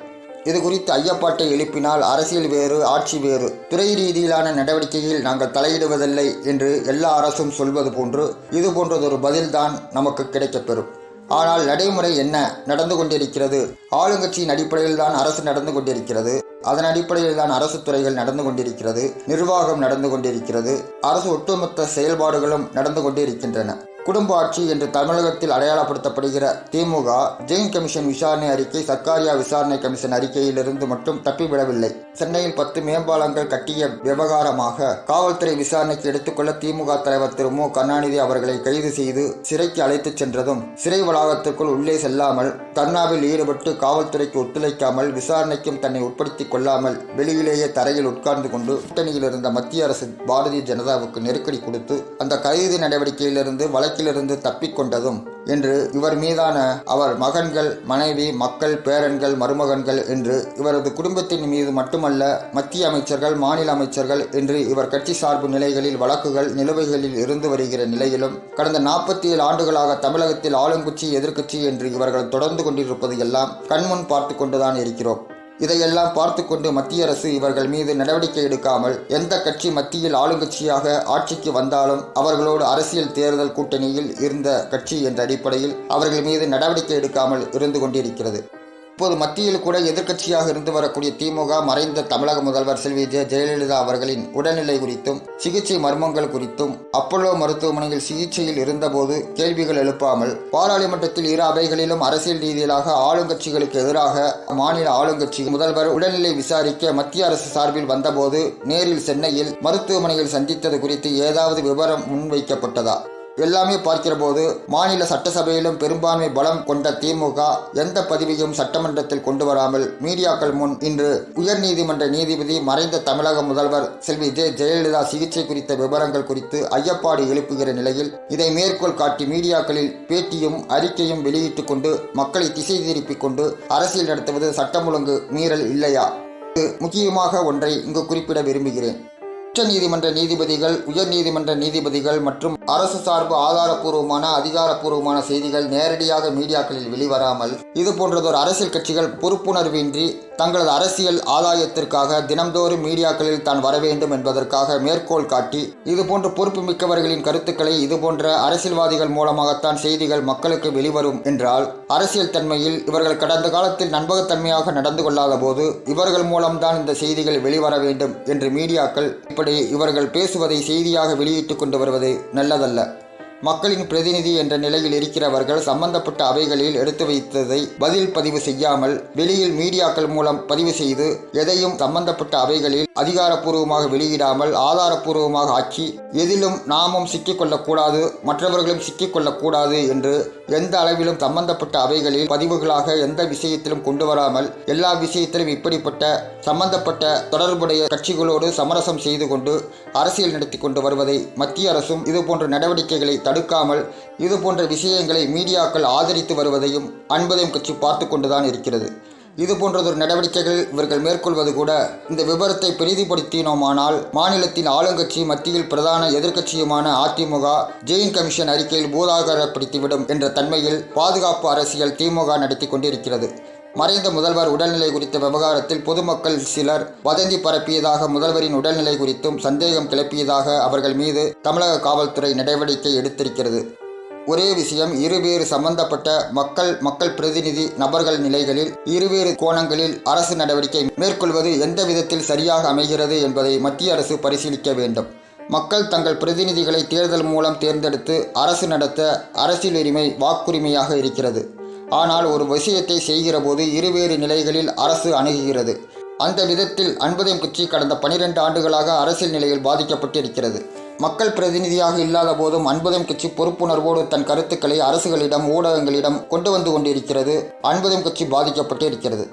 இது குறித்து ஐயப்பாட்டை எழுப்பினால் அரசியல் வேறு, ஆட்சி வேறு, துறை ரீதியிலான நடவடிக்கையில் நாங்கள் தலையிடுவதில்லை என்று எல்லா அரசும் சொல்வது போன்று இது போன்றதொரு பதில்தான் நமக்கு கிடைக்கப்பெறும். ஆனால் நடைமுறை என்ன நடந்து கொண்டிருக்கிறது? ஆளுங்கட்சியின் அடிப்படையில் தான் அரசு நடந்து கொண்டிருக்கிறது. அதன் அடிப்படையில் தான் அரசு துறைகள் நடந்து கொண்டிருக்கிறது, நிர்வாகம் நடந்து கொண்டிருக்கிறது, அரசு ஒட்டுமொத்த செயல்பாடுகளும் நடந்து கொண்டிருக்கின்றன. குடும்ப ஆட்சி என்று தமிழகத்தில் அடையாளப்படுத்தப்படுகிற திமுக ஜெயின் கமிஷன் விசாரணை அறிக்கை, சர்க்காரியா விசாரணை கமிஷன் அறிக்கையிலிருந்து மட்டும் தப்பிவிடவில்லை. சென்னையில் 10 மேம்பாலங்கள் கட்டிய விவகாரமாக காவல்துறை விசாரணைக்கு எடுத்துக்கொள்ள திமுக தலைவர் திரு மு கருணாநிதி அவர்களை கைது செய்து சிறைக்கு அழைத்துச் சென்றதும் சிறை வளாகத்திற்குள் உள்ளே செல்லாமல் தர்ணாவில் ஈடுபட்டு காவல்துறைக்கு ஒத்துழைக்காமல் விசாரணைக்கும் தன்னை உட்படுத்திக் கொள்ளாமல் வெளியிலேயே தரையில் உட்கார்ந்து கொண்டு கூட்டணியில் இருந்த மத்திய அரசு பாரதிய ஜனதாவுக்கு நெருக்கடி கொடுத்து அந்த கைது நடவடிக்கையிலிருந்து வழக்கிலிருந்து தப்பிக்கொண்டதும் என்று இவர் மீதான அவர் மகன்கள், மனைவி, மக்கள், பேரன்கள், மருமகன்கள் என்று இவரது குடும்பத்தின் மீது மட்டுமல்ல மத்திய அமைச்சர்கள், மாநில அமைச்சர்கள் என்று இவர் கட்சி சார்பு நிலைகளில் வழக்குகள் நிலுவைகளில் இருந்து வருகிற நிலையிலும் கடந்த 47 ஆண்டுகளாக தமிழகத்தில் ஆளுங்கட்சி எதிர்க்கட்சி என்று இவர்கள் தொடர்ந்து கொண்டிருப்பது எல்லாம் கண்முன் பார்த்து கொண்டுதான் இருக்கிறோம். இதையெல்லாம் பார்த்து கொண்டு மத்திய அரசு இவர்கள் மீது நடவடிக்கை எடுக்காமல் எந்த கட்சி மத்தியில் ஆளுங்கட்சியாக ஆட்சிக்கு வந்தாலும் அவர்களோடு அரசியல் தேர்தல் கூட்டணியில் இருந்த கட்சி என்ற அடிப்படையில் அவர்கள் மீது நடவடிக்கை எடுக்காமல் இருந்து கொண்டிருக்கிறது. இப்போது மத்தியில் கூட எதிர்க்கட்சியாக இருந்து வரக்கூடிய திமுக மறைந்த தமிழக முதல்வர் செல்வி ஜெயலலிதா அவர்களின் உடல்நிலை குறித்தும் சிகிச்சை மர்மங்கள் குறித்தும் அப்போலோ மருத்துவமனையில் சிகிச்சையில் இருந்தபோது கேள்விகள் எழுப்பாமல் பாராளுமன்றத்தில் இரு அவைகளிலும் அரசியல் ரீதியிலாக ஆளுங்கட்சிகளுக்கு எதிராக மாநில ஆளுங்கட்சி முதல்வர் உடல்நிலை விசாரிக்க மத்திய அரசு சார்பில் வந்தபோது நேரில் சென்னையில் மருத்துவமனையில் சந்தித்தது குறித்து ஏதாவது விவரம் முன்வைக்கப்பட்டதா? எல்லாமே பார்க்கிற போது மாநில சட்டசபையிலும் பெரும்பான்மை பலம் கொண்ட திமுக எந்த பதிவையும் சட்டமன்றத்தில் கொண்டு வராமல் மீடியாக்கள் முன் இன்று உயர்நீதிமன்ற நீதிபதி மறைந்த தமிழக முதல்வர் செல்வி ஜெயலலிதா சிகிச்சை குறித்த விவரங்கள் குறித்து ஐயப்பாடு எழுப்புகிற நிலையில் இதை மேற்கோள் காட்டி மீடியாக்களில் பேட்டியும் அறிக்கையும் வெளியிட்டுக் கொண்டு மக்களை திசை திருப்பிக் கொண்டு அரசியல் நடத்துவது சட்டம் ஒழுங்கு மீறல் இல்லையா? முக்கியமாக ஒன்றை இங்கு குறிப்பிட விரும்புகிறேன். உச்ச நீதிமன்ற நீதிபதிகள், உயர் நீதிமன்ற நீதிபதிகள் மற்றும் அரசு சார்பு ஆதாரப்பூர்வமான அதிகாரப்பூர்வமான செய்திகள் நேரடியாக மீடியாக்களில் வெளிவராமல் இது போன்றதொரு அரசியல் கட்சிகள் பொறுப்புணர்வின்றி தங்களது அரசியல் ஆதாயத்திற்காக தினம்தோறும் மீடியாக்களில் தான் வர வேண்டும் என்பதற்காக மேற்கோள் காட்டி இதுபோன்ற பொறுப்பு மிக்கவர்களின் கருத்துக்களை இதுபோன்ற அரசியல்வாதிகள் மூலமாகத்தான் செய்திகள் மக்களுக்கு வெளிவரும் என்றால் அரசியல் தன்மையில் இவர்கள் கடந்த காலத்தில் நம்பகத்தன்மையாக நடந்து கொள்ளாத போது இவர்கள் மூலம்தான் இந்த செய்திகள் வெளிவர வேண்டும் என்று மீடியாக்கள் இப்படி இவர்கள் பேசுவதை செய்தியாக வெளியிட்டுக் கொண்டு வருவது நல்லதல்ல. மக்களின் பிரதிநிதி என்ற நிலையில் இருக்கிறவர்கள் சம்பந்தப்பட்ட அவைகளில் எடுத்து வைத்ததை பதில் பதிவு செய்யாமல் வெளியில் மீடியாக்கள் மூலம் பதிவு செய்து எதையும் சம்பந்தப்பட்ட அவைகளில் அதிகாரப்பூர்வமாக வெளியிடாமல் ஆதாரப்பூர்வமாக ஆக்கி எதிலும் நாமும் சிக்கிக்கொள்ளக்கூடாது, மற்றவர்களும் சிக்கிக்கொள்ளக்கூடாது என்று எந்த அளவிலும் சம்பந்தப்பட்ட அவைகளில் பதிவுகளாக எந்த விஷயத்திலும் கொண்டு வராமல் எல்லா விஷயத்திலும் இப்படிப்பட்ட சம்பந்தப்பட்ட தொடர்புடைய கட்சிகளோடு சமரசம் செய்து கொண்டு அரசியல் நடத்தி கொண்டு வருவதை மத்திய அரசும் இதுபோன்ற நடவடிக்கைகளை தடுக்காமல் இது போன்ற விஷயங்களை மீடியாக்கள் ஆதரித்து வருவதையும் அன்புதயம் கட்சி பார்த்து கொண்டுதான் இருக்கிறது. இது போன்றதொரு நடவடிக்கைகள் இவர்கள் மேற்கொள்வது கூட இந்த விபரத்தை பெரிதுபடுத்தினோமானால் மாநிலத்தின் ஆளுங்கட்சி மத்தியில் பிரதான எதிர்க்கட்சியுமான அதிமுக ஜெயின் கமிஷன் அறிக்கையில் பூதாகரப்படுத்திவிடும் என்ற தன்மையில் பாதுகாப்பு அரசியல் திமுக நடத்தி கொண்டிருக்கிறது. மறைந்த முதல்வர் உடல்நிலை குறித்த விவகாரத்தில் பொதுமக்கள் சிலர் வதந்தி பரப்பியதாக முதல்வரின் உடல்நிலை குறித்தும் சந்தேகம் கிளப்பியதாக அவர்கள் மீது தமிழக காவல்துறை நடவடிக்கை எடுத்திருக்கிறது. ஒரே விஷயம் இருவேறு சம்பந்தப்பட்ட மக்கள் பிரதிநிதி நபர்கள் நிலைகளில் இருவேறு கோணங்களில் அரசு நடவடிக்கை மேற்கொள்வது எந்த விதத்தில் சரியாக அமைகிறது என்பதை மத்திய அரசு பரிசீலிக்க வேண்டும். மக்கள் தங்கள் பிரதிநிதிகளை தேர்தல் மூலம் தேர்ந்தெடுத்து அரசு நடத்த அரசியல் உரிமை வாக்குரிமையாக இருக்கிறது. ஆனால் ஒரு விஷயத்தை செய்கிற போது இருவேறு நிலைகளில் அரசு அணுகுகிறது. அந்த விதத்தில் அன்புதயம் கட்சி கடந்த 12 ஆண்டுகளாக அரசியல் நிலையில் பாதிக்கப்பட்டிருக்கிறது. மக்கள் பிரதிநிதியாக இல்லாத போதும் அன்புதயம் கட்சி பொறுப்புணர்வோடு தன் கருத்துக்களை அரசுகளிடம் ஊடகங்களிடம் கொண்டு வந்து கொண்டிருக்கிறது. அன்புதயம் கட்சி பாதிக்கப்பட்டு இருக்கிறது.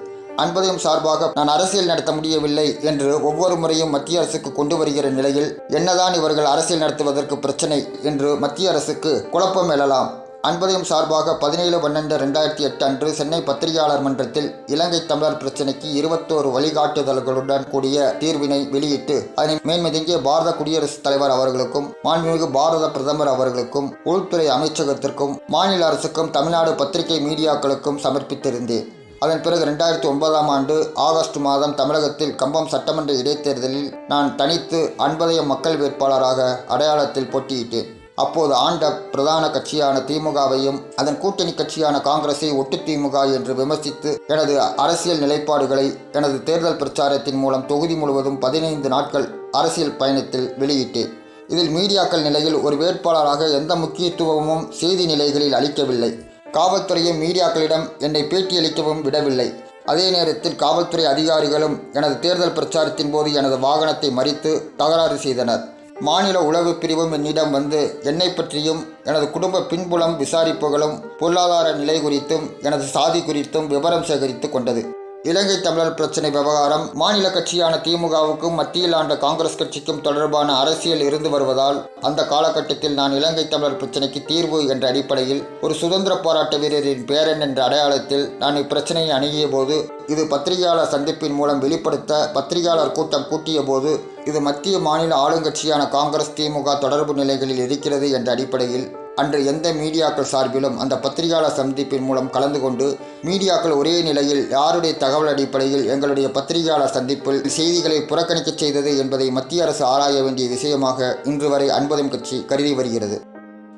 அன்புதயம் சார்பாக நான் அரசியல் நடத்த முடியவில்லை என்று ஒவ்வொரு முறையும் மத்திய அரசுக்கு கொண்டு வருகிற நிலையில் என்னதான் இவர்கள் அரசியல் நடத்துவதற்கு பிரச்சனை என்று மத்திய அரசுக்கு குழப்பம் எழலாம். அன்புதயம் சார்பாக 17/12/2008 அன்று சென்னை பத்திரிகையாளர் மன்றத்தில் இலங்கை தமிழர் பிரச்சினைக்கு 21 வழிகாட்டுதல்களுடன் கூடிய தீர்வினை வெளியிட்டு அதனை மேன்மதிங்கிய பாரத குடியரசுத் தலைவர் அவர்களுக்கும் மாண்புமிகு பாரத பிரதமர் அவர்களுக்கும் உள்துறை அமைச்சகத்திற்கும் மாநில அரசுக்கும் தமிழ்நாடு பத்திரிகை மீடியாக்களுக்கும் சமர்ப்பித்திருந்தேன். அதன் பிறகு 2009ஆம் ஆண்டு ஆகஸ்ட் மாதம் தமிழகத்தில் கம்பம் சட்டமன்ற இடைத்தேர்தலில் நான் தனித்து அன்புதயம் மக்கள் வேட்பாளராக அடையாளத்தில் போட்டியிட்டேன். அப்போது ஆண்ட பிரதான கட்சியான திமுகவையும் அதன் கூட்டணி கட்சியான காங்கிரஸை ஒட்டு திமுக என்று விமர்சித்து எனது அரசியல் நிலைப்பாடுகளை எனது தேர்தல் பிரச்சாரத்தின் மூலம் தொகுதி முழுவதும் 15 நாட்கள் அரசியல் பயணத்தில் வெளியிட்டேன். இதில் மீடியாக்கள் நிலையில் ஒரு வேட்பாளராக எந்த முக்கியத்துவமும் செய்தி நிலைகளில் அளிக்கவில்லை. காவல்துறையும் மீடியாக்களிடம் என்னை பேட்டியளிக்கவும் விடவில்லை. அதே நேரத்தில் காவல்துறை அதிகாரிகளும் எனது தேர்தல் பிரச்சாரத்தின் போது எனது வாகனத்தை மறித்து தகராறு செய்தனர். மாநில உளவு பிரிவும் என்னிடம் வந்து என்னை பற்றியும் எனது குடும்ப பின்புலம் விசாரிப்புகளும் பொருளாதார நிலை குறித்தும் எனது சாதி குறித்தும் விவரம் சேகரித்து கொண்டது. இலங்கை தமிழர் பிரச்சினை விவகாரம் மாநில கட்சியான திமுகவுக்கும் மத்தியில் ஆண்ட காங்கிரஸ் கட்சிக்கும் தொடர்பான அரசியல் இருந்து வருவதால் அந்த காலகட்டத்தில் நான் இலங்கை தமிழர் பிரச்சினைக்கு தீர்வு என்ற அடிப்படையில் ஒரு சுதந்திர போராட்ட வீரரின் பேரன் என்ற அடையாளத்தில் நான் இப்பிரச்சனையை அணுகிய போது இது பத்திரிகையாளர் சந்திப்பின் மூலம் வெளிப்படுத்த பத்திரிகையாளர் கூட்டம் கூட்டிய போது இது மத்திய மாநில ஆளுங்கட்சியான காங்கிரஸ் திமுக தொடர்பு நிலைகளில் இருக்கிறது என்ற அடிப்படையில் அன்று எந்த மீடியாக்கள் சார்பிலும் அந்த பத்திரிகையாளர் சந்திப்பின் மூலம் கலந்து கொண்டு மீடியாக்கள் ஒரே நிலையில் யாருடைய தகவல் அடிப்படையில் எங்களுடைய பத்திரிகையாளர் சந்திப்பில் செய்திகளை புறக்கணிக்க செய்தது என்பதை மத்திய அரசு ஆராய வேண்டிய விஷயமாக இன்று வரை அன்புதயம் கட்சி கருதி வருகிறது.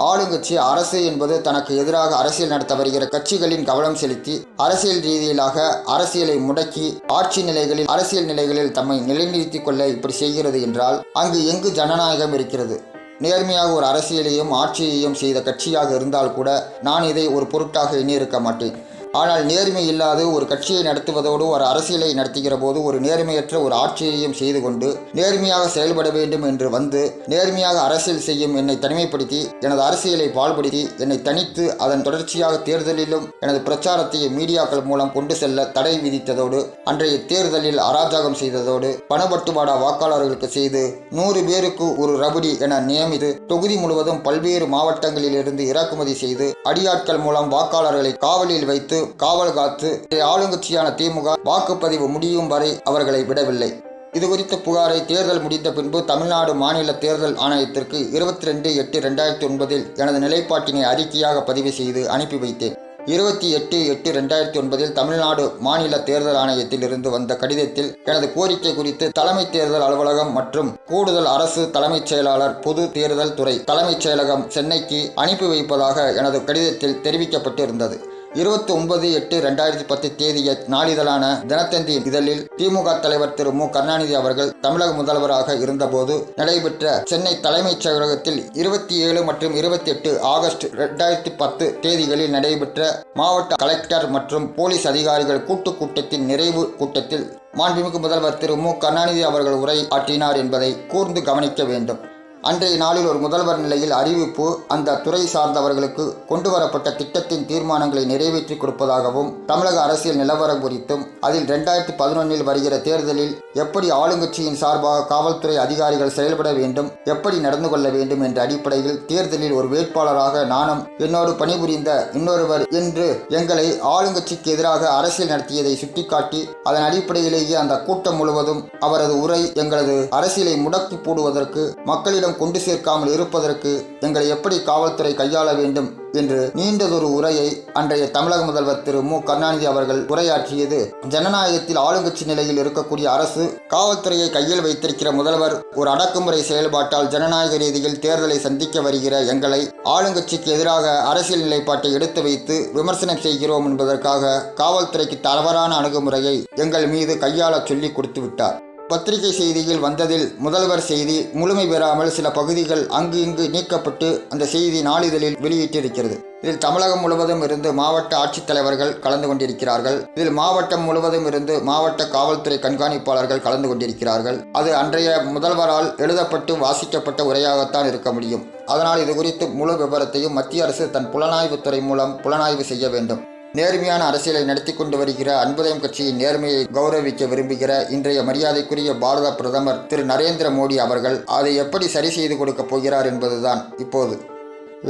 ஆளுங்கட்சி அரசு என்பது தனக்கு எதிராக அரசியல் நடத்த வருகிற கட்சிகளின் கவனம் செலுத்தி அரசியல் ரீதியிலாக அரசியலை முடக்கி ஆட்சி நிலைகளில் அரசியல் நிலைகளில் தம்மை நிலைநிறுத்திக் கொள்ள இப்படி செய்கிறது என்றால் அங்கு எங்கு ஜனநாயகம் இருக்கிறது? நேர்மையாக ஒரு அரசியலையும் ஆட்சியையும் செய்த கட்சியாக இருந்தால் கூட நான் இதை ஒரு பொருட்டாக எண்ணியிருக்க மாட்டேன். ஆனால் நேர்மை இல்லாது ஒரு கட்சியை நடத்துவதோடு ஒரு அரசியலை நடத்துகிற போது ஒரு நேர்மையற்ற ஒரு ஆட்சியையும் செய்து கொண்டு நேர்மையாக செயல்பட வேண்டும் என்று வந்து நேர்மையாக அரசியல் செய்யும் என்னை தனிமைப்படுத்தி எனது அரசியலை பாழ்படுத்தி என்னை தனித்து அதன் தொடர்ச்சியாக தேர்தலிலும் எனது பிரச்சாரத்தை மீடியாக்கள் மூலம் கொண்டு செல்ல தடை விதித்ததோடு அன்றைய தேர்தலில் அராஜகம் செய்ததோடு பணப்பட்டுவாடா வாக்காளர்களுக்கு செய்து 100 பேருக்கு ஒரு ரபடி என நியமித்து தொகுதி முழுவதும் பல்வேறு மாவட்டங்களிலிருந்து இறக்குமதி செய்து அடியாட்கள் மூலம் வாக்காளர்களை காவலில் வைத்து காவல் காத்து ஆளுங்கட்சியான திமுக வாக்குப்பதிவு முடியும் வரை அவர்களை விடவில்லை. இதுகுறித்த புகாரை தேர்தல் முடிந்த பின்பு தமிழ்நாடு மாநில தேர்தல் ஆணையத்திற்கு 22/8/2009 எனது நிலைப்பாட்டினை அறிக்கையாக பதிவு செய்து அனுப்பி வைத்தேன். 28/8/2009 தமிழ்நாடு மாநில தேர்தல் ஆணையத்தில் இருந்து வந்த கடிதத்தில் எனது கோரிக்கை குறித்து தலைமை தேர்தல் அலுவலகம் மற்றும் கூடுதல் அரசு தலைமைச் செயலாளர் பொது தேர்தல் துறை தலைமைச் செயலகம் சென்னைக்கு அனுப்பி வைப்பதாக எனது கடிதத்தில் தெரிவிக்கப்பட்டு இருந்தது. 29/8/2010 தேதிய நாளிதழான தினத்தந்தி இதழில் திமுக தலைவர் திரு மு கருணாநிதி அவர்கள் தமிழக முதல்வராக இருந்தபோது நடைபெற்ற சென்னை தலைமைச் செயலகத்தில் 27 மற்றும் 28 ஆகஸ்ட் 2010 தேதிகளில் நடைபெற்ற மாவட்ட கலெக்டர் மற்றும் போலீஸ் அதிகாரிகள் கூட்டத்தின் நிறைவு கூட்டத்தில் மாண்புமிகு முதல்வர் திரு மு கருணாநிதி அவர்கள் உரை ஆற்றினார் என்பதை கூர்ந்து கவனிக்க வேண்டும். அன்றைய நாளில் ஒரு முதல்வர் நிலையில் அறிவிப்பு அந்த துறை சார்ந்தவர்களுக்கு கொண்டு வரப்பட்ட திட்டத்தின் தீர்மானங்களை நிறைவேற்றி கொடுப்பதாகவும் தமிழக அரசியல் நிலவரம் குறித்தும் அதில் 2011 வருகிற தேர்தலில் எப்படி ஆளுங்கட்சியின் சார்பாக காவல்துறை அதிகாரிகள் செயல்பட வேண்டும், எப்படி நடந்து கொள்ள வேண்டும் என்ற அடிப்படையில் தேர்தலில் ஒரு வேட்பாளராக நானும் என்னோடு பணிபுரிந்த இன்னொருவர் என்று எங்களை ஆளுங்கட்சிக்கு எதிராக அரசியல் நடத்தியதை சுட்டிக்காட்டி அதன் அடிப்படையிலேயே அந்த கூட்டம் முழுவதும் அவரது உரை எங்களது அரசியலை முடக்கி போடுவதற்கு மக்களிடம் கொண்டு சேர்க்காமல் இருப்பதற்கு எங்களை எப்படி காவல்துறை கையாள வேண்டும் என்று நீண்டதொரு உரையை அன்றைய தமிழக முதல்வர் திரு மு கருணாநிதி அவர்கள் உரையாற்றியது ஜனநாயகத்தில் ஆளுங்கட்சி நிலையில் இருக்கக்கூடிய அரசு காவல்துறையை கையில் வைத்திருக்கிற முதல்வர் ஒரு அடக்குமுறை செயல்பாட்டால் ஜனநாயக ரீதியில் தேர்தலை சந்திக்க வருகிற எங்களை ஆளுங்கட்சிக்கு எதிராக அரசியல் நிலைப்பாட்டை எடுத்து வைத்து விமர்சனம் செய்கிறோம் என்பதற்காக காவல்துறைக்கு தவறான அணுகுமுறையை எங்கள் மீது கையாள சொல்லி கொடுத்து விட்டார். பத்திரிகை செய்தியில் வந்ததில் முதல்வர் செய்தி முழுமை பெறாமல் சில பகுதிகள் அங்கு இங்கு நீக்கப்பட்டு அந்த செய்தி நாளிதழில் வெளியிட்டிருக்கிறது. இதில் தமிழகம் முழுவதும் இருந்து மாவட்ட ஆட்சித்தலைவர்கள் கலந்து கொண்டிருக்கிறார்கள். இதில் மாவட்டம் முழுவதும் இருந்து மாவட்ட காவல்துறை கண்காணிப்பாளர்கள் கலந்து கொண்டிருக்கிறார்கள். அது அன்றைய முதல்வரால் எழுதப்பட்டு வாசிக்கப்பட்ட உரையாகத்தான் இருக்க முடியும். அதனால் இது குறித்து முழு விவரத்தையும் மத்திய அரசு தன் புலனாய்வுத்துறை மூலம் புலனாய்வு செய்ய வேண்டும். நேர்மையான அரசியலை நடத்தி கொண்டு வருகிற அன்புதயம் கட்சியின் நேர்மையை கௌரவிக்க விரும்புகிற இன்றைய மரியாதைக்குரிய பாரத பிரதமர் திரு நரேந்திர மோடி அவர்கள் அதை எப்படி சரி செய்து கொடுக்கப் போகிறார் என்பதுதான் இப்போது.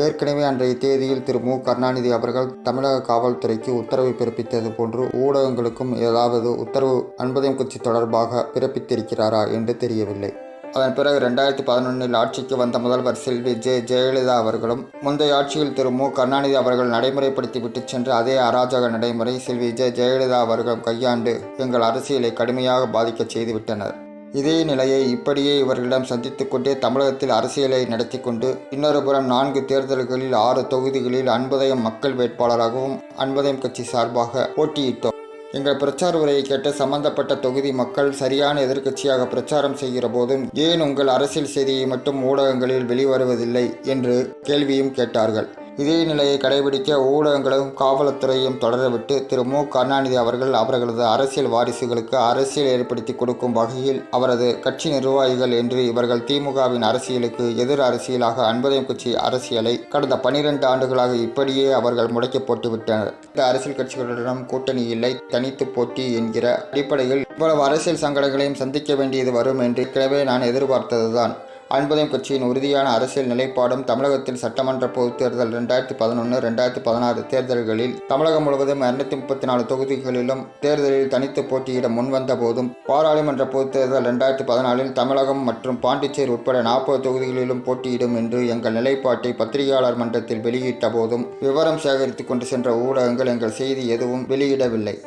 ஏற்கனவே அன்றைய தேதியில் திரு மு கருணாநிதி அவர்கள் தமிழக காவல்துறைக்கு உத்தரவு பிறப்பித்தது போன்று ஊடகங்களுக்கும் ஏதாவது உத்தரவு அன்புதயம் கட்சி தொடர்பாக பிறப்பித்திருக்கிறாரா என்று தெரியவில்லை. அதன் பிறகு 2011 ஆட்சிக்கு வந்த முதல்வர் செல்வி ஜெயலலிதா அவர்களும் முந்தைய ஆட்சியில் திரு மு கருணாநிதி அவர்கள் நடைமுறைப்படுத்தி விட்டு சென்ற அதே அராஜக நடைமுறை செல்வி ஜெயலலிதா அவர்கள் கையாண்டு எங்கள் அரசியலை கடுமையாக பாதிக்க செய்துவிட்டனர். இதே நிலையை இப்படியே இவர்களிடம் சந்தித்துக் கொண்டே தமிழகத்தில் அரசியலை நடத்தி கொண்டு இன்னொரு புறம் 4 தேர்தல்களில் 6 தொகுதிகளில் அன்புதயம் மக்கள் வேட்பாளராகவும் அன்புதயம் கட்சி சார்பாக போட்டியிட்டோம். எங்கள் பிரச்சார உரையை கேட்ட சம்பந்தப்பட்ட தொகுதி மக்கள் சரியான எதிர்க்கட்சியாக பிரச்சாரம் செய்கிற போதும் ஏன் உங்கள் அரசியல் செய்தியை மட்டும் ஊடகங்களில் வெளிவருவதில்லை என்று கேள்வியும் கேட்டார்கள். இதே நிலையை கடைபிடிக்க ஊடகங்களும் காவல்துறையும் தொடரவிட்டு திரு மு கருணாநிதி அவர்கள் அவர்களது அரசியல் வாரிசுகளுக்கு அரசியல் ஏற்படுத்தி கொடுக்கும் வகையில் அவரது கட்சி நிர்வாகிகள் என்று இவர்கள் திமுகவின் அரசியலுக்கு எதிர் அரசியலாக அன்புதயம் கட்சி அரசியலை கடந்த 12 ஆண்டுகளாக இப்படியே அவர்கள் முடக்கி போட்டுவிட்டனர். இந்த அரசியல் கட்சிகளிடம் கூட்டணி இல்லை, தனித்து போட்டி என்கிற அடிப்படையில் இவ்வளவு அரசியல் சங்கடங்களையும் சந்திக்க வேண்டியது வரும் என்று ஏற்கனவே நான் எதிர்பார்த்ததுதான். அன்புதயம் கட்சியின் உறுதியான அரசியல் நிலைப்பாடும் தமிழகத்தில் சட்டமன்ற பொதுத் தேர்தல் 2011, 2016 தேர்தல்களில் தமிழகம் முழுவதும் 234 தொகுதிகளிலும் தேர்தலில் தனித்து போட்டியிட முன்வந்த போதும் பாராளுமன்ற பொதுத் தேர்தல் 2014 தமிழகம் மற்றும் பாண்டிச்சேரி உட்பட 40 தொகுதிகளிலும் போட்டியிடும் என்று எங்கள் நிலைப்பாட்டை பத்திரிகையாளர் மன்றத்தில் வெளியிட்ட போதும் விவரம் சேகரித்துக் கொண்டு சென்ற ஊடகங்கள் எங்கள் செய்தி எதுவும் வெளியிடவில்லை.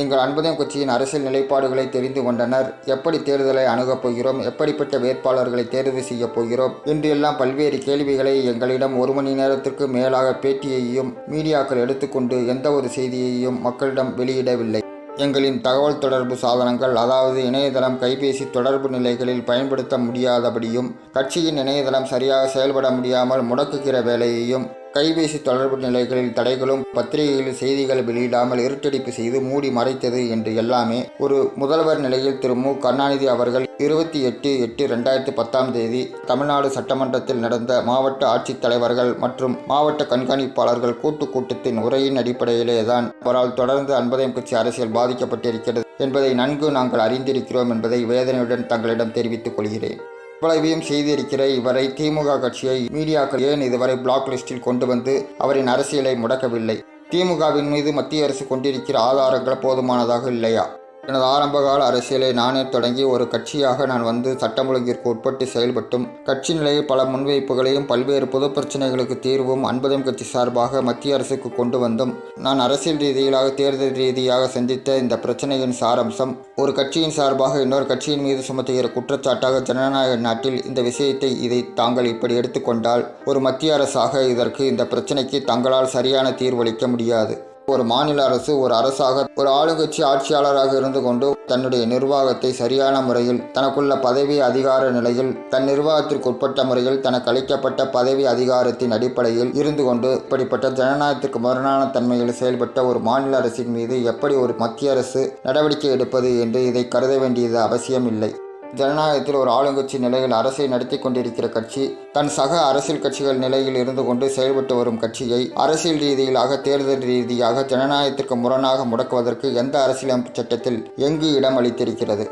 எங்கள் அன்புதயம் கட்சியின் அரசியல் நிலைப்பாடுகளை தெரிந்து கொண்டனர். எப்படி தேர்தலை அணுகப் போகிறோம், எப்படிப்பட்ட வேட்பாளர்களை தேர்வு செய்யப் போகிறோம் என்று எல்லாம் பல்வேறு கேள்விகளை எங்களிடம் 1 மணி நேரத்திற்கு மேலாக பேட்டியையும் மீடியாக்கள் எடுத்துக்கொண்டு எந்த ஒரு செய்தியையும் மக்களிடம் வெளியிடவில்லை. எங்களின் தகவல் தொடர்பு சாதனங்கள், அதாவது இணையதளம், கைபேசி தொடர்பு நிலைகளில் பயன்படுத்த முடியாதபடியும் கட்சியின் இணையதளம் சரியாக செயல்பட முடியாமல் முடக்குகிற வேலையையும் கைபேசி தொடர்பு நிலைகளில் தடைகளும் பத்திரிகைகளில் செய்திகள் வெளியிடாமல் இருட்டடிப்பு செய்து மூடி மறைத்தது என்று எல்லாமே ஒரு முதல்வர் நிலையில் திரு மு கருணாநிதி அவர்கள் 28/8/2010 தமிழ்நாடு சட்டமன்றத்தில் நடந்த மாவட்ட ஆட்சித்தலைவர்கள் மற்றும் மாவட்ட கண்காணிப்பாளர்கள் கூட்டத்தின் உரையின் அடிப்படையிலே தான் அவரால் தொடர்ந்து அன்புதயம் கட்சி அரசியல் பாதிக்கப்பட்டிருக்கிறது என்பதை நன்கு நாங்கள் அறிந்திருக்கிறோம் என்பதை வேதனையுடன் தங்களிடம் தெரிவித்துக் கொள்கிறேன். இவ்வளவையும் செய்திருக்கிற இவரை திமுக கட்சியை மீடியாக்கள் ஏன் இதுவரை பிளாக் லிஸ்டில் கொண்டு வந்து அவரின் அரசியலை முடக்கவில்லை? திமுகவின் மீது மத்திய அரசு கொண்டிருக்கிற ஆதாரங்கள் போதுமானதாக இல்லையா? எனது ஆரம்பகால அரசியலை நானே தொடங்கி ஒரு கட்சியாக நான் வந்து சட்டம் ஒழுங்கிற்கு உட்பட்டு செயல்பட்டும் கட்சி நிலையில் பல முன்வைப்புகளையும் பல்வேறு பொது பிரச்சனைகளுக்கு தீர்வும் அன்புதயம் கட்சி சார்பாக மத்திய அரசுக்கு கொண்டு வந்தும் நான் அரசியல் ரீதியிலாக தேர்தல் ரீதியாக சந்தித்த இந்த பிரச்சனையின் சாரம்சம் ஒரு கட்சியின் சார்பாக இன்னொரு கட்சியின் மீது சுமத்துகிற குற்றச்சாட்டாக ஜனநாயக நாட்டில் இந்த விஷயத்தை இதை தாங்கள் இப்படி எடுத்துக்கொண்டால் ஒரு மத்திய அரசாக இதற்கு இந்த பிரச்சனைக்கு தங்களால் சரியான தீர்வளிக்க முடியாது. ஒரு மாநில அரசு ஒரு அரசாக ஒரு ஆளுங்கட்சி ஆட்சியாளராக இருந்து கொண்டு தன்னுடைய நிர்வாகத்தை சரியான முறையில் தனக்குள்ள பதவி அதிகார நிலையில் தன் நிர்வாகத்திற்கு உட்பட்ட முறையில் தனக்கு அளிக்கப்பட்ட பதவி அதிகாரத்தின் அடிப்படையில் இருந்து கொண்டு இப்படிப்பட்ட ஜனநாயகத்திற்கு முரணான தன்மையில் செயல்பட்ட ஒரு மாநில அரசின் மீது எப்படி ஒரு மத்திய அரசு நடவடிக்கை எடுப்பது என்று இதை கருத வேண்டியது அவசியம் இல்லை. ஜனநாயகத்தில் ஒரு ஆளுங்கட்சி நிலையில் அரசை நடத்தி கொண்டிருக்கிற கட்சி தன் சக அரசியல் கட்சிகள் நிலையில் இருந்து கொண்டு செயல்பட்டு வரும் கட்சியை அரசியல் ரீதியிலாக தேர்தல் ரீதியாக ஜனநாயகத்திற்கு முரணாக முடக்குவதற்கு எந்த அரசியலமைப்பு சட்டத்தில் எங்கு இடம் அளித்திருக்கிறது?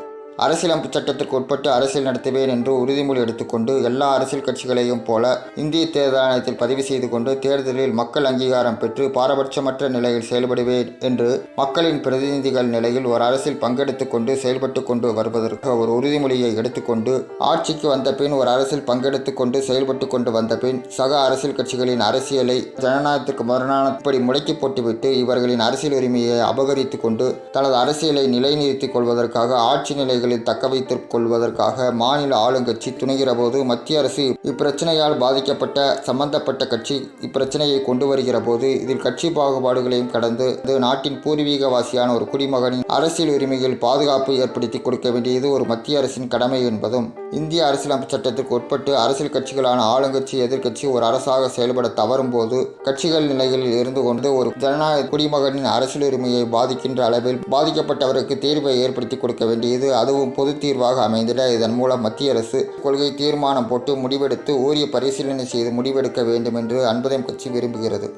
அரசியலமைப்பு சட்டத்திற்கு உட்பட்டு அரசியல் நடத்துவேன் என்று உறுதிமொழி எடுத்துக்கொண்டு எல்லா அரசியல் கட்சிகளையும் போல இந்திய தேர்தல் ஆணையத்தில் பதிவு செய்து கொண்டு தேர்தலில் மக்கள் அங்கீகாரம் பெற்று பாரபட்சமற்ற நிலையில் செயல்படுவேன் என்று மக்களின் பிரதிநிதிகள் நிலையில் ஒரு அரசியல் பங்கெடுத்து கொண்டு செயல்பட்டு கொண்டு வருவதற்கு ஒரு உறுதிமொழியை எடுத்துக்கொண்டு ஆட்சிக்கு வந்த பின் ஒரு அரசியல் பங்கெடுத்து கொண்டு செயல்பட்டு கொண்டு வந்த பின் சக அரசியல் கட்சிகளின் அரசியலை ஜனநாயகத்துக்கு மறுநாள் இப்படி முடக்கி போட்டுவிட்டு இவர்களின் அரசியல் உரிமையை அபகரித்து கொண்டு தனது அரசியலை நிலைநிறுத்திக் கொள்வதற்காக ஆட்சி நிலை தக்க வைத்துக் கொள்வதற்காக மாநில ஆளுங்கட்சி துணிகிற போது மத்திய அரசு இப்பிரச்சனையால் பாதிக்கப்பட்ட சம்பந்தப்பட்ட கட்சி இப்பிரச்சனையை கொண்டு வருகிற போது இதில் கட்சி பாகுபாடுகளையும் கடந்து நாட்டின் பூர்வீகவாசியான ஒரு குடிமகனின் அரசியல் உரிமையில் பாதுகாப்பு ஏற்படுத்தி கொடுக்க வேண்டியது ஒரு மத்திய அரசின் கடமை என்பதும் இந்திய அரசியலமைப்பு சட்டத்திற்கு உட்பட்டு அரசியல் கட்சிகளான ஆளுங்கட்சி எதிர்க்கட்சி ஒரு அரசாக செயல்பட தவறும் போது கட்சிகள் நிலையில் இருந்து கொண்டு ஒரு ஜனநாயக குடிமகனின் அரசியல் உரிமையை பாதிக்கின்ற அளவில் பாதிக்கப்பட்டவருக்கு தீர்வை ஏற்படுத்தி கொடுக்க வேண்டியது அதுவும் பொது தீர்வாக அமைந்திட இதன் மூலம் மத்திய அரசு கொள்கை தீர்மானம் போட்டு முடிவெடுத்து உரிய பரிசீலனை செய்து முடிவெடுக்க வேண்டும் என்று அன்புதயம் கட்சி விரும்புகிறது.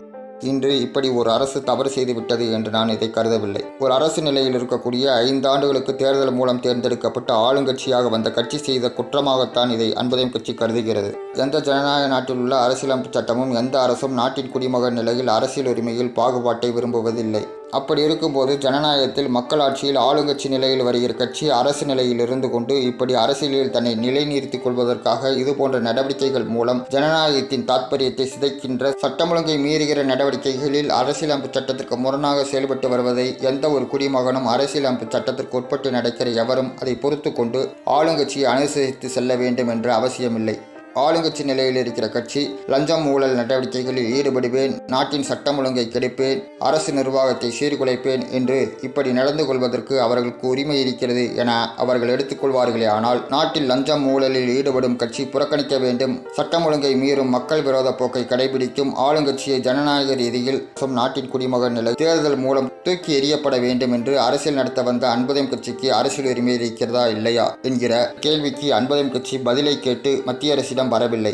இன்று இப்படி ஒரு அரசு தவறு செய்துவிட்டது என்று நான் இதை கருதவில்லை. ஒரு அரசு நிலையில் இருக்கக்கூடிய 5 ஆண்டுகளுக்கு தேர்தல் மூலம் தேர்ந்தெடுக்கப்பட்ட ஆளுங்கட்சியாக வந்த கட்சி செய்த குற்றமாகத்தான் இதை அன்புதயம் கட்சி கருதுகிறது. எந்த ஜனநாயக நாட்டில் உள்ள அரசியலமைப்பு சட்டமும் எந்த அரசும் நாட்டின் குடிமகன் நிலையில் அரசியல் உரிமையில் பாகுபாட்டை விரும்புவதில்லை. அப்படி இருக்கும்போது ஜனநாயகத்தில் மக்களாட்சியில் ஆளுங்கட்சி நிலையில் வருகிற கட்சி அரசு நிலையில் இருந்து கொண்டு இப்படி அரசியலில் தன்னை நிலைநிறுத்திக் கொள்வதற்காக இதுபோன்ற நடவடிக்கைகள் மூலம் ஜனநாயகத்தின் தாற்பயத்தை சிதைக்கின்ற சட்டம் ஒழுங்கை மீறுகிற நடவடிக்கைகளில் அரசியலமைப்பு சட்டத்திற்கு முரணாக செயல்பட்டு வருவதை எந்த ஒரு குடிமகனும் அரசியலமைப்பு சட்டத்திற்கு உட்பட்டு நடக்கிற எவரும் அதை பொறுத்து கொண்டு ஆளுங்கட்சியை அனுசரித்து செல்ல வேண்டும் என்ற அவசியமில்லை. ஆளுங்கட்சி நிலையில் இருக்கிற கட்சி லஞ்சம் ஊழல் நடவடிக்கைகளில் ஈடுபடுவேன், நாட்டின் சட்டம் ஒழுங்கை கெடுப்பேன், அரசு நிர்வாகத்தை சீர்குலைப்பேன் என்று இப்படி நடந்து கொள்வதற்கு அவர்களுக்கு உரிமை இருக்கிறது என அவர்கள் எடுத்துக்கொள்வார்களே. ஆனால் நாட்டில் லஞ்சம் ஊழலில் ஈடுபடும் கட்சி புறக்கணிக்க வேண்டும், சட்டம் ஒழுங்கை மீறும் மக்கள் விரோத போக்கை கடைபிடிக்கும் ஆளுங்கட்சியை ஜனநாயக ரீதியில் நாட்டின் குடிமகன் நிலை தேர்தல் மூலம் தூக்கி எறியப்பட வேண்டும் என்று அரசியல் நடத்த வந்த அன்புதயம் கட்சிக்கு அரசியல் உரிமை இருக்கிறதா இல்லையா என்கிற கேள்விக்கு அன்புதயம் கட்சி பதிலை கேட்டு மத்திய அரசிடம் வரவில்லை.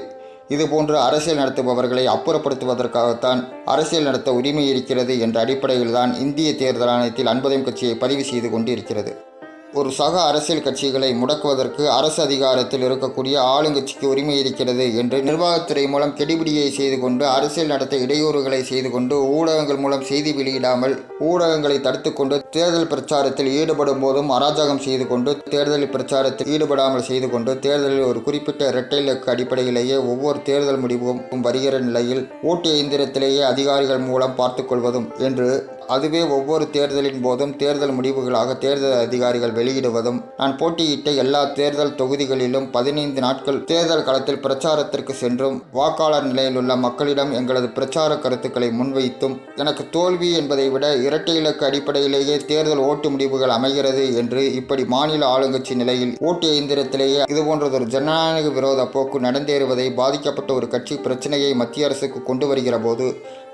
இதுபோன்று அரசியல் நடத்துபவர்களை அப்புறப்படுத்துவதற்காகத்தான் அரசியல் நடத்த உரிமை இருக்கிறது என்ற அடிப்படையில்தான் இந்திய தேர்தல் ஆணையத்தில் அன்புதயம் கட்சியை பதிவு செய்து கொண்டிருக்கிறது. ஒரு சக அரசியல் கட்சிகளை முடக்குவதற்கு அரசு அதிகாரத்தில் இருக்கக்கூடிய ஆளுங்கட்சிக்கு உரிமை இருக்கிறது என்று நிர்வாகத்துறை மூலம் கெடிபிடியை செய்து கொண்டு அரசியல் நடத்த இடையூறுகளை செய்து கொண்டு ஊடகங்கள் மூலம் செய்தி வெளியிடாமல் ஊடகங்களை தடுத்து கொண்டு தேர்தல் பிரச்சாரத்தில் ஈடுபடும் போதும் அராஜகம் செய்து கொண்டு தேர்தல் பிரச்சாரத்தில் ஈடுபடாமல் செய்து கொண்டு தேர்தலில் ஒரு குறிப்பிட்ட இரட்டை இலக்கு அடிப்படையிலேயே ஒவ்வொரு தேர்தல் முடிவும் வருகிற நிலையில் ஓட்டு எந்திரத்திலேயே அதிகாரிகள் மூலம் பார்த்துக் கொள்வதும் என்று அதுவே ஒவ்வொரு தேர்தலின் போதும் தேர்தல் முடிவுகளாக தேர்தல் அதிகாரிகள் வெளியிடுவதும் நான் போட்டியிட்ட எல்லா தேர்தல் தொகுதிகளிலும் 15 நாட்கள் தேர்தல் களத்தில் பிரச்சாரத்திற்கு சென்றும் வாக்காளர் நிலையில் உள்ள மக்களிடம் எங்களது பிரச்சார கருத்துக்களை முன்வைத்தும் எனக்கு தோல்வி என்பதை விட இரட்டை இலக்கு அடிப்படையிலேயே தேர்தல் ஓட்டு முடிவுகள் அமைகிறது என்று இப்படி மாநில ஆளுங்கட்சி நிலையில் ஓட்டு எந்திரத்திலேயே இதுபோன்றதொரு ஜனநாயக விரோத போக்கு நடந்தேறுவதை பாதிக்கப்பட்ட ஒரு கட்சி பிரச்சனையை மத்திய அரசுக்கு கொண்டு வருகிற போது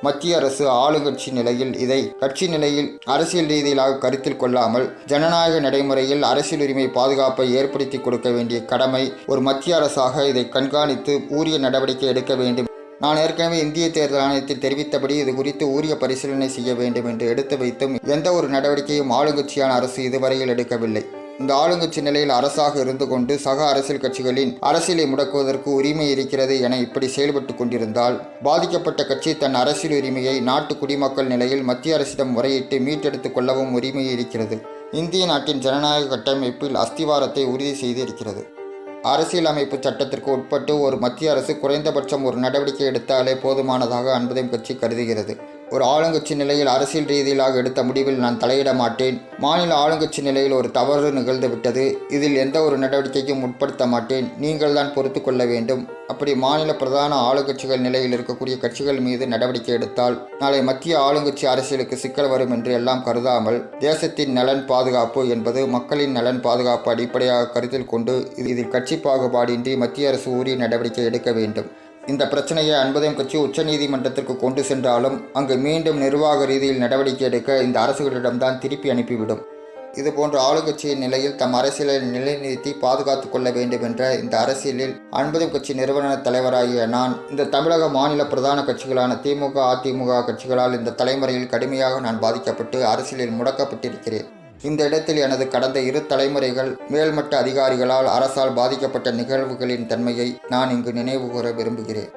மத்திய அரசு ஆளுங்கட்சி நிலையில் இதை கட்சி நிலையில் அரசியல் ரீதியிலாக கருத்தில் கொள்ளாமல் ஜனநாயக நடைமுறையில் அரசியல் உரிமை பாதுகாப்பை ஏற்படுத்தி கொடுக்க வேண்டிய கடமை ஒரு மத்திய அரசாக இதை கண்காணித்து உரிய நடவடிக்கை எடுக்க வேண்டும். நான் ஏற்கனவே இந்திய தேர்தல் ஆணையத்தில் தெரிவித்தபடி இது குறித்து உரிய பரிசீலனை செய்ய வேண்டும் என்று எடுத்து வைத்தும் எந்த ஒரு நடவடிக்கையும் ஆளுங்கட்சியான அரசு இதுவரையில் எடுக்கவில்லை. இந்த ஆளுங்கட்சி நிலையில் அரசாக இருந்து கொண்டு சக அரசியல் கட்சிகளின் அரசியலை முடக்குவதற்கு உரிமை இருக்கிறது என இப்படி செயல்பட்டு கொண்டிருந்தால் பாதிக்கப்பட்ட கட்சி தன் அரசியல் உரிமையை நாட்டு குடிமக்கள் நிலையில் மத்திய அரசிடம் முறையிட்டு மீட்டெடுத்துக் கொள்ளவும் உரிமை இருக்கிறது. இந்திய நாட்டின் ஜனநாயக கட்டமைப்பில் அஸ்திவாரத்தை உறுதி செய்து இருக்கிறது. அரசியலமைப்பு சட்டத்திற்கு உட்பட்டு ஒரு மத்திய அரசு குறைந்தபட்சம் ஒரு நடவடிக்கை எடுத்தாலே போதுமானதாக அன்புதம் கட்சி கருதுகிறது. ஒரு ஆளுங்கட்சி நிலையில் அரசியல் ரீதியிலாக எடுத்த முடிவில் நான் தலையிட மாட்டேன். மாநில ஆளுங்கட்சி நிலையில் ஒரு தவறு நிகழ்ந்துவிட்டது, இதில் எந்த ஒரு நடவடிக்கைக்கும் உட்படுத்த மாட்டேன், நீங்கள் தான் பொறுத்து கொள்ள வேண்டும். அப்படி மாநில பிரதான ஆளுங்கட்சிகள் நிலையில் இருக்கக்கூடிய கட்சிகள் மீது நடவடிக்கை எடுத்தால் நாளை மத்திய ஆளுங்கட்சி அரசியலுக்கு சிக்கல் வரும் என்று எல்லாம் கருதாமல் தேசத்தின் நலன் பாதுகாப்பு என்பது மக்களின் நலன் பாதுகாப்பு அடிப்படையாக கருத்தில் கொண்டு இதில் கட்சி பாகுபாடின்றி மத்திய அரசு உரிய நடவடிக்கை எடுக்க வேண்டும். இந்த பிரச்சனையை அன்புதம் கட்சி உச்சநீதிமன்றத்திற்கு கொண்டு சென்றாலும் அங்கு மீண்டும் நிர்வாக ரீதியில் நடவடிக்கை எடுக்க இந்த அரசுகளிடம்தான் திருப்பி அனுப்பிவிடும். இதுபோன்ற ஆளுங்கட்சியின் நிலையில் தம் அரசியலை நிலைநிறுத்தி பாதுகாத்துக் கொள்ள வேண்டும் என்ற இந்த அரசியலில் அன்புதம் கட்சி நிறுவன தலைவராகிய நான் இந்த தமிழக மாநில பிரதான கட்சிகளான திமுக, அதிமுக கட்சிகளால் இந்த தலைமுறையில் கடுமையாக நான் பாதிக்கப்பட்டு அரசியலில் முடக்கப்பட்டிருக்கிறேன். இந்த இடத்தில் எனது கடந்த 2 தலைமுறைகள் மேல்மட்ட அதிகாரிகளால் அரசால் பாதிக்கப்பட்ட நிகழ்வுகளின் தன்மையை நான் இங்கு நினைவு கூற விரும்புகிறேன்.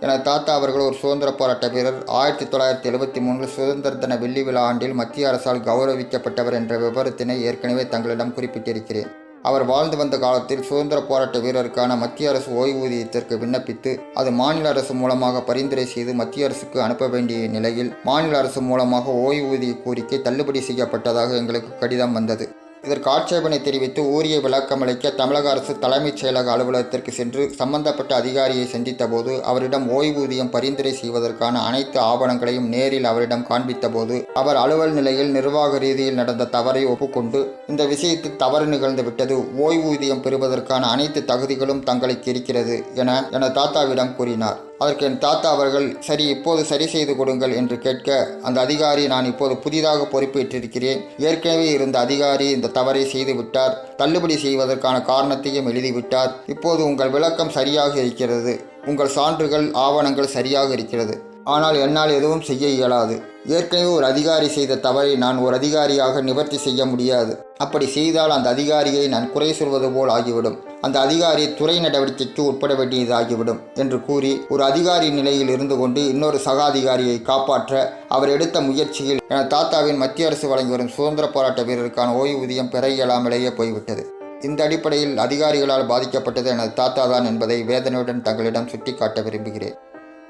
எனது தாத்தா அவர்கள் ஒரு சுதந்திர போராட்ட வீரர். 1973 சுதந்திர தின வெள்ளி விழா ஆண்டில் மத்திய அரசால் கௌரவிக்கப்பட்டவர் என்ற விவரத்தினை ஏற்கனவே தங்களிடம் குறிப்பிட்டிருக்கிறேன். அவர் வாழ்ந்து வந்த காலத்தில் சுதந்திர போராட்ட வீரருக்கான மத்திய அரசு ஓய்வூதியத்திற்கு விண்ணப்பித்து அது மாநில அரசு மூலமாக பரிந்துரை செய்து மத்திய அரசுக்கு அனுப்ப வேண்டிய நிலையில் மாநில அரசு மூலமாக ஓய்வூதிய கோரிக்கை தள்ளுபடி செய்யப்பட்டதாக எங்களுக்கு கடிதம் வந்தது. இதற்கு ஆட்சேபனை தெரிவித்து உரிய விளக்கமளிக்க தமிழக அரசு தலைமைச் செயலக அலுவலகத்திற்கு சென்று சம்பந்தப்பட்ட அதிகாரியை சந்தித்த போது அவரிடம் ஓய்வூதியம் பரிந்துரை செய்வதற்கான அனைத்து ஆவணங்களையும் நேரில் அவரிடம் காண்பித்த போது அவர் அலுவல் நிலையில் நிர்வாக ரீதியில் நடந்த தவறை ஒப்புக்கொண்டு இந்த விஷயத்தில் தவறு நிகழ்ந்து விட்டது, ஓய்வூதியம் பெறுவதற்கான அனைத்து தகுதிகளும் தங்களுக்கு இருக்கிறது என எனது தாத்தாவிடம் கூறினார். அதற்கு என் தாத்தா அவர்கள் சரி இப்போது சரி செய்து கொடுங்கள் என்று கேட்க அந்த அதிகாரி நான் இப்போது புதிதாக பொறுப்பேற்றிருக்கிறேன், ஏற்கனவே இருந்த அதிகாரி இந்த தவறை செய்து விட்டார், தள்ளுபடி செய்வதற்கான காரணத்தையும் எழுதிவிட்டார், இப்போது உங்கள் விளக்கம் சரியாக இருக்கிறது, உங்கள் சான்றுகள் ஆவணங்கள் சரியாக இருக்கிறது, ஆனால் என்னால் எதுவும் செய்ய இயலாது. ஏற்கனவே ஒரு அதிகாரி செய்த தவறை நான் ஒரு அதிகாரியாக நிவர்த்தி செய்ய முடியாது. அப்படி செய்தால் அந்த அதிகாரியை நான் குறை சொல்வது போல் ஆகிவிடும், அந்த அதிகாரி துறை நடவடிக்கைக்கு உட்பட வேண்டியதாகிவிடும் என்று கூறி ஒரு அதிகாரி நிலையில் இருந்து கொண்டு இன்னொரு சக அதிகாரியை காப்பாற்ற அவர் எடுத்த முயற்சியில் எனது தாத்தாவின் மத்திய அரசு வழங்கி வரும் சுதந்திர போராட்ட வீரருக்கான ஓய்வூதியம் பெற இயலாமலேயே போய்விட்டது. இந்த அடிப்படையில் அதிகாரிகளால் பாதிக்கப்பட்டது எனது தாத்தா தான் என்பதை வேதனையுடன் தங்களிடம் சுட்டிக்காட்ட விரும்புகிறேன்.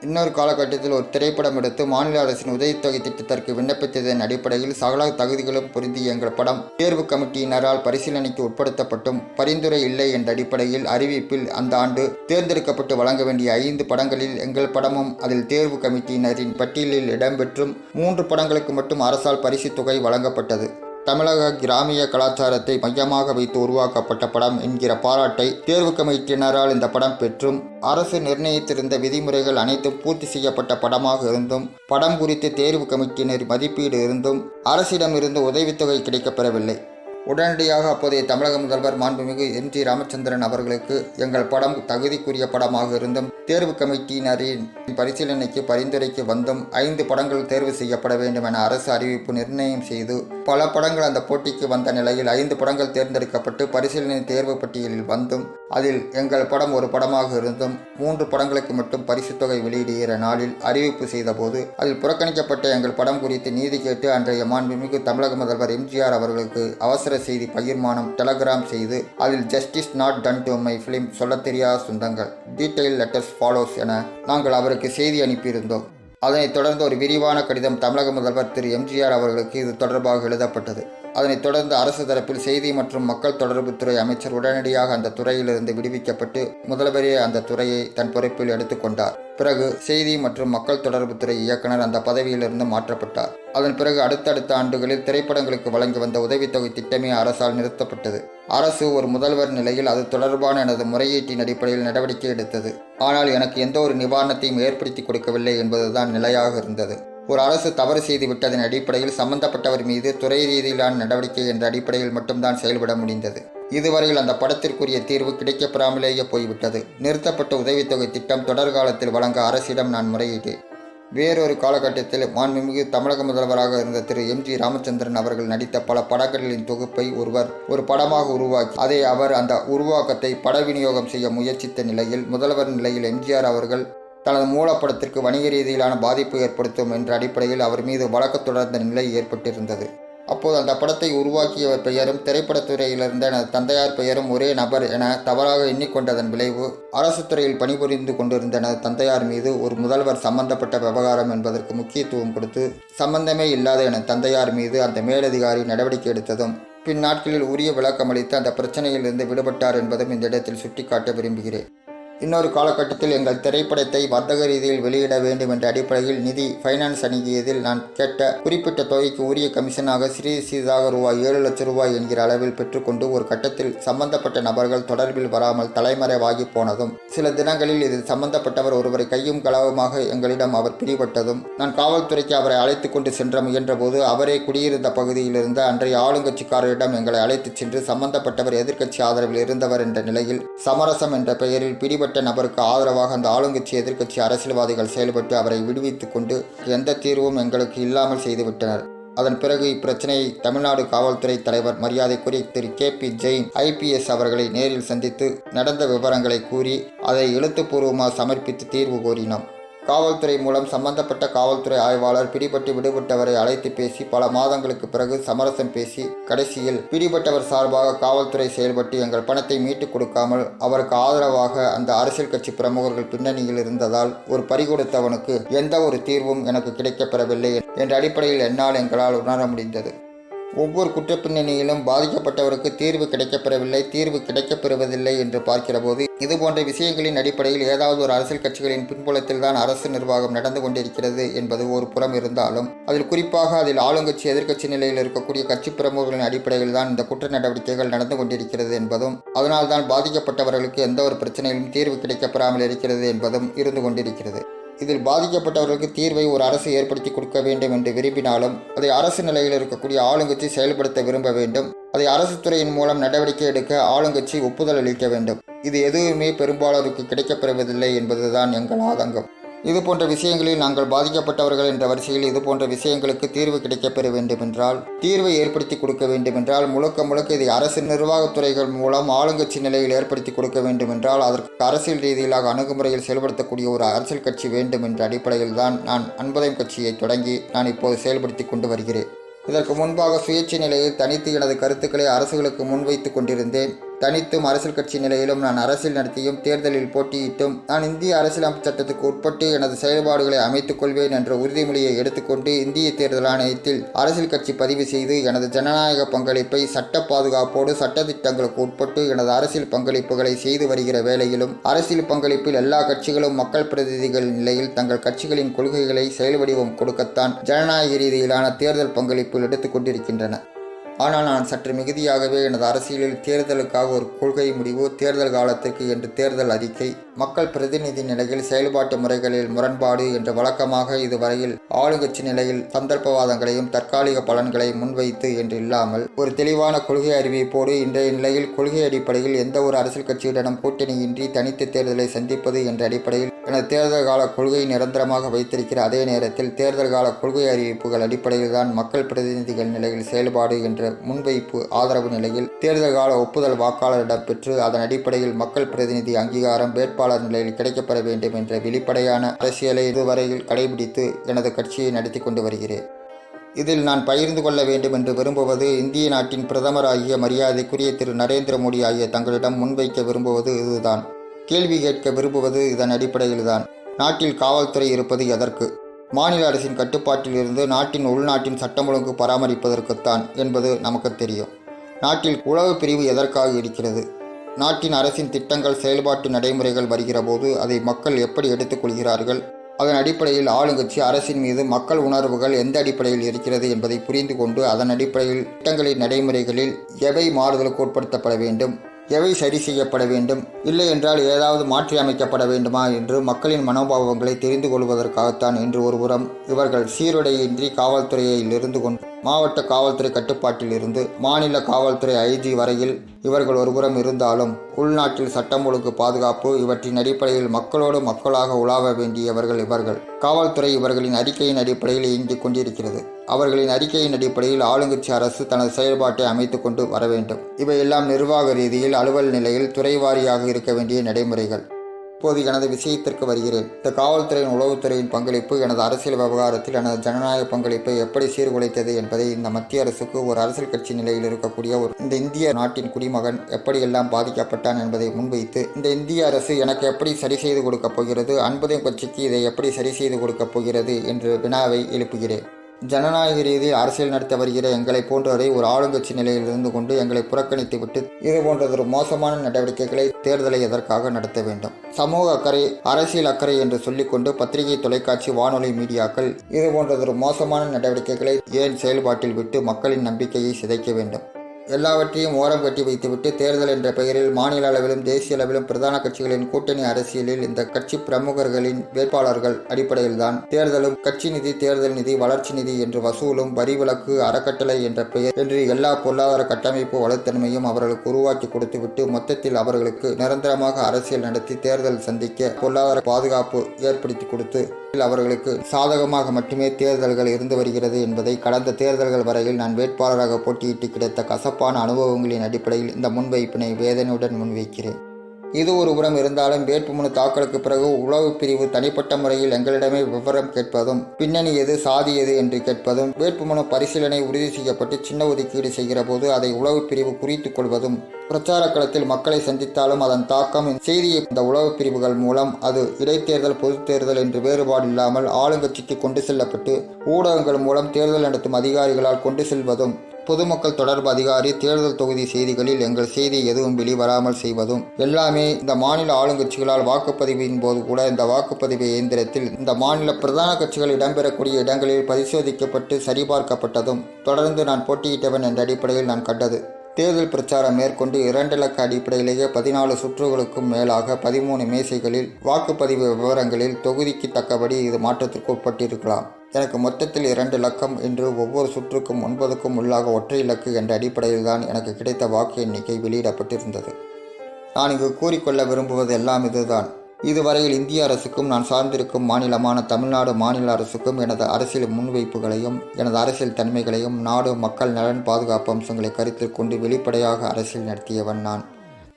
இன்னொரு காலகட்டத்தில் ஒரு திரைப்படம் எடுத்து மாநில அரசின் உதவித்தொகை திட்டத்திற்கு விண்ணப்பித்ததன் அடிப்படையில் சகல தகுதிகளும் பொருந்திய எங்கள் படம் தேர்வு கமிட்டியினரால் பரிசீலனைக்கு உட்படுத்தப்பட்டும் பரிந்துரை இல்லை என்ற அடிப்படையில் அறிவிப்பில் அந்த ஆண்டு தேர்ந்தெடுக்கப்பட்டு வழங்க வேண்டிய 5 படங்களில் எங்கள் படமும் அதில் தேர்வு கமிட்டியினரின் பட்டியலில் இடம்பெற்றும் 3 படங்களுக்கு மட்டும் அரசால் பரிசுத் தொகை வழங்கப்பட்டது. தமிழக கிராமிய கலாச்சாரத்தை மையமாக வைத்து உருவாக்கப்பட்ட படம் என்கிற பாராட்டை தேர்வு கமிட்டியினரால் இந்த படம் பெற்றும் அரசு நிர்ணயித்திருந்த விதிமுறைகள் அனைத்தும் பூர்த்தி செய்யப்பட்ட படமாக இருந்தும் படம் குறித்து தேர்வு கமிட்டியினர் மதிப்பீடு இருந்தும் அரசிடமிருந்து உதவித்தொகை கிடைக்கப்பெறவில்லை. உடனடியாக அப்போதைய தமிழக முதல்வர் மாண்புமிகு எம்.ஜி. ராமச்சந்திரன் அவர்களுக்கு எங்கள் படம் தகுதிக்குரிய படமாக இருந்தும் தேர்வு கமிட்டியினரின் பரிசீலனைக்கு பரிந்துரைக்கு வந்தும் 5 படங்கள் தேர்வு செய்யப்பட வேண்டும் என அரசு அறிவிப்பு நிர்ணயம் செய்து பல படங்கள் அந்த போட்டிக்கு வந்த நிலையில் 5 படங்கள் தேர்ந்தெடுக்கப்பட்டு பரிசீலனை தேர்வு பட்டியலில் வந்தும் அதில் எங்கள் படம் ஒரு படமாக இருந்தும் 3 படங்களுக்கு மட்டும் பரிசுத் தொகை வெளியிடுகிற நாளில் அறிவிப்பு செய்த போது அதில் புறக்கணிக்கப்பட்ட எங்கள் படம் குறித்து நீதி கேட்டு அன்றைய மாண்புமிகு தமிழக முதல்வர் எம்ஜிஆர் அவர்களுக்கு அவசர செய்தி பகிர்மானம் டெலகிராம் செய்து அதில் justice not done to my film சொல்ல தெரியாத சொந்தங்கள் டீட்டெயில் லெட்டர்ஸ் ஃபாலோஸ் என நாங்கள் அவருக்கு செய்தி அனுப்பியிருந்தோம். அதனைத் தொடர்ந்து ஒரு விரிவான கடிதம் தமிழக முதல்வர் திரு எம்ஜிஆர் அவர்களுக்கு இது தொடர்பாக எழுதப்பட்டது. அதனைத் தொடர்ந்து அரசு தரப்பில் செய்தி மற்றும் மக்கள் தொடர்புத்துறை அமைச்சர் உடனடியாக அந்த துறையிலிருந்து விடுவிக்கப்பட்டு முதல்வரே அந்த துறையை தன் பொறுப்பில் எடுத்துக்கொண்டார். பிறகு செய்தி மற்றும் மக்கள் தொடர்புத்துறை இயக்குனர் அந்த பதவியிலிருந்து மாற்றப்பட்டார். அதன் பிறகு அடுத்தடுத்த ஆண்டுகளில் திரைப்படங்களுக்கு வழங்கி வந்த உதவித்தொகை திட்டமே அரசால் நிறுத்தப்பட்டது. அரசு ஒரு முதல்வர் நிலையில் அது தொடர்பான எனது முறையீட்டின் அடிப்படையில் நடவடிக்கை எடுத்தது. ஆனால் எனக்கு எந்த ஒரு நிவாரணத்தையும் ஏற்படுத்தி கொடுக்கவில்லை என்பதுதான் நிலையாக இருந்தது. ஒரு அரசு தவறு செய்து விட்டதன் அடிப்படையில் சம்பந்தப்பட்டவர் மீது துறை ரீதியிலான நடவடிக்கை என்ற அடிப்படையில் மட்டும்தான் செயல்பட முடிந்தது. இதுவரையில் அந்த படத்திற்குரிய தீர்வு கிடைக்கப்பெறாமலேயே போய்விட்டது. நிறுத்தப்பட்ட உதவித்தொகை திட்டம் தொடர்காலத்தில் வழங்க அரசிடம் நான் முறையிட்டேன். வேறொரு காலகட்டத்தில் மாண்புமிகு தமிழக முதல்வராக இருந்த திரு எம்.ஜி. ராமச்சந்திரன் அவர்கள் நடித்த பல படங்களின் தொகுப்பை ஒருவர் ஒரு படமாக உருவாக்கி அதை அவர் அந்த உருவாக்கத்தை பட விநியோகம் செய்ய முயற்சித்த நிலையில் முதல்வர் நிலையில் எம்ஜிஆர் அவர்கள் தனது மூலப்படத்திற்கு வணிக ரீதியிலான பாதிப்பு ஏற்படுத்தும் என்ற அடிப்படையில் அவர் மீது வழக்கு தொடர்ந்த நிலை ஏற்பட்டிருந்தது. அப்போது அந்த படத்தை உருவாக்கியவர் பெயரும் திரைப்படத்துறையிலிருந்த எனது தந்தையார் பெயரும் ஒரே நபர் என தவறாக எண்ணிக்கொண்டதன் விளைவு அரசு துறையில் பணிபுரிந்து கொண்டிருந்த எனது தந்தையார் மீது ஒரு முதல்வர் சம்பந்தப்பட்ட விவகாரம் என்பதற்கு முக்கியத்துவம் கொடுத்து சம்பந்தமே இல்லாத எனது தந்தையார் மீது அந்த மேலதிகாரி நடவடிக்கை எடுத்ததும் பின் நாட்களில் உரிய விளக்கமளித்து அந்த பிரச்சனையிலிருந்து விடுபட்டார் என்பதும் இந்த இடத்தில் சுட்டிக்காட்ட விரும்புகிறேன். இன்னொரு காலகட்டத்தில் எங்கள் திரைப்படத்தை வர்த்தக ரீதியில் வெளியிட வேண்டும் என்ற அடிப்படையில் நிதி ஃபைனான்ஸ் அணுகியதில் நான் கேட்ட குறிப்பிட்ட தொகைக்கு உரிய கமிஷனாக சிறிதாக ரூபாய் 7 லட்சம் ரூபாய் என்கிற அளவில் பெற்றுக்கொண்டு ஒரு கட்டத்தில் சம்பந்தப்பட்ட நபர்கள் தொடர்பில் வராமல் தலைமறைவாகி போனதும் சில தினங்களில் இதில் சம்பந்தப்பட்டவர் ஒருவரை கையும் களவுமாக எங்களிடம் அவர் பிடிபட்டதும் நான் காவல்துறைக்கு அவரை அழைத்து கொண்டு சென்ற முயன்றபோது அவரே குடியிருந்த பகுதியில் இருந்த அன்றைய ஆளுங்கட்சிக்காரரிடம் எங்களை அழைத்துச் சென்று சம்பந்தப்பட்டவர் எதிர்க்கட்சி ஆதரவில் இருந்தவர் என்ற நிலையில் சமரசம் என்ற பெயரில் பிடிபட்ட நபருக்கு ஆதரவாக அந்த ஆளுங்கட்சி எதிர்க்கட்சி அரசியல்வாதிகள் செயல்பட்டு அவரை விடுவித்துக் கொண்டு எந்த தீர்வும் எங்களுக்கு இல்லாமல் செய்துவிட்டனர். அதன் பிறகு இப்பிரச்சனையை தமிழ்நாடு காவல்துறை தலைவர் மரியாதைக்குரிய திரு கே.பி. ஜெயின் IPS அவர்களை நேரில் சந்தித்து நடந்த விவரங்களை கூறி அதை எழுத்துப்பூர்வமாக சமர்ப்பித்து தீர்வு கோரினோம். காவல்துறை மூலம் சம்பந்தப்பட்ட காவல்துறை ஆய்வாளர் பிடிபட்டு விடுபட்டவரை அழைத்து பேசி பல மாதங்களுக்கு பிறகு சமரசம் பேசி கடைசியில் பிடிபட்டவர் சார்பாக காவல்துறை செயல்பட்டு எங்கள் பணத்தை மீட்டுக் கொடுக்காமல் அவருக்கு ஆதரவாக அந்த அரசியல் கட்சி பிரமுகர்கள் பின்னணியில் இருந்ததால் ஒரு பறிகொடுத்தவனுக்கு எந்த ஒரு தீர்வும் எனக்கு கிடைக்கப்பெறவில்லை என்ற அடிப்படையில் எங்களால் உணர முடிந்தது. ஒவ்வொரு குற்றப்பின்னணியிலும் பாதிக்கப்பட்டவருக்கு தீர்வு கிடைக்கப்பெறவில்லை, தீர்வு கிடைக்கப்பெறுவதில்லை என்று பார்க்கிற போது இதுபோன்ற விஷயங்களின் அடிப்படையில் ஏதாவது ஒரு அரசியல் கட்சிகளின் பின்புலத்தில் தான் அரசு நிர்வாகம் நடந்து கொண்டிருக்கிறது என்பது ஒரு புறம் இருந்தாலும் அதில் ஆளுங்கட்சி எதிர்க்கட்சி நிலையில் இருக்கக்கூடிய கட்சி பிரமுகர்களின் அடிப்படையில் தான் இந்த குற்ற நடவடிக்கைகள் நடந்து கொண்டிருக்கிறது என்பதும் அதனால் தான் பாதிக்கப்பட்டவர்களுக்கு எந்த ஒரு பிரச்சனையிலும் தீர்வு கிடைக்கப்பெறாமல் இருக்கிறது என்பதும் இருந்து கொண்டிருக்கிறது. இதில் பாதிக்கப்பட்டவர்களுக்கு தீர்வை ஒரு அரசு ஏற்படுத்தி கொடுக்க வேண்டும் என்று விரும்பினாலும் அதை அரசு நிலையில் இருக்கக்கூடிய ஆளுங்கட்சி செயல்படுத்த விரும்ப வேண்டும். அதை அரசு துறையின் மூலம் நடவடிக்கை எடுக்க ஆளுங்கட்சி ஒப்புதல் அளிக்க வேண்டும். இது எதுவுமே பெரும்பாலோருக்கு கிடைக்கப்பெறுவதில்லை என்பதுதான் எங்கள் ஆதங்கம். இதுபோன்ற விஷயங்களில் நாங்கள் பாதிக்கப்பட்டவர்கள் என்ற வரிசையில் இதுபோன்ற விஷயங்களுக்கு தீர்வு கிடைக்கப்பெற வேண்டுமென்றால் தீர்வை ஏற்படுத்தி கொடுக்க வேண்டுமென்றால் முழுக்க இதை அரசு நிர்வாகத்துறைகள் மூலம் ஆளுங்கட்சி நிலையில் ஏற்படுத்தி கொடுக்க வேண்டுமென்றால் அதற்கு அரசியல் ரீதியிலாக அணுகுமுறையில் செயல்படுத்தக்கூடிய ஒரு அரசியல் கட்சி வேண்டும் என்ற அடிப்படையில் தான் நான் அன்புதயம் கட்சியை தொடங்கி நான் இப்போது செயல்படுத்தி கொண்டு வருகிறேன். இதற்கு முன்பாக சுயேட்சை நிலையில் தனித்து எனது கருத்துக்களை அரசுகளுக்கு முன்வைத்து கொண்டிருந்தேன். தனித்தும் அரசியல் கட்சி நிலையிலும் நான் அரசியல் நடத்தியும் தேர்தலில் போட்டியிட்டும் நான் இந்திய அரசியலமைப்பு சட்டத்துக்கு உட்பட்டு எனது செயல்பாடுகளை அமைத்துக் கொள்வேன் என்ற உறுதிமொழியை எடுத்துக்கொண்டு இந்திய தேர்தல் ஆணையத்தில் அரசியல் கட்சி பதிவு செய்து எனது ஜனநாயக பங்களிப்பை சட்ட பாதுகாப்போடு சட்டத்திட்டங்களுக்கு உட்பட்டு எனது அரசியல் பங்களிப்புகளை செய்து வருகிற வேளையிலும் அரசியல் பங்களிப்பில் எல்லா கட்சிகளும் மக்கள் பிரதிநிதிகள் நிலையில் தங்கள் கட்சிகளின் கொள்கைகளை செயல்வடிவம் கொடுக்கத்தான் ஜனநாயக ரீதியிலான தேர்தல் பங்களிப்பில் எடுத்துக் கொண்டிருக்கின்றன. ஆனால் நான் சற்று மிகுதியாகவே எனது அரசியலில் தேர்தலுக்காக ஒரு கொள்கை முடிவு, தேர்தல் காலத்திற்கு என்று தேர்தல் அறிக்கை, மக்கள் பிரதிநிதி நிலையில் செயல்பாட்டு முறைகளில் முரண்பாடு என்ற வழக்கமாக இதுவரையில் ஆளுங்கட்சி நிலையில் சந்தர்ப்பவாதங்களையும் தற்காலிக பலன்களை முன்வைத்து என்று இல்லாமல் ஒரு தெளிவான கொள்கை அறிவிப்போடு இன்றைய நிலையில் கொள்கை அடிப்படையில் எந்த ஒரு அரசியல் கட்சியுடனும் கூட்டணியின்றி தனித்து தேர்தலை சந்திப்பது என்ற அடிப்படையில் எனது தேர்தல் கால கொள்கையை நிரந்தரமாக வைத்திருக்கிற அதே நேரத்தில் தேர்தல் கால கொள்கை அறிவிப்புகள் அடிப்படையில் தான் மக்கள் பிரதிநிதிகள் நிலையில் செயல்பாடு என்ற முன்வைப்பு ஆதரவு நிலையில் தேர்தல் கால ஒப்புதல் வாக்காளரிடம் பெற்று அதன் அடிப்படையில் மக்கள் பிரதிநிதி அங்கீகாரம் வேட்பாளர் நிலையில் கிடைக்கப்பெற வேண்டும் என்ற வெளிப்படையான அரசியலை இதுவரையில் கடைபிடித்து எனது கட்சியை நடத்தி கொண்டு வருகிறேன். இதில் நான் பகிர்ந்து கொள்ள வேண்டும் என்று விரும்புவது இந்திய நாட்டின் பிரதமர் ஆகிய மரியாதைக்குரிய திரு நரேந்திர மோடி ஆகிய தங்களிடம் முன்வைக்க விரும்புவது இதுதான். கேள்வி கேட்க விரும்புவது இதன் அடிப்படையில்தான். நாட்டில் காவல்துறை இருப்பது எதற்கு? மாநில அரசின் கட்டுப்பாட்டில் இருந்து நாட்டின் உள்நாட்டின் சட்டம் ஒழுங்கு பராமரிப்பதற்குத்தான் என்பது நமக்கு தெரியும். நாட்டில் உளவு பிரிவு எதற்காக இருக்கிறது? நாட்டின் அரசின் திட்டங்கள் செயல்பாட்டு நடைமுறைகள் வருகிற போது அதை மக்கள் எப்படி எடுத்துக்கொள்கிறார்கள்? அதன் அடிப்படையில் ஆளுங்கட்சி அரசின் மீது மக்கள் உணர்வுகள் எந்த அடிப்படையில் இருக்கிறது என்பதை புரிந்து கொண்டு அதன் அடிப்படையில் திட்டங்களின் நடைமுறைகளில் எவை மாறுதலுக்கு உட்படுத்தப்பட வேண்டும், எவை சரி செய்யப்பட வேண்டும், இல்லை என்றால் ஏதாவது மாற்றி அமைக்கப்பட வேண்டுமா என்று மக்களின் மனோபாவங்களை தெரிந்து கொள்வதற்காகத்தான் என்று ஒருபுறம் இவர்கள் சீருடையின்றி காவல்துறையில் இருந்து கொண்டு மாவட்ட காவல்துறை கட்டுப்பாட்டில் இருந்து மாநில காவல்துறை ஐஜி வரையில் இவர்கள் ஒருபுறம் இருந்தாலும் உள்நாட்டில் சட்டம் ஒழுங்கு பாதுகாப்பு இவற்றின் அடிப்படையில் மக்களோடு மக்களாக உலாவ வேண்டியவர்கள் இவர்கள். காவல்துறை இவர்களின் அறிக்கையின் அடிப்படையில் இயங்கிக் கொண்டிருக்கிறது. அவர்களின் அறிக்கையின் அடிப்படையில் ஆளுங்கட்சி அரசு தனது செயல்பாட்டை அமைத்து கொண்டு வர வேண்டும். இவையெல்லாம் நிர்வாக ரீதியில் அலுவல் நிலையில் துறைவாரியாக இருக்க வேண்டிய நடைமுறைகள். இப்போது எனது விஷயத்திற்கு வருகிறேன். இந்த காவல்துறையின் உளவுத்துறையின் பங்களிப்பு எனது அரசியல் விவகாரத்தில் எனது ஜனநாயக பங்களிப்பை எப்படி சீர்குலைத்தது என்பதை இந்த மத்திய அரசுக்கு ஒரு அரசியல் கட்சி நிலையில் இருக்கக்கூடிய இந்த இந்திய நாட்டின் குடிமகன் எப்படியெல்லாம் பாதிக்கப்பட்டான் என்பதை முன்வைத்து இந்த இந்திய அரசு எனக்கு எப்படி சரி செய்து கொடுக்கப் போகிறது, அன்புதயம் கட்சிக்கு இதை எப்படி சரி செய்து கொடுக்கப் போகிறது என்று வினாவை எழுப்புகிறேன். ஜனநாயக ரீதியில் அரசியல் நடத்த வருகிற எங்களை போன்றவரை ஒரு ஆளுங்கட்சி நிலையில் இருந்து கொண்டு எங்களை புறக்கணித்து விட்டு இது போன்றதொரு மோசமான நடவடிக்கைகளை தேர்தலை எதற்காக நடத்த வேண்டும்? சமூக அக்கறை, அரசியல் அக்கறை என்று சொல்லிக்கொண்டு பத்திரிகை, தொலைக்காட்சி, வானொலி மீடியாக்கள் இது போன்றதொரு மோசமான நடவடிக்கைகளை ஏன் செயல்பாட்டில் விட்டு மக்களின் நம்பிக்கையை சிதைக்க வேண்டும்? எல்லாவற்றையும் ஓரம் கட்டி வைத்துவிட்டு தேர்தல் என்ற பெயரில் மாநில அளவிலும் தேசிய அளவிலும் பிரதான கட்சிகளின் கூட்டணி அரசியலில் இந்த கட்சி பிரமுகர்களின் வேட்பாளர்கள் அடிப்படையில்தான் தேர்தலும் கட்சி நிதி, தேர்தல் நிதி, வளர்ச்சி நிதி என்று வசூலும், வரி விலக்கு, அறக்கட்டளை என்ற பெயர் என்று எல்லா பொருளாதார கட்டமைப்பு வலுத்தன்மையும் அவர்களுக்கு உருவாக்கி கொடுத்துவிட்டு மொத்தத்தில் அவர்களுக்கு நிரந்தரமாக அரசியல் நடத்தி தேர்தல் சந்திக்க பொருளாதார பாதுகாப்பு ஏற்படுத்தி கொடுத்து அவர்களுக்கு சாதகமாக மட்டுமே தேர்தல்கள் இருந்து வருகிறது என்பதை கடந்த தேர்தல்கள் வரையில் நான் வேட்பாளராக போட்டியிட்டு கிடைத்த கசப்பான அனுபவங்களின் அடிப்படையில் இந்த முன்வைப்பினை வேதனையுடன் முன்வைக்கிறேன். இது ஒரு புறம் இருந்தாலும் வேட்புமனு தாக்கலுக்கு பிறகு உளவு பிரிவு தனிப்பட்ட முறையில் எங்களிடமே விவரம் கேட்பதும், பின்னணி எது, சாதி எது என்று கேட்பதும், வேட்புமனு பரிசீலனை உறுதி செய்யப்பட்டு சின்ன ஒதுக்கீடு செய்கிற போது அதை உளவு பிரிவு குறித்து கொள்வதும், பிரச்சார களத்தில் மக்களை சந்தித்தாலும் அதன் தாக்கம் செய்தியை இந்த உளவு பிரிவுகள் மூலம் அது இடைத்தேர்தல், பொது தேர்தல் என்று வேறுபாடு இல்லாமல் ஆளுங்கட்சிக்கு கொண்டு செல்லப்பட்டு ஊடகங்கள் மூலம் தேர்தல் நடத்தும் அதிகாரிகளால் கொண்டு செல்வதும், பொதுமக்கள் தொடர்பு அதிகாரி தேர்தல் தொகுதி செய்திகளில் எங்கள் செய்தி எதுவும் வெளிவராமல் செய்வதும் எல்லாமே இந்த மாநில ஆளுங்கட்சிகளால் வாக்குப்பதிவின் போது கூட இந்த வாக்குப்பதிவு இயந்திரத்தில் இந்த மாநில பிரதான கட்சிகள் இடம்பெறக்கூடிய இடங்களில் பரிசோதிக்கப்பட்டு சரிபார்க்கப்பட்டதும் தொடர்ந்து நான் போட்டியிட்டவன் என்ற அடிப்படையில் நான் கண்டது. தேர்தல் பிரச்சாரம் மேற்கொண்டு 2 இலக்க அடிப்படையிலேயே 14 சுற்றுகளுக்கும் மேலாக 13 மேசைகளில் வாக்குப்பதிவு விவரங்களில் தொகுதிக்கு தக்கபடி இது மாற்றத்திற்கு உட்பட்டிருக்கலாம். எனக்கு மொத்தத்தில் 2 இலக்கம் என்று ஒவ்வொரு சுற்றுக்கும் 9க்கும் உள்ளாக ஒற்றை இலக்கு என்ற அடிப்படையில் தான் எனக்கு கிடைத்த வாக்கு எண்ணிக்கை வெளியிடப்பட்டிருந்தது. நான் இங்கு கூறிக்கொள்ள விரும்புவது எல்லாம் இதுதான். இதுவரையில் இந்திய அரசுக்கும் நான் சார்ந்திருக்கும் மாநிலமான தமிழ்நாடு மாநில அரசுக்கும் எனது அரசியல் முன்வைப்புகளையும் எனது அரசியல் தன்மைகளையும் நாடு மக்கள் நலன் பாதுகாப்பு அம்சங்களை கருத்தில் கொண்டு வெளிப்படையாக அரசியல் நடத்தியவன் நான்.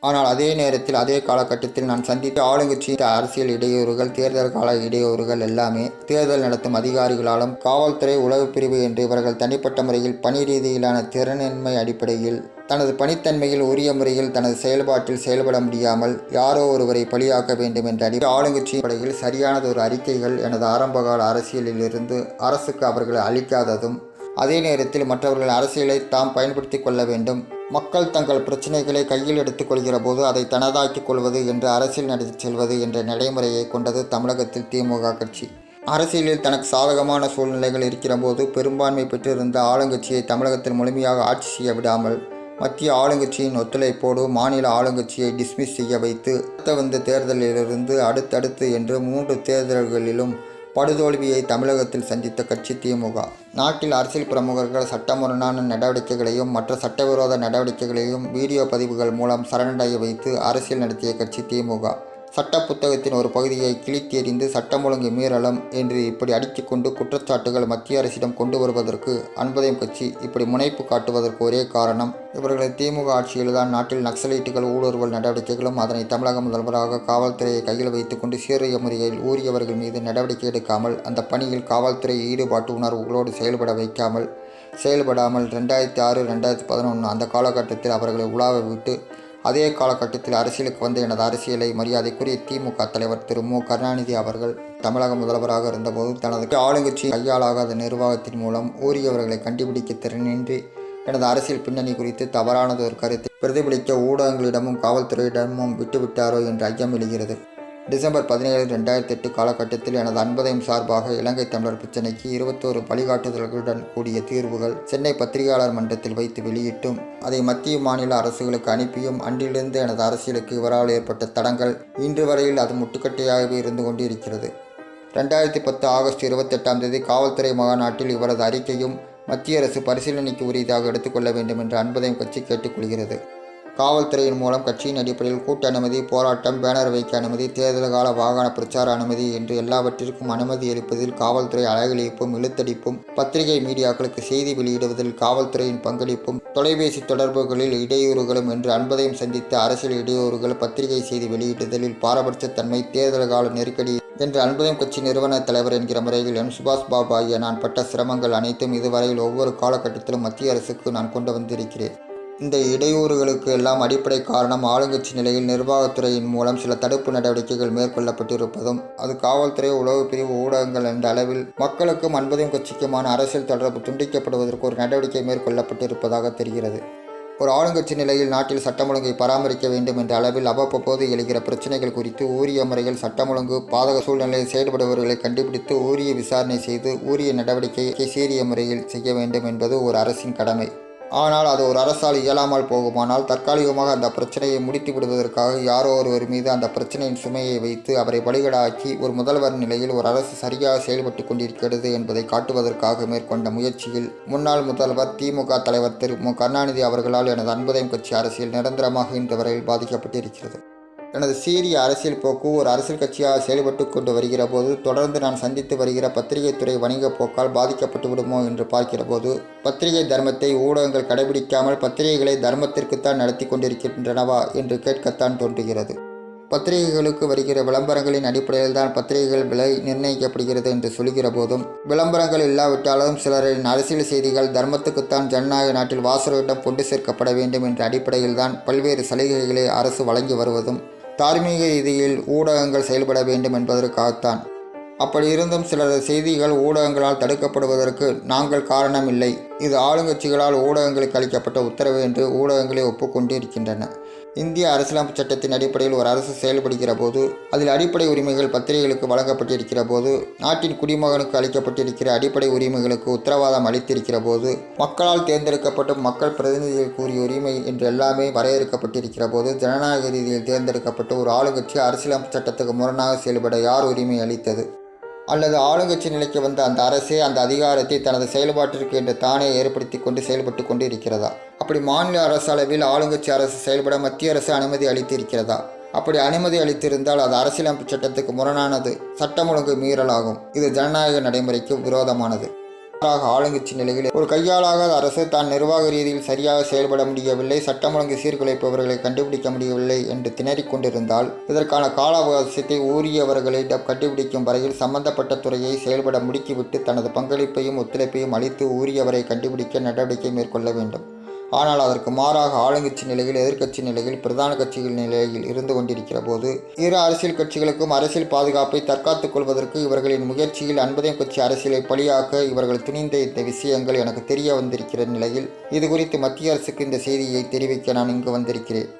ஆனால் அதே நேரத்தில் அதே காலகட்டத்தில் நான் சந்தித்த ஆளுங்கட்சி அரசியல் இடையூறுகள், தேர்தல் கால இடையூறுகள் எல்லாமே தேர்தல் நடத்தும் அதிகாரிகளாலும் காவல்துறை, உளவு பிரிவு என்று இவர்கள் தனிப்பட்ட முறையில் பணி ரீதியிலான திறனின்மை அடிப்படையில் தனது பணித்தன்மையில் உரிய முறையில் தனது செயல்பாட்டில் செயல்பட முடியாமல் யாரோ ஒருவரை பலியாக்க வேண்டும் என்ற ஆளுங்கட்சி அடிப்படையில் சரியானதொரு அறிக்கைகள் எனது ஆரம்பகால அரசியலில் இருந்து அரசுக்கு அவர்களை அளிக்காததும், அதே நேரத்தில் மற்றவர்கள் அரசியலை தாம் பயன்படுத்தி கொள்ள வேண்டும், மக்கள் தங்கள் பிரச்சனைகளை கையில் எடுத்துக்கொள்கிற போது அதை தனதாக்கிக் கொள்வது என்று அரசியல் நடத்தி செல்வது என்ற நடைமுறையை கொண்டது தமிழகத்தில் திமுக கட்சி. அரசியலில் தனக்கு சாதகமான சூழ்நிலைகள் இருக்கிற போது பெரும்பான்மை பெற்றிருந்த ஆளுங்கட்சியை தமிழகத்தில் முழுமையாக ஆட்சி செய்ய விடாமல் மத்திய ஆளுங்கட்சியின் ஒத்துழைப்போடு மாநில ஆளுங்கட்சியை டிஸ்மிஸ் செய்ய வைத்து அடுத்த வந்த தேர்தலிலிருந்து அடுத்தடுத்து என்று 3 தேர்தல்களிலும் படுதோல்வியை தமிழகத்தில் சந்தித்த கட்சி திமுக. நாட்டில் அரசியல் பிரமுகர்கள் சட்டமுரணான நடவடிக்கைகளையும் மற்ற சட்டவிரோத நடவடிக்கைகளையும் வீடியோ பதிவுகள் மூலம் சரணடைய வைத்து அரசியல் நடத்திய கட்சி திமுக. சட்ட புத்தகத்தின் ஒரு பகுதியை கிழித்து எறிந்து சட்டம் ஒழுங்கு மீறலம் என்று இப்படி அடித்துக்கொண்டு குற்றச்சாட்டுகள் மத்திய அரசிடம் கொண்டு வருவதற்கு அன்புதயம் கட்சி இப்படி முனைப்பு காட்டுவதற்கு ஒரே காரணம், இவர்களது திமுக ஆட்சியில்தான் நாட்டில் நக்சலைட்டுகள் ஊடுருவல் நடவடிக்கைகளும் அதனை தமிழக முதல்வராக காவல்துறையை கையில் வைத்துக்கொண்டு சீரிய முறையில் ஊறியவர்கள் மீது நடவடிக்கை எடுக்காமல் அந்த பணியில் காவல்துறை ஈடுபாட்டு உணர்வுகளோடு செயல்படாமல் 2006-2011 அந்த காலகட்டத்தில் அவர்களை உலாவ விட்டு அதே காலகட்டத்தில் அரசியலுக்கு வந்த எனது அரசியலை மரியாதைக்குரிய திமுக தலைவர் திரு மு கருணாநிதி அவர்கள் தமிழக முதல்வராக இருந்தபோது தனது ஆளுங்கட்சி கையாளாகாத நிர்வாகத்தின் மூலம் ஊரியவர்களை கண்டுபிடிக்க திறனின்றி எனது அரசியல் பின்னணி குறித்து தவறானது ஒரு கருத்தை பிரதிபலிக்க ஊடகங்களிடமும் காவல்துறையிடமும் விட்டுவிட்டாரோ என்று ஐயம் எழுகிறது. டிசம்பர் 17, 2008 காலகட்டத்தில் எனது அன்பதையும் சார்பாக இலங்கை தமிழர் பிரச்சினைக்கு 21 வழிகாட்டுதல்களுடன் கூடிய தீர்வுகள் சென்னை பத்திரிகையாளர் மன்றத்தில் வைத்து வெளியிட்டும் அதை மத்திய மாநில அரசுகளுக்கு அனுப்பியும் அன்றிலிருந்து எனது அரசியலுக்கு இவரால் ஏற்பட்ட தடங்கள் இன்று வரையில் அது முட்டுக்கட்டையாகவே இருந்து கொண்டு இருக்கிறது. 2010 ஆகஸ்ட் 28 காவல்துறை மாநாட்டில் இவரது அறிக்கையும் மத்திய அரசு பரிசீலனைக்கு உரியதாக எடுத்துக்கொள்ள வேண்டும் என்று அன்பதையும் கட்சி கேட்டுக்கொள்கிறது. காவல்துறையின் மூலம் கட்சியின் அடிப்படையில் கூட்ட அனுமதி, போராட்டம், பேனர் வைக்க அனுமதி, தேர்தல் கால வாகன பிரச்சார அனுமதி என்று எல்லாவற்றிற்கும் அனுமதி அளிப்பதில் காவல்துறை அலைகழிப்பும் இழுத்தடிப்பும், பத்திரிகை மீடியாக்களுக்கு செய்தி வெளியிடுவதில் காவல்துறையின் பங்களிப்பும், தொலைபேசி தொடர்புகளில் இடையூறுகளும் என்று அன்பதையும் சந்தித்த அரசியல் இடையூறுகள், பத்திரிகை செய்தி வெளியிடுதலில் பாரபட்சத்தன்மை, தேர்தல் கால நெருக்கடி என்று அன்பதையும் கட்சி நிறுவன தலைவர் என்கிற முறையில் எம். சுபாஷ் பாபு ஆகிய நான் பட்ட சிரமங்கள் அனைத்தும் இதுவரையில் ஒவ்வொரு காலகட்டத்திலும் மத்திய அரசுக்கு நான் கொண்டு வந்திருக்கிறேன். இந்த இடையூறுகளுக்கு எல்லாம் அடிப்படை காரணம் ஆளுங்கட்சி நிலையில் நிர்வாகத்துறையின் மூலம் சில தடுப்பு நடவடிக்கைகள் மேற்கொள்ளப்பட்டிருப்பதும் அது காவல்துறை, உளவு பிரிவு, ஊடகங்கள் என்ற அளவில் மக்களுக்கும் அன்பதையும் கட்சிக்குமான அரசியல் தொடர்பு துண்டிக்கப்படுவதற்கு ஒரு நடவடிக்கை மேற்கொள்ளப்பட்டிருப்பதாக தெரிகிறது. ஒரு ஆளுங்கட்சி நிலையில் நாட்டில் சட்டம் ஒழுங்கை பராமரிக்க வேண்டும் என்ற அளவில் அவ்வப்போது எழுகிற பிரச்சனைகள் குறித்து உரிய முறையில் சட்டம் ஒழுங்கு பாதக சூழ்நிலையில் செயல்படுபவர்களை கண்டுபிடித்து உரிய விசாரணை செய்து உரிய நடவடிக்கையை சீரிய முறையில் செய்ய வேண்டும் என்பது ஒரு அரசின் கடமை. ஆனால் அது ஒரு அரசால் இயலாமல் போகுமானால் தற்காலிகமாக அந்த பிரச்சனையை முடித்து விடுவதற்காக யாரோ ஒருவர் மீது அந்த பிரச்சனையின் சுமையை வைத்து அவரை பலிகடாக்கி ஒரு முதல்வர் நிலையில் ஒரு அரசு சரியாக செயல்பட்டு கொண்டிருக்கிறது என்பதை காட்டுவதற்காக மேற்கொண்ட முயற்சியில் முன்னாள் முதல்வர் திமுக தலைவர் திரு மு கருணாநிதி அவர்களால் எனது அன்பதையும் கட்சி அரசியல் நிரந்தரமாக இன்று வரையில் பாதிக்கப்பட்டிருக்கிறது. எனது சீரிய அரசியல் போக்கு ஒரு அரசியல் கட்சியாக செயல்பட்டு கொண்டு வருகிற போது தொடர்ந்து நான் சந்தித்து வருகிற பத்திரிகை துறை வணிக போக்கால் பாதிக்கப்பட்டு விடுமோ என்று பார்க்கிற போது பத்திரிகை தர்மத்தை ஊடகங்கள் கடைபிடிக்காமல் பத்திரிகைகளை தர்மத்திற்குத்தான் நடத்தி கொண்டிருக்கின்றனவா என்று கேட்கத்தான் தோன்றுகிறது. பத்திரிகைகளுக்கு வருகிற விளம்பரங்களின் அடிப்படையில் தான் பத்திரிகைகள் விலை நிர்ணயிக்கப்படுகிறது என்று சொல்கிற போதும் விளம்பரங்கள் இல்லாவிட்டாலும் சிலரின் அரசியல் செய்திகள் தர்மத்துக்குத்தான் ஜனநாயக நாட்டில் வாசகரிடம் கொண்டு சேர்க்கப்பட வேண்டும் என்ற அடிப்படையில் தான் பல்வேறு சலுகைகளை அரசு வழங்கி வருவதும் தார்மீக ரீதியில் ஊடகங்கள் செயல்பட வேண்டும் என்பதற்காகத்தான். அப்படி இருந்தும் சிலரது செய்திகள் ஊடகங்களால் தடுக்கப்படுவதற்கு நாங்கள் காரணமில்லை, இது ஆளுங்கட்சிகளால் ஊடகங்களுக்கு அளிக்கப்பட்ட உத்தரவு என்று ஊடகங்களே ஒப்புக்கொண்டு இருக்கின்றன. இந்திய அரசியலமைப்பு சட்டத்தின் அடிப்படையில் ஒரு அரசு செயல்படுகிற போது அதில் அடிப்படை உரிமைகள் பத்திரிகைகளுக்கு வழங்கப்பட்டிருக்கிற போது, நாட்டின் குடிமகனுக்கு அளிக்கப்பட்டிருக்கிற அடிப்படை உரிமைகளுக்கு உத்தரவாதம் அளித்திருக்கிற போது, மக்களால் தேர்ந்தெடுக்கப்பட்ட மக்கள் பிரதிநிதிகளுக்கு உரிய உரிமை என்று எல்லாமே வரையறுக்கப்பட்டிருக்கிற போது, ஜனநாயக ரீதியில் தேர்ந்தெடுக்கப்பட்ட ஒரு ஆளுங்கட்சி அரசியலமைப்பு சட்டத்துக்கு முரணாக செயல்பட யார் உரிமை அளித்தது? அல்லது ஆளுங்கட்சி நிலைக்கு வந்த அந்த அரசே அந்த அதிகாரத்தை தனது செயல்பாட்டிற்கு என்று தானே ஏற்படுத்தி கொண்டு செயல்பட்டு கொண்டு இருக்கிறதா? அப்படி மாநில அரசு அளவில் ஆளுங்கட்சி அரசு செயல்பட மத்திய அரசு அனுமதி அளித்திருக்கிறதா? அப்படி அனுமதி அளித்திருந்தால் அது அரசியலமைப்பு சட்டத்துக்கு முரணானது, சட்டம் ஒழுங்கு மீறலாகும். இது ஜனநாயக நடைமுறைக்கு விரோதமானது. ஆளுங்கட்சி நிலையில் ஒரு கையாளாகாத அரசு தான் நிர்வாக ரீதியில் சரியாக செயல்பட முடியவில்லை, சட்டம் ஒழுங்கு சீர்குலைப்பவர்களை கண்டுபிடிக்க முடியவில்லை என்று திணறிக் கொண்டிருந்தால் இதற்கான கால அவகாசத்தை உரியவர்களிடம் கண்டுபிடிக்கும் வரையில் சம்பந்தப்பட்ட துறையை செயல்பட முடுக்கிவிட்டு தனது பங்களிப்பையும் ஒத்துழைப்பையும் அளித்து உரியவரை கண்டுபிடிக்க நடவடிக்கை மேற்கொள்ள வேண்டும். ஆனால் அதற்கு மாறாக ஆளுங்கட்சி நிலையில், எதிர்க்கட்சி நிலையில், பிரதான கட்சிகள் நிலையில் இருந்து கொண்டிருக்கிற போது இரு அரசியல் கட்சிகளுக்கும் அரசியல் பாதுகாப்பை தற்காத்துக் கொள்வதற்கு இவர்களின் முயற்சியில் அன்பதையும் கட்சி அரசியலை பலியாக்க இவர்கள் துணிந்த இந்த விஷயங்கள் எனக்கு தெரிய வந்திருக்கிற நிலையில் இது குறித்து மத்திய அரசுக்கு இந்த செய்தியை தெரிவிக்க நான் இங்கு வந்திருக்கிறேன்.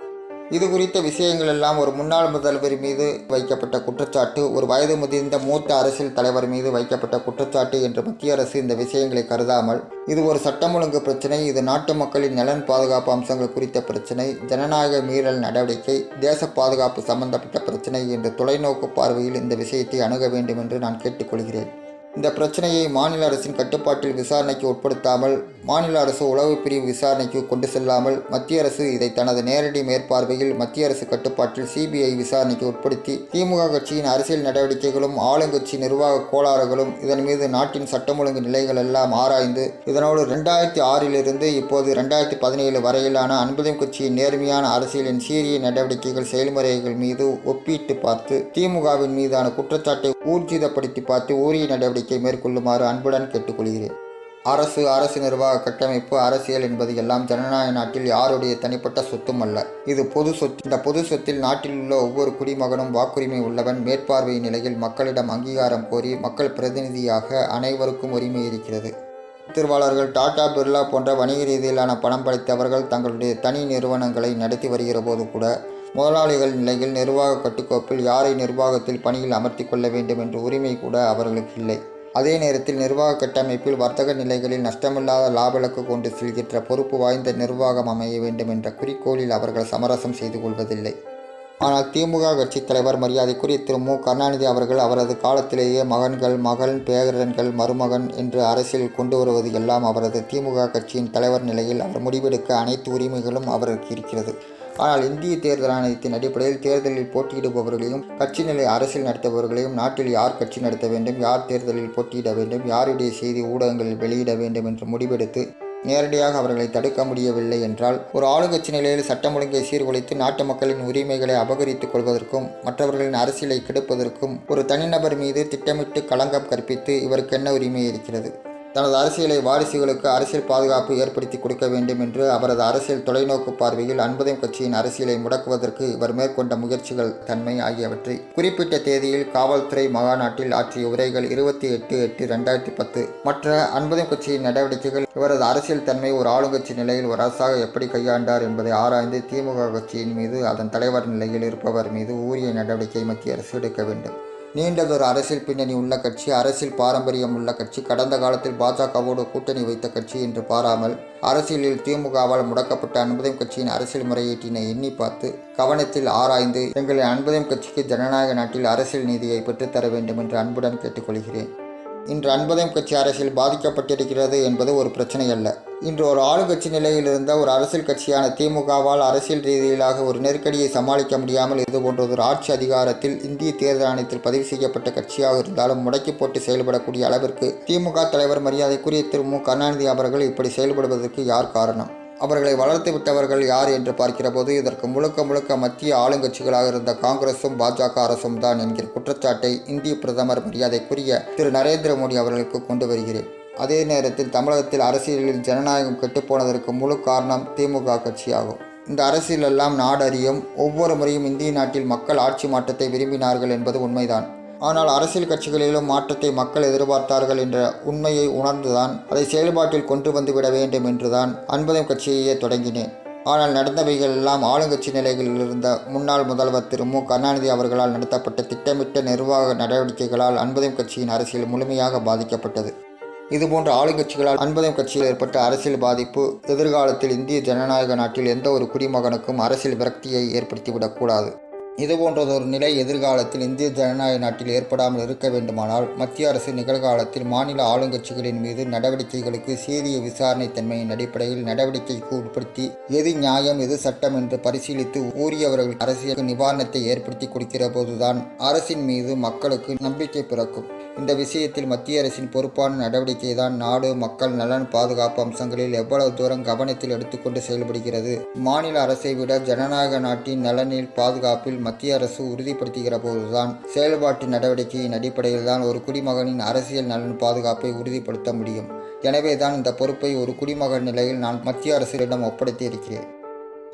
இது குறித்த விஷயங்கள் எல்லாம் ஒரு முன்னாள் முதல்வர் மீது வைக்கப்பட்ட குற்றச்சாட்டு, ஒரு வயது முதிர்ந்த மூத்த அரசியல் தலைவர் மீது வைக்கப்பட்ட குற்றச்சாட்டு என்று மத்திய அரசு இந்த விஷயங்களை கருதாமல் இது ஒரு சட்டம் ஒழுங்கு பிரச்சனை, இது நாட்டு மக்களின் நலன் பாதுகாப்பு அம்சங்கள் குறித்த பிரச்சனை, ஜனநாயக மீறல் நடவடிக்கை, தேச பாதுகாப்பு சம்பந்தப்பட்ட பிரச்சனை என்று தொலைநோக்கு பார்வையில் இந்த விஷயத்தை அணுக வேண்டும் என்று நான் கேட்டுக்கொள்கிறேன். இந்த பிரச்சனையை மாநில அரசின் கட்டுப்பாட்டில் விசாரணைக்கு உட்படுத்தாமல், மாநில அரசு உளவு பிரிவு விசாரணைக்கு கொண்டு செல்லாமல், மத்திய அரசு இதை தனது நேரடி மேற்பார்வையில் மத்திய அரசு கட்டுப்பாட்டில் சிபிஐ விசாரணைக்கு உட்படுத்தி திமுக கட்சியின் அரசியல் நடவடிக்கைகளும் ஆளுங்கட்சி நிர்வாக கோளாறுகளும் இதன் மீது நாட்டின் சட்டம் ஒழுங்கு நிலைகள் எல்லாம் ஆராய்ந்து இதனோடு 2006 இப்போது 2017 வரையிலான அன்பதையும் கட்சியின் நேர்மையான அரசியலின் சீரிய நடவடிக்கைகள் செயல்முறைகள் மீது ஒப்பிட்டு பார்த்து திமுகவின் மீதான குற்றச்சாட்டை ஊர்ஜிதப்படுத்தி பார்த்து உரிய நடவடிக்கை மேற்கொள்ளுமாறு அன்புடன் கேட்டுக்கொள்கிறேன். அரசு, அரசு நிர்வாக கட்டமைப்பு, அரசியல் என்பது எல்லாம் ஜனநாயக நாட்டில் யாருடைய தனிப்பட்ட சொத்தும் அல்ல. இது பொது சொத்து. இந்த பொது சொத்தில் நாட்டில் உள்ள ஒவ்வொரு குடிமகனும் வாக்குரிமை உள்ளவன். மேற்பார்வை நிலையில் மக்களிடம் அங்கீகாரம் கோரி மக்கள் பிரதிநிதியாக அனைவருக்கும் உரிமை இருக்கிறது. திருவாளர்கள் டாடா, பிர்லா போன்ற வணிக ரீதியிலான பணம் படைத்தவர்கள் தங்களுடைய தனி நிறுவனங்களை நடத்தி வருகிற போது கூட முதலாளிகள் நிலையில் நிர்வாக கட்டுக்கோப்பில் யாரை நிர்வாகத்தில் பணியில் அமர்த்தி கொள்ள வேண்டும் என்ற உரிமை கூட அவர்களுக்கு இல்லை. அதே நேரத்தில் நிர்வாக கட்டமைப்பில் வர்த்தக நிலைகளில் நஷ்டமில்லாத லாபலக்கு கொண்டு செல்கின்ற பொறுப்பு வாய்ந்த நிர்வாகம் அமைய வேண்டும் என்ற குறிக்கோளில் அவர்கள் சமரசம் செய்து கொள்வதில்லை. ஆனால் திமுக கட்சித் தலைவர் மரியாதைக்குரிய திரு மு கருணாநிதி அவர்கள் அவரது காலத்திலேயே மகன்கள், மகள், பேரன்கள், மருமகன் என்று அரசியல் கொண்டு வருவது எல்லாம் அவரது திமுக கட்சியின் தலைவர் நிலையில் அவர் முடிவெடுக்க அனைத்து உரிமைகளும் அவருக்கு இருக்கிறது. ஆனால் இந்திய தேர்தல் ஆணையத்தின் அடிப்படையில் தேர்தலில் போட்டியிடுபவர்களையும் கட்சி நிலை அரசியல் நடத்துபவர்களையும் நாட்டில் யார் கட்சி நடத்த வேண்டும், யார் தேர்தலில் போட்டியிட வேண்டும், யாருடைய செய்தி ஊடகங்களில் வெளியிட வேண்டும் என்று முடிவெடுத்து நேரடியாக அவர்களை தடுக்க முடியவில்லை என்றால் ஒரு ஆளுங்கட்சி நிலையில் சட்டம் ஒழுங்கை சீர்குலைத்து நாட்டு மக்களின் உரிமைகளை அபகரித்துக் கொள்வதற்கும் மற்றவர்களின் அரசியலை கெடுப்பதற்கும் ஒரு தனிநபர் மீது திட்டமிட்டு களங்கம் கற்பித்து இவருக்கு என்ன உரிமை இருக்கிறது? தனது அரசியலை வாரிசுகளுக்கு அரசியல் பாதுகாப்பு ஏற்படுத்தி கொடுக்க வேண்டும் என்று அவரது அரசியல் தொலைநோக்கு பார்வையில் அன்புதம் கட்சியின் அரசியலை முடக்குவதற்கு இவர் மேற்கொண்ட முயற்சிகள் தன்மை ஆகியவற்றை குறிப்பிட்ட தேதியில் காவல்துறை மகாநாட்டில் ஆற்றிய உரைகள் 28/8/2010 மற்ற அன்புதம் கட்சியின் நடவடிக்கைகள் இவரது அரசியல் தன்மை ஒரு ஆளுங்கட்சி நிலையில் ஒரு அரசாக எப்படி கையாண்டார் என்பதை ஆராய்ந்து திமுக கட்சியின் மீது அதன் தலைவர் நிலையில் இருப்பவர் மீது உரிய நடவடிக்கை மத்திய அரசு எடுக்க வேண்டும். நீண்டதொரு அரசியல் பின்னணி உள்ள கட்சி, அரசியல் பாரம்பரியம் உள்ள கட்சி, கடந்த காலத்தில் பாஜகவோடு கூட்டணி வைத்த கட்சி என்று பாராமல் அரசியலில் திமுகவால் முடக்கப்பட்ட அன்புதம் கட்சியின் அரசியல் முறையீட்டினை எண்ணி பார்த்து கவனத்தில் ஆராய்ந்து எங்களின் அன்புதம் கட்சிக்கு ஜனநாயக நாட்டில் அரசியல் நீதியை பெற்றுத்தர வேண்டும் என்று அன்புடன் கேட்டுக்கொள்கிறேன். இன்று அன்புதம் கட்சி அரசியல் பாதிக்கப்பட்டிருக்கிறது என்பது ஒரு பிரச்சனை அல்ல. இன்று ஒரு ஆளுங்கட்சி நிலையில் இருந்த ஒரு அரசியல் கட்சியான திமுகவால் அரசியல் ரீதியிலாக ஒரு நெருக்கடியை சமாளிக்க முடியாமல் இதுபோன்றதொரு ஆட்சி அதிகாரத்தில் இந்திய தேர்தல் ஆணையத்தில் பதிவு செய்யப்பட்ட கட்சியாக இருந்தாலும் முடக்கி போட்டு செயல்படக்கூடிய அளவிற்கு திமுக தலைவர் மரியாதைக்குரிய திரு மு கருணாநிதி அவர்கள் இப்படி செயல்படுவதற்கு யார் காரணம்? அவர்களை வளர்த்து விட்டவர்கள் யார் என்று பார்க்கிற போது இதற்கு முழுக்க முழுக்க மத்திய ஆளுங்கட்சிகளாக இருந்த காங்கிரசும் பாஜக அரசும் தான் என்கிற குற்றச்சாட்டை இந்திய பிரதமர் மரியாதைக்குரிய திரு நரேந்திர மோடி அவர்களுக்கு கொண்டு வருகிறேன். அதே நேரத்தில் தமிழகத்தில் அரசியலில் ஜனநாயகம் கெட்டுப்போனதற்கு முழு காரணம் திமுக கட்சியாகும். இந்த அரசியலெல்லாம் நாடறியும். ஒவ்வொரு முறையும் இந்திய நாட்டில் மக்கள் ஆட்சி மாற்றத்தை விரும்பினார்கள் என்பது உண்மைதான். ஆனால் அரசியல் கட்சிகளிலும் மாற்றத்தை மக்கள் எதிர்பார்த்தார்கள் என்ற உண்மையை உணர்ந்துதான் அதை செயல்பாட்டில் கொண்டு வந்துவிட வேண்டும் என்றுதான் அன்புதம் கட்சியையே தொடங்கினேன். ஆனால் நடந்தவைகள் எல்லாம் ஆளுங்கட்சி நிலைகளில் இருந்த முன்னாள் முதல்வர் திரு மு கருணாநிதி அவர்களால் நடத்தப்பட்ட திட்டமிட்ட நிர்வாக நடவடிக்கைகளால் அன்புதம் கட்சியின் அரசியல் முழுமையாக பாதிக்கப்பட்டது. இதுபோன்ற ஆளுங்கட்சிகளால் அன்புதம் கட்சியில் ஏற்பட்ட அரசியல் பாதிப்பு எதிர்காலத்தில் இந்திய ஜனநாயக நாட்டில் எந்த ஒரு குடிமகனுக்கும் அரசியல் விரக்தியை ஏற்படுத்திவிடக்கூடாது. இதுபோன்றதொரு நிலை எதிர்காலத்தில் இந்திய ஜனநாயக நாட்டில் ஏற்படாமல் இருக்க வேண்டுமானால் மத்திய அரசு நிகழ்காலத்தில் மாநில ஆளுங்கட்சிகளின் மீது நடவடிக்கைகளுக்கு சீரிய விசாரணை தன்மையின் அடிப்படையில் நடவடிக்கைக்கு உட்படுத்தி எது நியாயம் எது சட்டம் என்று பரிசீலித்து ஊரியவர்கள் அரசியலுக்கு நிவாரணத்தை ஏற்படுத்தி கொடுக்கிற போதுதான் அரசின் மீது மக்களுக்கு நம்பிக்கை பிறக்கும். இந்த விஷயத்தில் மத்திய அரசின் பொறுப்பான நடவடிக்கை தான் நாடு மக்கள் நலன் பாதுகாப்பு அம்சங்களில் எவ்வளவு தூரம் கவனத்தில் எடுத்துக்கொண்டு செயல்படுகிறது. மாநில அரசை விட ஜனநாயக நாட்டின் நலனில் பாதுகாப்பில் மத்திய அரசு உறுதிப்படுத்துகிற போதுதான் செயல்பாட்டு நடவடிக்கையின் அடிப்படையில் தான் ஒரு குடிமகனின் அரசியல் நலன் பாதுகாப்பை உறுதிப்படுத்த முடியும். எனவேதான் இந்த பொறுப்பை ஒரு குடிமகன் நிலையில் நான் மத்திய அரசிடம் ஒப்படைத்து இருக்கிறேன்.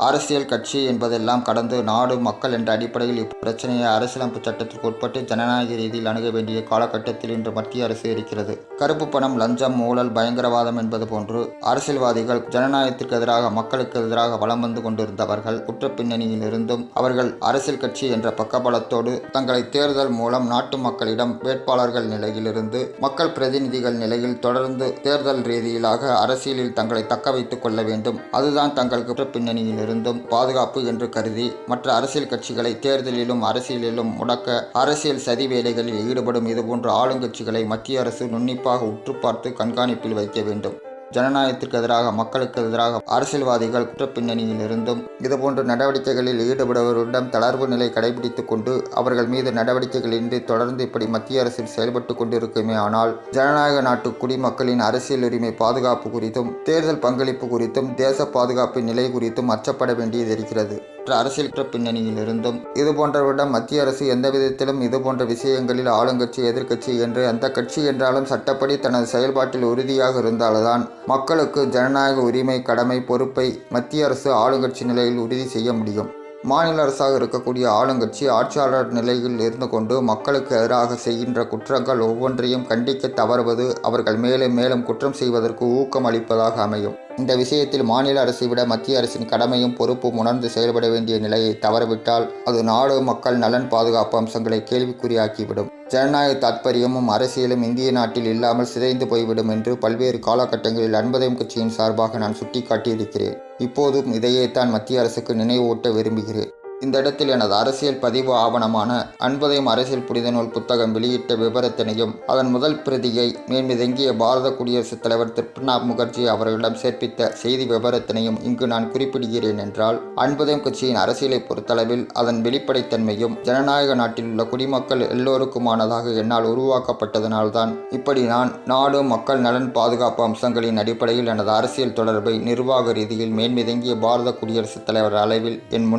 அரசியல் கட்சி என்பதெல்லாம் கடந்து நாடு மக்கள் என்ற அடிப்படையில் இப்பிரச்சனையை அரசியலமைப்பு சட்டத்திற்கு உட்பட்டு ஜனநாயக ரீதியில் அணுக வேண்டிய காலகட்டத்தில் இன்று மத்திய அரசு இருக்கிறது. கருப்பு பணம், லஞ்சம், ஊழல், பயங்கரவாதம் என்பது போன்று அரசியல்வாதிகள் ஜனநாயகத்திற்கு எதிராக மக்களுக்கு எதிராக வலம் வந்து கொண்டிருந்தவர்கள் குற்ற பின்னணியில் இருந்தும் அவர்கள் அரசியல் கட்சி என்ற பக்கபலத்தோடு தங்களை தேர்தல் மூலம் நாட்டு மக்களிடம் வேட்பாளர்கள் நிலையிலிருந்து மக்கள் பிரதிநிதிகள் நிலையில் தொடர்ந்து தேர்தல் ரீதியிலாக அரசியலில் தங்களை தக்க வைத்துக் கொள்ள வேண்டும். அதுதான் தங்கள் குற்ற பின்னணியில் இருந்தும் பாதுகாப்பு என்று கருதி மற்ற அரசியல் கட்சிகளை தேர்தலிலும் அரசியலிலும் முடக்க அரசியல் சதி வேலைகளில் ஈடுபடும் இதுபோன்ற ஆளுங்கட்சிகளை மத்திய அரசு நுண்ணிப்பாக உற்று பார்த்து கண்காணிப்பில் வைக்க வேண்டும். ஜனநாயகத்திற்கு எதிராக மக்களுக்கு எதிராக அரசியல்வாதிகள் குற்ற பின்னணியில் இருந்தும் இதுபோன்ற நடவடிக்கைகளில் ஈடுபடுபவர்களிடம் தளர்வு நிலை கடைபிடித்துக் கொண்டு அவர்கள் மீது நடவடிக்கைகளின்றி தொடர்ந்து இப்படி மத்திய அரசில் செயல்பட்டு கொண்டிருக்குமே ஆனால் ஜனநாயக நாட்டு குடிமக்களின் அரசியல் உரிமை பாதுகாப்பு குறித்தும் தேர்தல் பங்களிப்பு குறித்தும் தேச பாதுகாப்பின் நிலை குறித்தும் அச்சப்பட வேண்டியது இருக்கிறது. மற்ற அரசியல் பின்னணியில் இருந்தும் இதுபோன்றவரிடம் மத்திய அரசு எந்த விதத்திலும் இதுபோன்ற விஷயங்களில் ஆளுங்கட்சி எதிர்க்கட்சி என்று எந்த கட்சி என்றாலும் சட்டப்படி தனது செயல்பாட்டில் உறுதியாக இருந்தால்தான் மக்களுக்கு ஜனநாயக உரிமை கடமை பொறுப்பை மத்திய அரசு ஆளுங்கட்சி நிலையில் உறுதி செய்ய முடியும். மாநில அரசாக இருக்கக்கூடிய ஆளுங்கட்சி ஆட்சியாளர் நிலையில் இருந்து கொண்டு மக்களுக்கு எதிராக செய்கின்ற குற்றங்கள் ஒவ்வொன்றையும் கண்டிக்க தவறுவது அவர்கள் மேலும் மேலும் குற்றம் செய்வதற்கு ஊக்கம் அளிப்பதாக அமையும். இந்த விஷயத்தில் மாநில அரசை விட மத்திய அரசின் கடமையும் பொறுப்பும் உணர்ந்து செயல்பட வேண்டிய நிலையை தவறவிட்டால் அது நாடு மக்கள் நலன் பாதுகாப்பு அம்சங்களை கேள்விக்குறியாக்கிவிடும். ஜனநாயக தாத்பரியமும் அரசியலும் இந்திய நாட்டில் இல்லாமல் சிதைந்து போய்விடும் என்று பல்வேறு காலகட்டங்களில் அன்புதயம் கட்சியின் சார்பாக நான் சுட்டிக்காட்டியிருக்கிறேன். இப்போதும் இதையே தான் மத்திய அரசுக்கு நினைவூட்ட விரும்புகிறேன். இந்த இடத்தில் எனது அரசியல் பதிவு ஆவணமான அன்புதயம் அரசியல் புனித நூல் புத்தகம் வெளியிட்ட விபரத்தினையும் அதன் முதல் பிரதியை மேன்மிதங்கிய பாரத குடியரசுத் தலைவர் திரு பிரணாப் முகர்ஜி அவர்களிடம் சேர்ப்பித்த செய்தி விபரத்தினையும் இங்கு நான் குறிப்பிடுகிறேன் என்றால், அன்புதயம் கட்சியின் அரசியலை பொறுத்தளவில் அதன் வெளிப்படைத்தன்மையும் ஜனநாயக நாட்டில் உள்ள குடிமக்கள் எல்லோருக்குமானதாக என்னால் உருவாக்கப்பட்டதனால்தான் இப்படி நான் நாடு மக்கள் நலன் பாதுகாப்பு அம்சங்களின் அடிப்படையில் எனது அரசியல் தொடர்பை நிர்வாக ரீதியில் மேன்மிதங்கிய பாரத குடியரசுத் தலைவர் அளவில் என்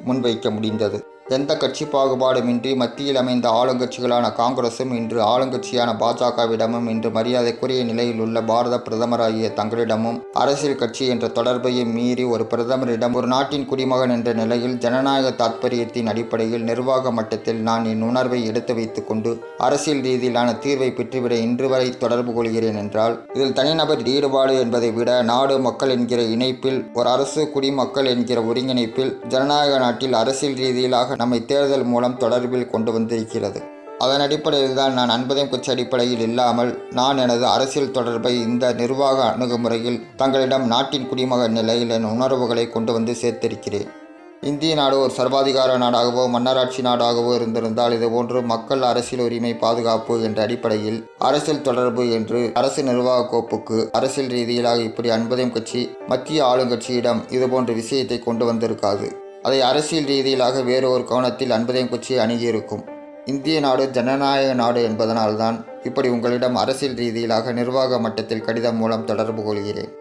முன்வைக்க முடிந்தது. எந்த கட்சி பாகுபாடுமின்றி மத்தியில் அமைந்த ஆளுங்கட்சிகளான காங்கிரசும் இன்று ஆளுங்கட்சியான பாஜகவிடமும் இன்று மரியாதைக்குரிய நிலையில் உள்ள பாரத பிரதமராகிய தங்களிடமும் அரசியல் கட்சி என்ற தொடர்பையும் மீறி ஒரு பிரதமரிடம் ஒரு நாட்டின் குடிமகன் என்ற நிலையில் ஜனநாயக தாத்பரியத்தின் அடிப்படையில் நிர்வாக மட்டத்தில் நான் என் உணர்வை எடுத்து வைத்துக் கொண்டு அரசியல் ரீதியிலான தீர்வை பெற்றுவிட இன்று வரை தொடர்பு கொள்கிறேன் என்றால், இதில் தனிநபர் ஈடுபாடு என்பதை விட நாடு மக்கள் என்கிற இணைப்பில் ஒரு அரசு குடிமக்கள் என்கிற ஒருங்கிணைப்பில் ஜனநாயக நாட்டில் அரசியல் ரீதியிலாக நம்மை தேர்தல் மூலம் தொடர்பில் கொண்டு வந்திருக்கிறது. அதன் அடிப்படையில் தான் நான் அன்புதயம் கட்சி அடிப்படையில் இல்லாமல் நான் எனது அரசியல் தொடர்பை இந்த நிர்வாக அணுகுமுறையில் தங்களிடம் நாட்டின் குடிமகன் நிலையில் என் உணர்வுகளை கொண்டு வந்து சேர்த்திருக்கிறேன். இந்திய நாடு ஒரு சர்வாதிகார நாடாகவோ மன்னராட்சி நாடாகவோ இருந்திருந்தால் இதுபோன்று மக்கள் அரசியல் உரிமை பாதுகாப்பு என்ற அடிப்படையில் அரசியல் தொடர்பு என்று அரசு நிர்வாக கோப்புக்கு அரசியல் ரீதியிலாக இப்படி அன்புதயம் கட்சி மத்திய ஆளுங்கட்சியிடம் இதுபோன்ற விஷயத்தை கொண்டு வந்திருக்காது. அதை அரசியல் ரீதியிலாக வேறு ஒரு கோணத்தில் அன்புதயம் கட்சியை அணுகியிருக்கும். இந்திய நாடு ஜனநாயக நாடு என்பதனால்தான் இப்படி உங்களிடம் அரசியல் ரீதியிலாக நிர்வாக மட்டத்தில் கடிதம் மூலம் தொடர்பு கொள்கிறேன்.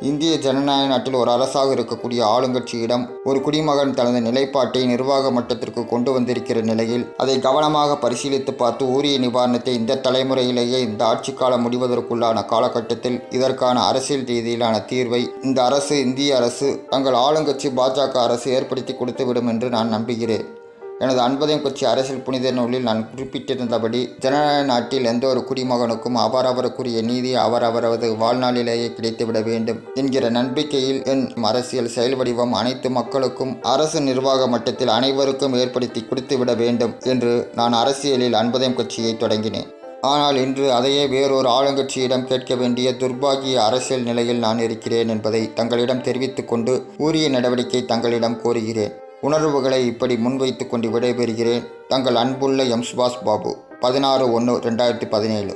இந்திய ஜனநாயக நாட்டில் ஒரு அரசாக இருக்கக்கூடிய ஆளுங்கட்சியிடம் ஒரு குடிமகன் தனது நிலைப்பாட்டை நிர்வாக மட்டத்திற்கு கொண்டு வந்திருக்கிற நிலையில் அதை கவனமாக பரிசீலித்து பார்த்து உரிய நிவாரணத்தை இந்த தலைமுறையிலேயே இந்த ஆட்சி காலம் முடிவதற்குள்ளான காலகட்டத்தில் இதற்கான அரசியல் ரீதியிலான தீர்வை இந்த அரசு இந்திய அரசு தங்கள் ஆளுங்கட்சி பாஜக அரசு ஏற்படுத்தி கொடுத்துவிடும் என்று நான் நம்புகிறேன். எனது அன்புதயம் கட்சி அரசியல் புனித நூலில் நான் குறிப்பிட்டிருந்தபடி ஜனநாயக நாட்டில் எந்த ஒரு குடிமகனுக்கும் அவரவருக்குரிய நீதி அவரவரது வாழ்நாளிலேயே கிடைத்துவிட வேண்டும் என்கிற நம்பிக்கையில் என் அரசியல் செயல் வடிவம் அனைத்து மக்களுக்கும் அரசு நிர்வாக மட்டத்தில் அனைவருக்கும் ஏற்படுத்தி கொடுத்துவிட வேண்டும் என்று நான் அரசியலில் அன்புதயம் கட்சியை தொடங்கினேன். ஆனால் இன்று அதையே வேறொரு ஆளுங்கட்சியிடம் கேட்க வேண்டிய துர்பாகிய அரசியல் நிலையில் நான் இருக்கிறேன் என்பதை தங்களிடம் தெரிவித்துக் கொண்டு உரிய நடவடிக்கை தங்களிடம் கோருகிறேன். உணர்வுகளை இப்படி முன்வைத்து கொண்டு விடைபெறுகிறேன். தங்கள் அன்புள்ள எம். சுபாஷ் பாபு, 16/1/2017.